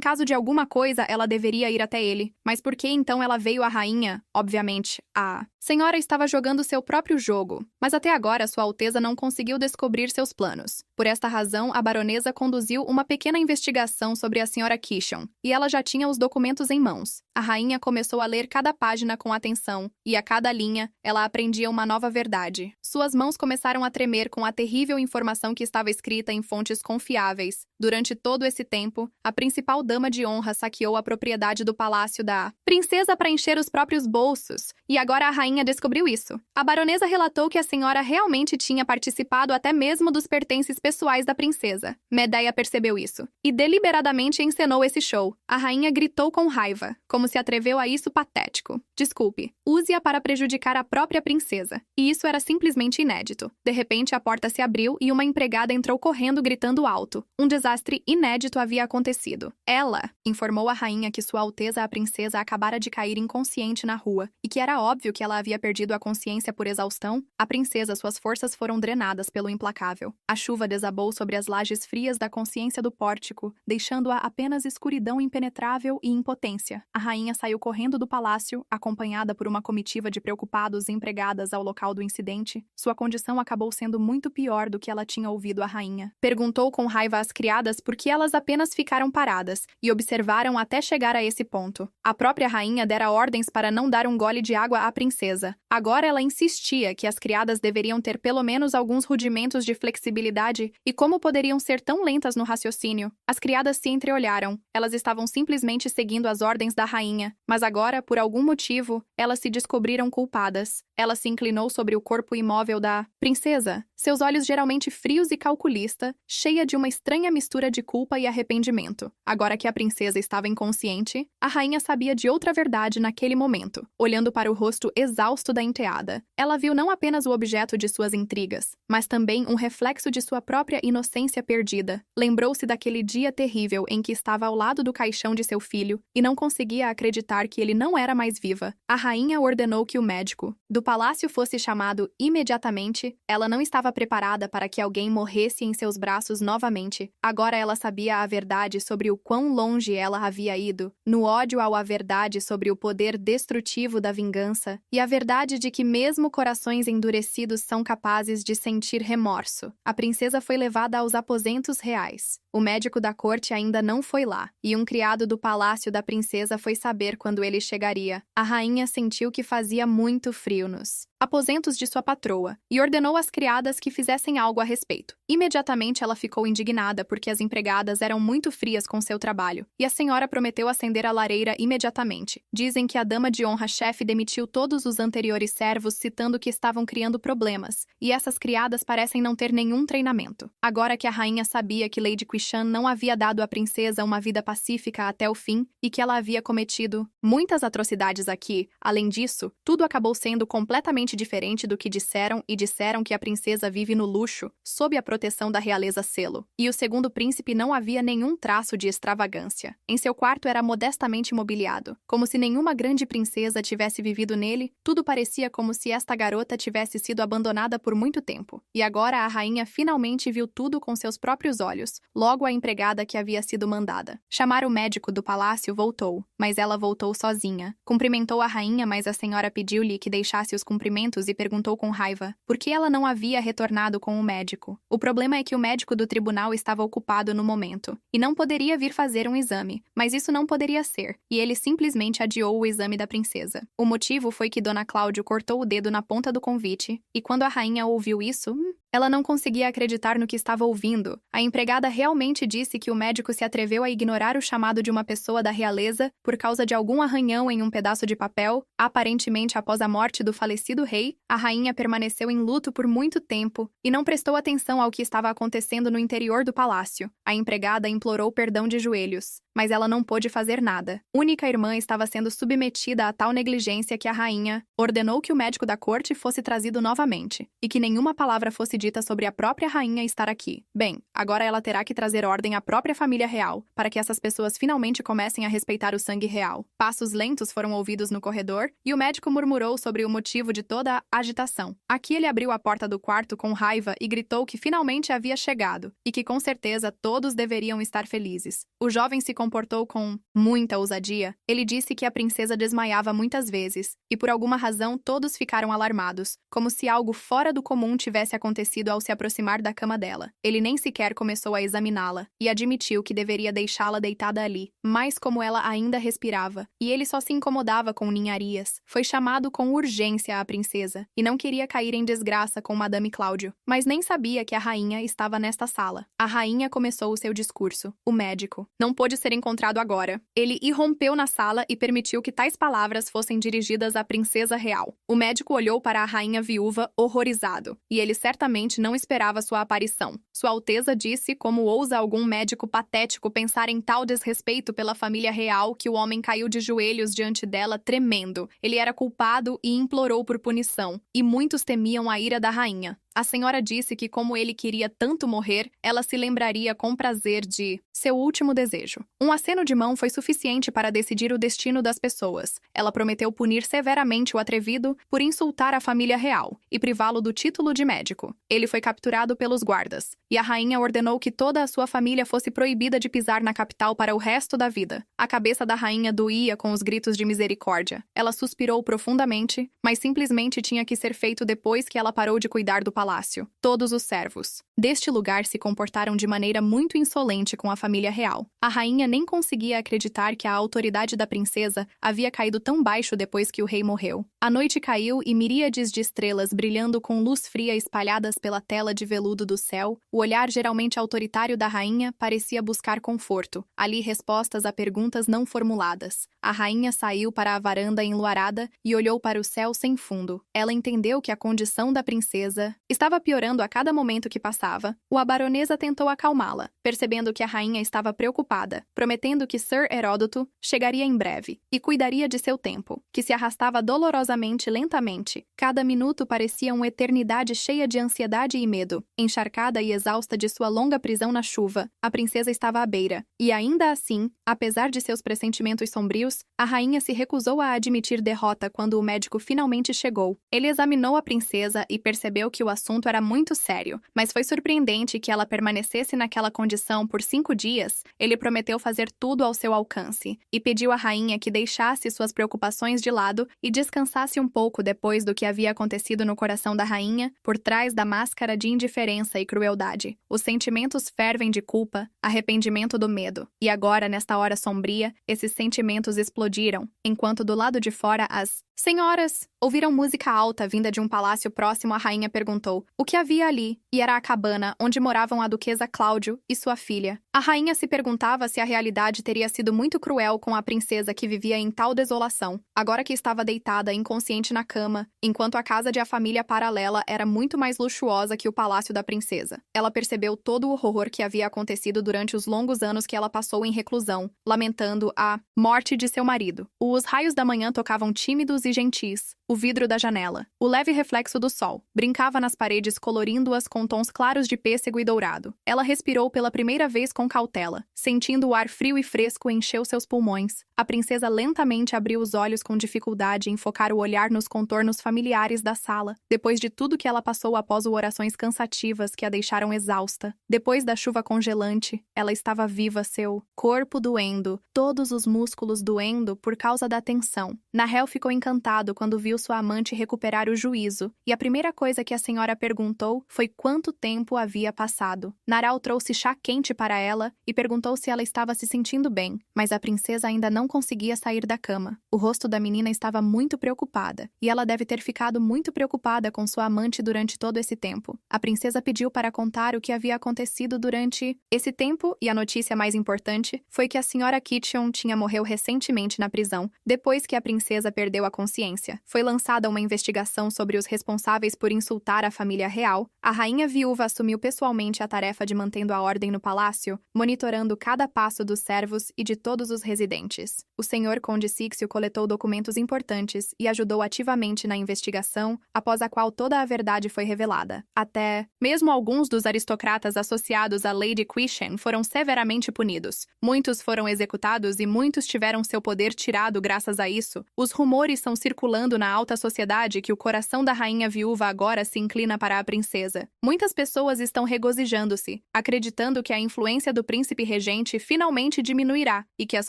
caso de alguma coisa ela deveria ir até ele. Mas por que então ela veio à rainha? Obviamente, a senhora estava jogando seu próprio jogo, mas até agora Sua Alteza não conseguiu descobrir seus planos. Por esta razão, a baronesa conduziu uma pequena investigação sobre a senhora Kishon, e ela já tinha os documentos em mãos. A rainha começou a ler cada página com atenção, e a cada linha, ela aprendia uma nova verdade. Suas mãos começaram a tremer com a terrível informação que estava escrita em fontes confiáveis. Durante todo esse tempo, a principal dama de honra saqueou a propriedade do palácio da princesa para encher os próprios bolsos, e agora a rainha descobriu isso. A baronesa relatou que a senhora realmente tinha participado até mesmo dos pertences pessoais da princesa. Medeia percebeu isso, e deliberadamente encenou esse show. A rainha gritou com raiva, como se atreveu a isso patético. Desculpe, use-a para prejudicar a própria princesa. E isso era simplesmente inédito. De repente, a porta se abriu e uma empregada entrou correndo gritando alto. Um desastre inédito havia acontecido. Ela informou a rainha que Sua Alteza a princesa acabara de cair inconsciente na rua, e que era óbvio que ela havia perdido a consciência por exaustão. A princesa, suas forças foram drenadas pelo implacável. A chuva desabou sobre as lajes frias da consciência do pórtico, deixando-a apenas escuridão impenetrável e impotência. A rainha saiu correndo do palácio, acompanhada por uma comitiva de preocupados e empregadas ao local do incidente. Sua condição acabou sendo muito pior do que ela tinha ouvido a rainha. Perguntou com raiva às criadas por que elas apenas ficaram paradas e observaram até chegar a esse ponto. A própria rainha dera ordens para não dar um gole de água à princesa. Agora ela insistia que as criadas deveriam ter pelo menos alguns rudimentos de flexibilidade e como poderiam ser tão lentas no raciocínio. As criadas se entreolharam. Elas estavam simplesmente seguindo as ordens da rainha, mas agora, por algum motivo, elas se descobriram culpadas. Ela se inclinou sobre o corpo imóvel da princesa, seus olhos geralmente frios e calculista, cheia de uma estranha mistura de culpa e arrependimento. Agora que a princesa estava inconsciente, a rainha sabia de outra verdade naquele momento. Olhando para o rosto exausto da enteada, ela viu não apenas o objeto de suas intrigas, mas também um reflexo de sua própria inocência perdida. Lembrou-se daquele dia terrível em que estava ao lado do caixão de seu filho e não conseguia acreditar que ele não era mais viva. A rainha ordenou que o médico do palácio fosse chamado imediatamente. Ela não estava preparada para que alguém morresse em seus braços novamente. Agora ela sabia a verdade sobre o quão longe ela havia ido, no ódio à verdade sobre o poder destrutivo da vingança, e a verdade de que mesmo corações endurecidos são capazes de sentir remorso. A princesa foi levada aos aposentos reais. O médico da corte ainda não foi lá, e um criado do palácio da princesa foi saber quando ele chegaria. A rainha sentiu que fazia muito frio nos aposentos de sua patroa, e ordenou às criadas que fizessem algo a respeito. Imediatamente ela ficou indignada porque as empregadas eram muito frias com seu trabalho, e a senhora prometeu acender a lareira imediatamente. Dizem que a dama de honra-chefe demitiu todos os anteriores servos citando que estavam criando problemas, e essas criadas parecem não ter nenhum treinamento. Agora que a rainha sabia que Lady Qishan não havia dado à princesa uma vida pacífica até o fim, e que ela havia cometido muitas atrocidades aqui, além disso, tudo acabou sendo completamente diferente do que disseram, e disseram que a princesa vive no luxo, sob a proteção da realeza Selo. E o segundo príncipe não havia nenhum traço de extravagância. Em seu quarto era modestamente mobiliado, como se nenhuma grande princesa tivesse vivido nele. Tudo Tudo parecia como se esta garota tivesse sido abandonada por muito tempo. E agora a rainha finalmente viu tudo com seus próprios olhos, logo a empregada que havia sido mandada chamar o médico do palácio voltou, mas ela voltou sozinha. Cumprimentou a rainha, mas a senhora pediu-lhe que deixasse os cumprimentos e perguntou com raiva por que ela não havia retornado com o médico. O problema é que o médico do tribunal estava ocupado no momento e não poderia vir fazer um exame, mas isso não poderia ser, e ele simplesmente adiou o exame da princesa. O motivo foi que Dona Cláudia cortou o dedo na ponta do convite, e quando a rainha ouviu isso, ela não conseguia acreditar no que estava ouvindo. A empregada realmente disse que o médico se atreveu a ignorar o chamado de uma pessoa da realeza por causa de algum arranhão em um pedaço de papel. Aparentemente, após a morte do falecido rei, a rainha permaneceu em luto por muito tempo e não prestou atenção ao que estava acontecendo no interior do palácio. A empregada implorou perdão de joelhos, mas ela não pôde fazer nada. Única irmã estava sendo submetida a tal negligência que a rainha ordenou que o médico da corte fosse trazido novamente e que nenhuma palavra fosse dita sobre a própria rainha estar aqui. Bem, agora ela terá que trazer ordem à própria família real, para que essas pessoas finalmente comecem a respeitar o sangue real. Passos lentos foram ouvidos no corredor, e o médico murmurou sobre o motivo de toda a agitação. Aqui ele abriu a porta do quarto com raiva e gritou que finalmente havia chegado, e que com certeza todos deveriam estar felizes. O jovem se comportou com muita ousadia. Ele disse que a princesa desmaiava muitas vezes, e por alguma razão todos ficaram alarmados, como se algo fora do comum tivesse acontecido ao se aproximar da cama dela. Ele nem sequer começou a examiná-la, e admitiu que deveria deixá-la deitada ali, mas como ela ainda respirava, e ele só se incomodava com ninharias, foi chamado com urgência à princesa, e não queria cair em desgraça com Madame Cláudio, mas nem sabia que a rainha estava nesta sala. A rainha começou o seu discurso. O médico não pôde ser encontrado agora. Ele irrompeu na sala e permitiu que tais palavras fossem dirigidas à princesa real. O médico olhou para a rainha viúva horrorizado, e ele certamente não esperava sua aparição. Sua Alteza disse como ousa algum médico patético pensar em tal desrespeito pela família real que o homem caiu de joelhos diante dela tremendo. Ele era culpado e implorou por punição, e muitos temiam a ira da rainha. A senhora disse que, como ele queria tanto morrer, ela se lembraria com prazer de seu último desejo. Um aceno de mão foi suficiente para decidir o destino das pessoas. Ela prometeu punir severamente o atrevido por insultar a família real e privá-lo do título de médico. Ele foi capturado pelos guardas, e a rainha ordenou que toda a sua família fosse proibida de pisar na capital para o resto da vida. A cabeça da rainha doía com os gritos de misericórdia. Ela suspirou profundamente, mas simplesmente tinha que ser feito depois que ela parou de cuidar do palácio. Todos os servos deste lugar se comportaram de maneira muito insolente com a família real. A rainha nem conseguia acreditar que a autoridade da princesa havia caído tão baixo depois que o rei morreu. A noite caiu e miríades de estrelas brilhando com luz fria espalhadas pela tela de veludo do céu. O olhar geralmente autoritário da rainha parecia buscar conforto, ali respostas a perguntas não formuladas. A rainha saiu para a varanda enluarada e olhou para o céu sem fundo. Ela entendeu que a condição da princesa estava piorando a cada momento que passava. A baronesa tentou acalmá-la, percebendo que a rainha estava preocupada, prometendo que Sir Heródoto chegaria em breve e cuidaria de seu tempo, que se arrastava dolorosamente lentamente. Cada minuto parecia uma eternidade cheia de ansiedade e medo. Encharcada e exausta de sua longa prisão na chuva, a princesa estava à beira, e ainda assim, apesar de seus pressentimentos sombrios, a rainha se recusou a admitir derrota quando o médico finalmente chegou. Ele examinou a princesa e percebeu que o assunto era muito sério, mas foi surpreendente que ela permanecesse naquela condição por 5 dias. Ele prometeu fazer tudo ao seu alcance e pediu à rainha que deixasse suas preocupações de lado e descansasse um pouco depois do que havia acontecido no coração da rainha, por trás da máscara de indiferença e crueldade. Os sentimentos fervem de culpa, arrependimento do medo. E agora, nesta hora sombria, esses sentimentos explodiram, enquanto do lado de fora as senhoras ouviram música alta vinda de um palácio próximo. A rainha perguntou o que havia ali, e era a cabana onde moravam a duquesa Cláudio e sua filha. A rainha se perguntava se a realidade teria sido muito cruel com a princesa que vivia em tal desolação, agora que estava deitada inconsciente na cama, enquanto a casa de a família paralela era muito mais luxuosa que o palácio da princesa. Ela percebeu todo o horror que havia acontecido durante os longos anos que ela passou em reclusão, lamentando a morte de seu marido. Os raios da manhã tocavam tímidos e gentis. o vidro da janela. O leve reflexo do sol brincava nas paredes, colorindo-as com tons claros de pêssego e dourado. Ela respirou pela primeira vez com cautela, sentindo o ar frio e fresco encher seus pulmões. A princesa lentamente abriu os olhos com dificuldade em focar o olhar nos contornos familiares da sala, depois de tudo que ela passou após orações cansativas que a deixaram exausta. Depois da chuva congelante, ela estava viva, seu corpo doendo, todos os músculos doendo por causa da tensão. Nahel ficou encantado quando viu sua amante recuperar o juízo, e a primeira coisa que a senhora perguntou foi quanto tempo havia passado. Naral trouxe chá quente para ela e perguntou se ela estava se sentindo bem, mas a princesa ainda não conseguia sair da cama. O rosto da menina estava muito preocupada, e ela deve ter ficado muito preocupada com sua amante durante todo esse tempo. A princesa pediu para contar o que havia acontecido durante esse tempo, e a notícia mais importante foi que a senhora Kitcheon tinha morreu recentemente na prisão, depois que a princesa perdeu a consciência. Foi lançada uma investigação sobre os responsáveis por insultar a família real. A rainha viúva assumiu pessoalmente a tarefa de mantendo a ordem no palácio, monitorando cada passo dos servos e de todos os residentes. O senhor Conde Sixio coletou documentos importantes e ajudou ativamente na investigação, após a qual toda a verdade foi revelada. Até mesmo alguns dos aristocratas associados à Lady Quishen foram severamente punidos. Muitos foram executados e muitos tiveram seu poder tirado graças a isso. Os rumores estão circulando na alta sociedade que o coração da rainha viúva agora se inclina para a princesa. Muitas pessoas estão regozijando-se, acreditando que a influência do príncipe regente finalmente diminuirá e que as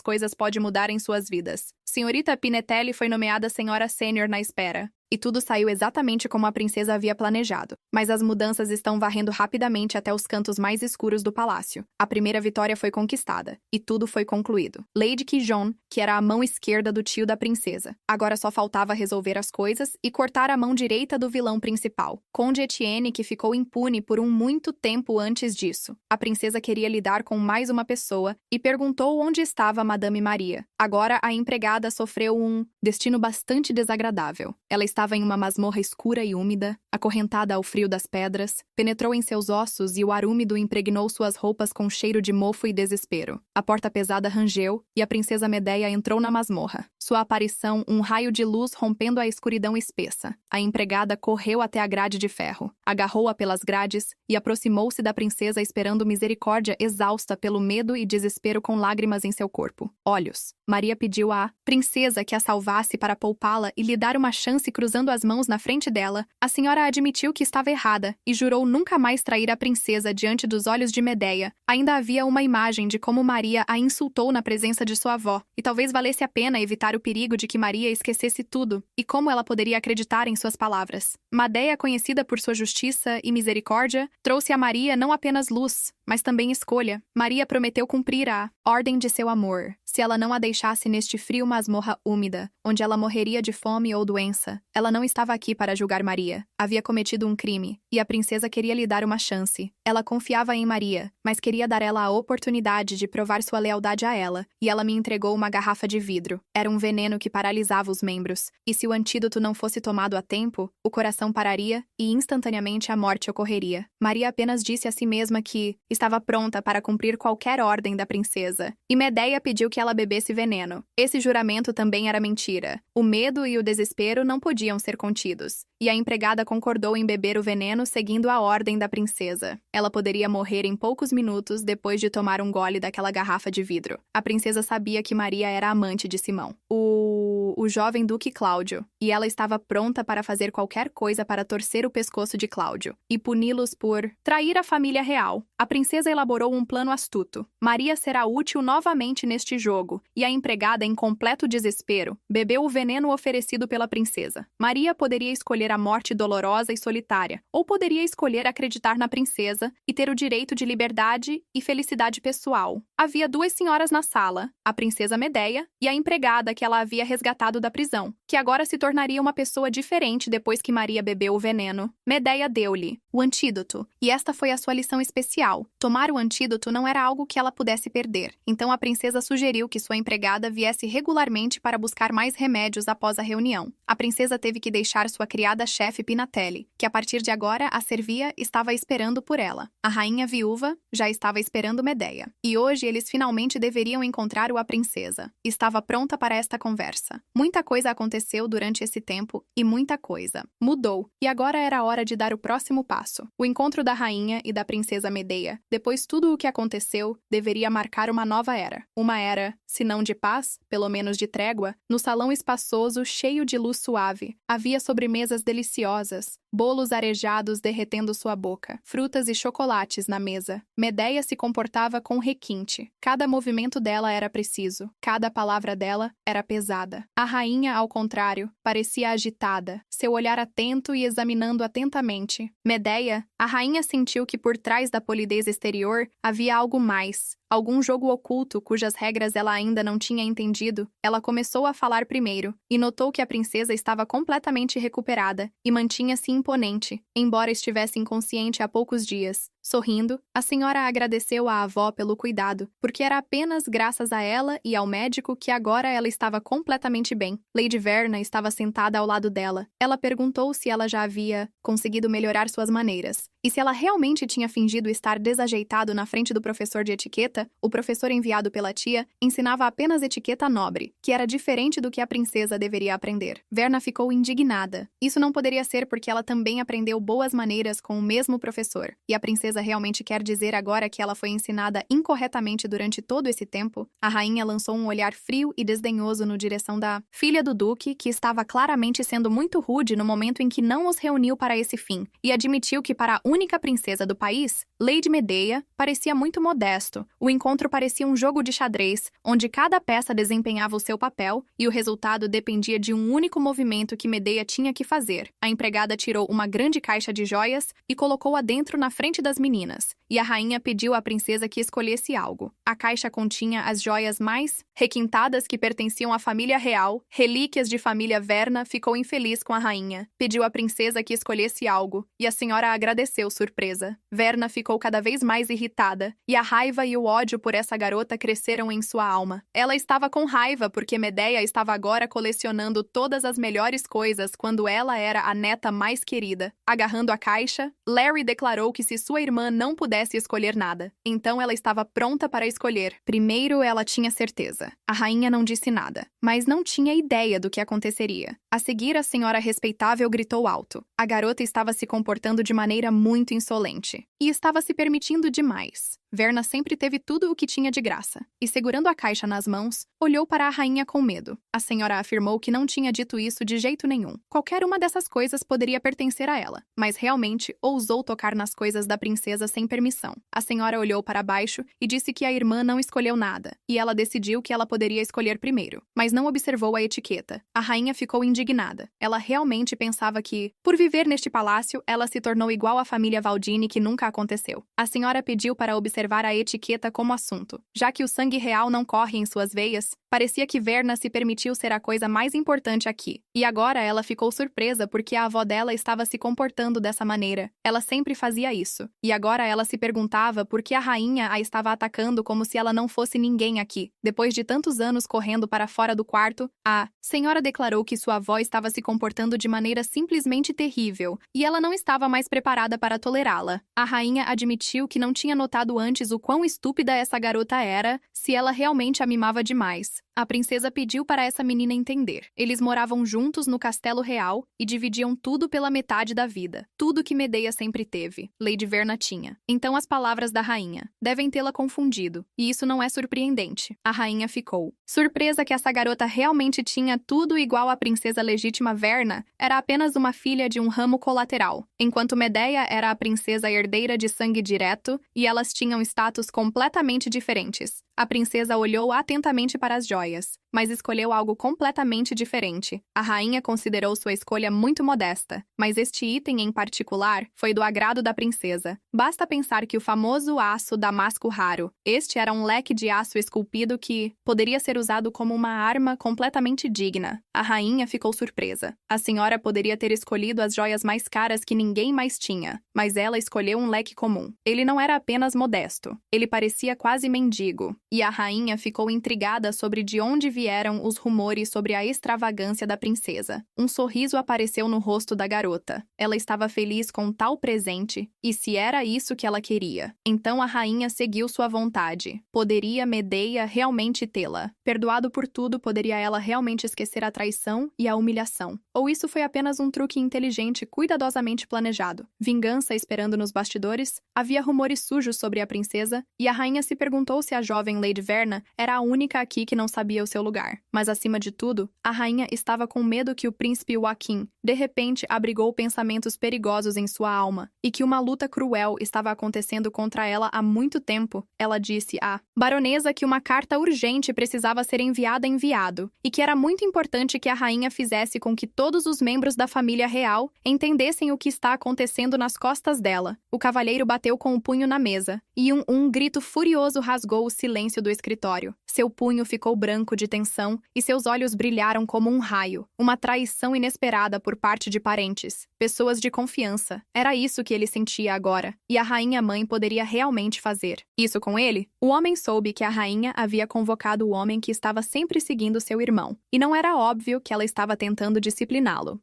coisas podem mudar em suas vidas. Senhorita Pinetelli foi nomeada senhora sênior na espera. E tudo saiu exatamente como a princesa havia planejado. Mas as mudanças estão varrendo rapidamente até os cantos mais escuros do palácio. A primeira vitória foi conquistada, e tudo foi concluído. Lady Qijon, que era a mão esquerda do tio da princesa, agora só faltava resolver as coisas e cortar a mão direita do vilão principal, Conde Etienne, que ficou impune por muito tempo antes disso. A princesa queria lidar com mais uma pessoa e perguntou onde estava Madame Maria. Agora a empregada sofreu um destino bastante desagradável. Ela estava em uma masmorra escura e úmida, acorrentada ao frio das pedras, penetrou em seus ossos e o ar úmido impregnou suas roupas com cheiro de mofo e desespero. A porta pesada rangeu e a princesa Medeia entrou na masmorra. Sua aparição, um raio de luz rompendo a escuridão espessa. A empregada correu até a grade de ferro, agarrou-a pelas grades e aproximou-se da princesa esperando misericórdia, exausta pelo medo e desespero com lágrimas em seu corpo. Olhos. Maria pediu à princesa que a salvasse para poupá-la e lhe dar uma chance cruzando as mãos na frente dela. A senhora admitiu que estava errada e jurou nunca mais trair a princesa diante dos olhos de Medeia. Ainda havia uma imagem de como Maria a insultou na presença de sua avó, e talvez valesse a pena evitar o perigo de que Maria esquecesse tudo, e como ela poderia acreditar em suas palavras. Medeia, conhecida por sua justiça e misericórdia, trouxe a Maria não apenas luz, mas também escolha. Maria prometeu cumprir a ordem de seu amor, se ela não a deixasse neste frio masmorra úmida, onde ela morreria de fome ou doença. Ela não estava aqui para julgar Maria. Havia cometido um crime, e a princesa queria lhe dar uma chance. Ela confiava em Maria, mas queria dar ela a oportunidade de provar sua lealdade a ela, e ela me entregou uma garrafa de vidro. Era um veneno que paralisava os membros, e se o antídoto não fosse tomado a tempo, o coração pararia e instantaneamente a morte ocorreria. Maria apenas disse a si mesma que estava pronta para cumprir qualquer ordem da princesa, e Medeia pediu que ela bebesse veneno. Esse juramento também era mentira. O medo e o desespero não podiam ser contidos, e a empregada concordou em beber o veneno seguindo a ordem da princesa. Ela poderia morrer em poucos minutos depois de tomar um gole daquela garrafa de vidro. A princesa sabia que Maria era amante de Simão, o jovem duque Cláudio, e ela estava pronta para fazer qualquer coisa para torcer o pescoço de Cláudio e puni-los por trair a família real. A princesa elaborou um plano astuto. Maria será útil novamente neste jogo, e a empregada, em completo desespero, bebeu o veneno oferecido pela princesa. Maria poderia escolher a morte dolorosa e solitária, ou poderia escolher acreditar na princesa e ter o direito de liberdade e felicidade pessoal. Havia duas senhoras na sala, a princesa Medeia e a empregada que ela havia resgatado da prisão, que agora se tornaria uma pessoa diferente depois que Maria bebeu o veneno. Medeia deu-lhe o antídoto, e esta foi a sua lição especial. Tomar o antídoto não era algo que ela pudesse perder, então a princesa sugeriu que sua empregada viesse regularmente para buscar mais remédios após a reunião. A princesa teve que deixar sua criada-chefe Pinatelli, que a partir de agora a servia, estava esperando por ela. A rainha viúva já estava esperando Medeia, e hoje eles finalmente deveriam encontrar a princesa. Estava pronta para esta conversa. Muita coisa aconteceu durante esse tempo e muita coisa mudou. E agora era a hora de dar o próximo passo. O encontro da rainha e da princesa Medeia, depois tudo o que aconteceu, deveria marcar uma nova era. Uma era, se não de paz, pelo menos de trégua, no salão espaçoso cheio de luz suave. Havia sobremesas deliciosas, bolos arejados derretendo sua boca, frutas e chocolates na mesa. Medeia se comportava com requinte. Cada movimento dela era preciso, cada palavra dela era pesada. A rainha, ao contrário, parecia agitada, seu olhar atento e examinando atentamente. Medeia, a rainha sentiu que por trás da polidez exterior havia algo mais. Algum jogo oculto cujas regras ela ainda não tinha entendido. Ela começou a falar primeiro e notou que a princesa estava completamente recuperada e mantinha-se imponente, embora estivesse inconsciente há poucos dias. Sorrindo, a senhora agradeceu à avó pelo cuidado, porque era apenas graças a ela e ao médico que agora ela estava completamente bem. Lady Verna estava sentada ao lado dela. Ela perguntou se ela já havia conseguido melhorar suas maneiras, e se ela realmente tinha fingido estar desajeitado na frente do professor de etiqueta. O professor enviado pela tia ensinava apenas etiqueta nobre, que era diferente do que a princesa deveria aprender. Verna ficou indignada. Isso não poderia ser porque ela também aprendeu boas maneiras com o mesmo professor, e a princesa realmente quer dizer agora que ela foi ensinada incorretamente durante todo esse tempo? A rainha lançou um olhar frio e desdenhoso na direção da filha do duque, que estava claramente sendo muito rude no momento em que não os reuniu para esse fim, e admitiu que para a única princesa do país, Lady Medeia, parecia muito modesto. O encontro parecia um jogo de xadrez, onde cada peça desempenhava o seu papel e o resultado dependia de um único movimento que Medeia tinha que fazer. A empregada tirou uma grande caixa de joias e colocou-a dentro na frente das meninas, e a rainha pediu à princesa que escolhesse algo. A caixa continha as joias mais requintadas que pertenciam à família real, relíquias de família Verna. Ficou infeliz com a rainha. Pediu à princesa que escolhesse algo, e a senhora agradeceu surpresa. Verna ficou cada vez mais irritada, e a raiva e o ódio por essa garota cresceram em sua alma. Ela estava com raiva porque Medeia estava agora colecionando todas as melhores coisas quando ela era a neta mais querida. Agarrando a caixa, Larry declarou que se sua irmã não pudesse escolher nada, então ela estava pronta para escolher. Primeiro ela tinha certeza. A rainha não disse nada, mas não tinha ideia do que aconteceria. A seguir, a senhora respeitável gritou alto. A garota estava se comportando de maneira muito insolente e estava se permitindo demais. Verna sempre teve tudo o que tinha de graça, e segurando a caixa nas mãos, olhou para a rainha com medo. A senhora afirmou que não tinha dito isso de jeito nenhum. Qualquer uma dessas coisas poderia pertencer a ela, mas realmente ousou tocar nas coisas da princesa sem permissão. A senhora olhou para baixo e disse que a irmã não escolheu nada, e ela decidiu que ela poderia escolher primeiro, mas não observou a etiqueta. A rainha ficou indignada. Ela realmente pensava que, por viver neste palácio, ela se tornou igual à família Valdini, que nunca aconteceu. A senhora pediu para observar a etiqueta como assunto. Já que o sangue real não corre em suas veias, parecia que Verna se permitiu ser a coisa mais importante aqui. E agora ela ficou surpresa porque a avó dela estava se comportando dessa maneira. Ela sempre fazia isso. E agora ela se perguntava por que a rainha a estava atacando como se ela não fosse ninguém aqui. Depois de tantos anos correndo para fora do quarto, a senhora declarou que sua avó estava se comportando de maneira simplesmente terrível, e ela não estava mais preparada para tolerá-la. A rainha admitiu que não tinha notado antes o quão estúpida essa garota era, se ela realmente a mimava demais. A princesa pediu para essa menina entender. Eles moravam juntos no castelo real e dividiam tudo pela metade da vida. Tudo que Medeia sempre teve, Lady Verna tinha. Então as palavras da rainha devem tê-la confundido, e isso não é surpreendente. A rainha ficou surpresa que essa garota realmente tinha tudo igual à princesa legítima Verna. Era apenas uma filha de um ramo colateral, enquanto Medeia era a princesa herdeira de sangue direto, e elas tinham status completamente diferentes. A princesa olhou atentamente para as joias, mas escolheu algo completamente diferente. A rainha considerou sua escolha muito modesta, mas este item em particular foi do agrado da princesa. Basta pensar que o famoso aço damasco raro, este era um leque de aço esculpido que poderia ser usado como uma arma completamente digna. A rainha ficou surpresa. A senhora poderia ter escolhido as joias mais caras que ninguém mais tinha, mas ela escolheu um leque comum. Ele não era apenas modesto, ele parecia quase mendigo. E a rainha ficou intrigada sobre de onde vieram os rumores sobre a extravagância da princesa. Um sorriso apareceu no rosto da garota. Ela estava feliz com tal presente, e se era isso que ela queria, então a rainha seguiu sua vontade. Poderia Medeia realmente tê-la? Perdoado por tudo, poderia ela realmente esquecer a traição e a humilhação? Ou isso foi apenas um truque inteligente, cuidadosamente planejado? Vingança esperando nos bastidores? Havia rumores sujos sobre a princesa, e a rainha se perguntou se a jovem Lady Verna era a única aqui que não sabia o seu lugar. Mas acima de tudo, a rainha estava com medo que o príncipe Joaquim, de repente, abrigou pensamentos perigosos em sua alma, e que uma luta cruel estava acontecendo contra ela há muito tempo. Ela disse à baronesa que uma carta urgente precisava ser enviado, e que era muito importante que a rainha fizesse com que todos os membros da família real entendessem o que está acontecendo nas costas dela. O cavalheiro bateu com o punho na mesa, e um grito furioso rasgou o silêncio do escritório. Seu punho ficou branco de tensão e seus olhos brilharam como um raio. Uma traição inesperada por parte de parentes, pessoas de confiança. Era isso que ele sentia agora, e a rainha-mãe poderia realmente fazer isso com ele. O homem soube que a rainha havia convocado o homem que estava sempre seguindo seu irmão, e não era óbvio que ela estava tentando discipliná-lo.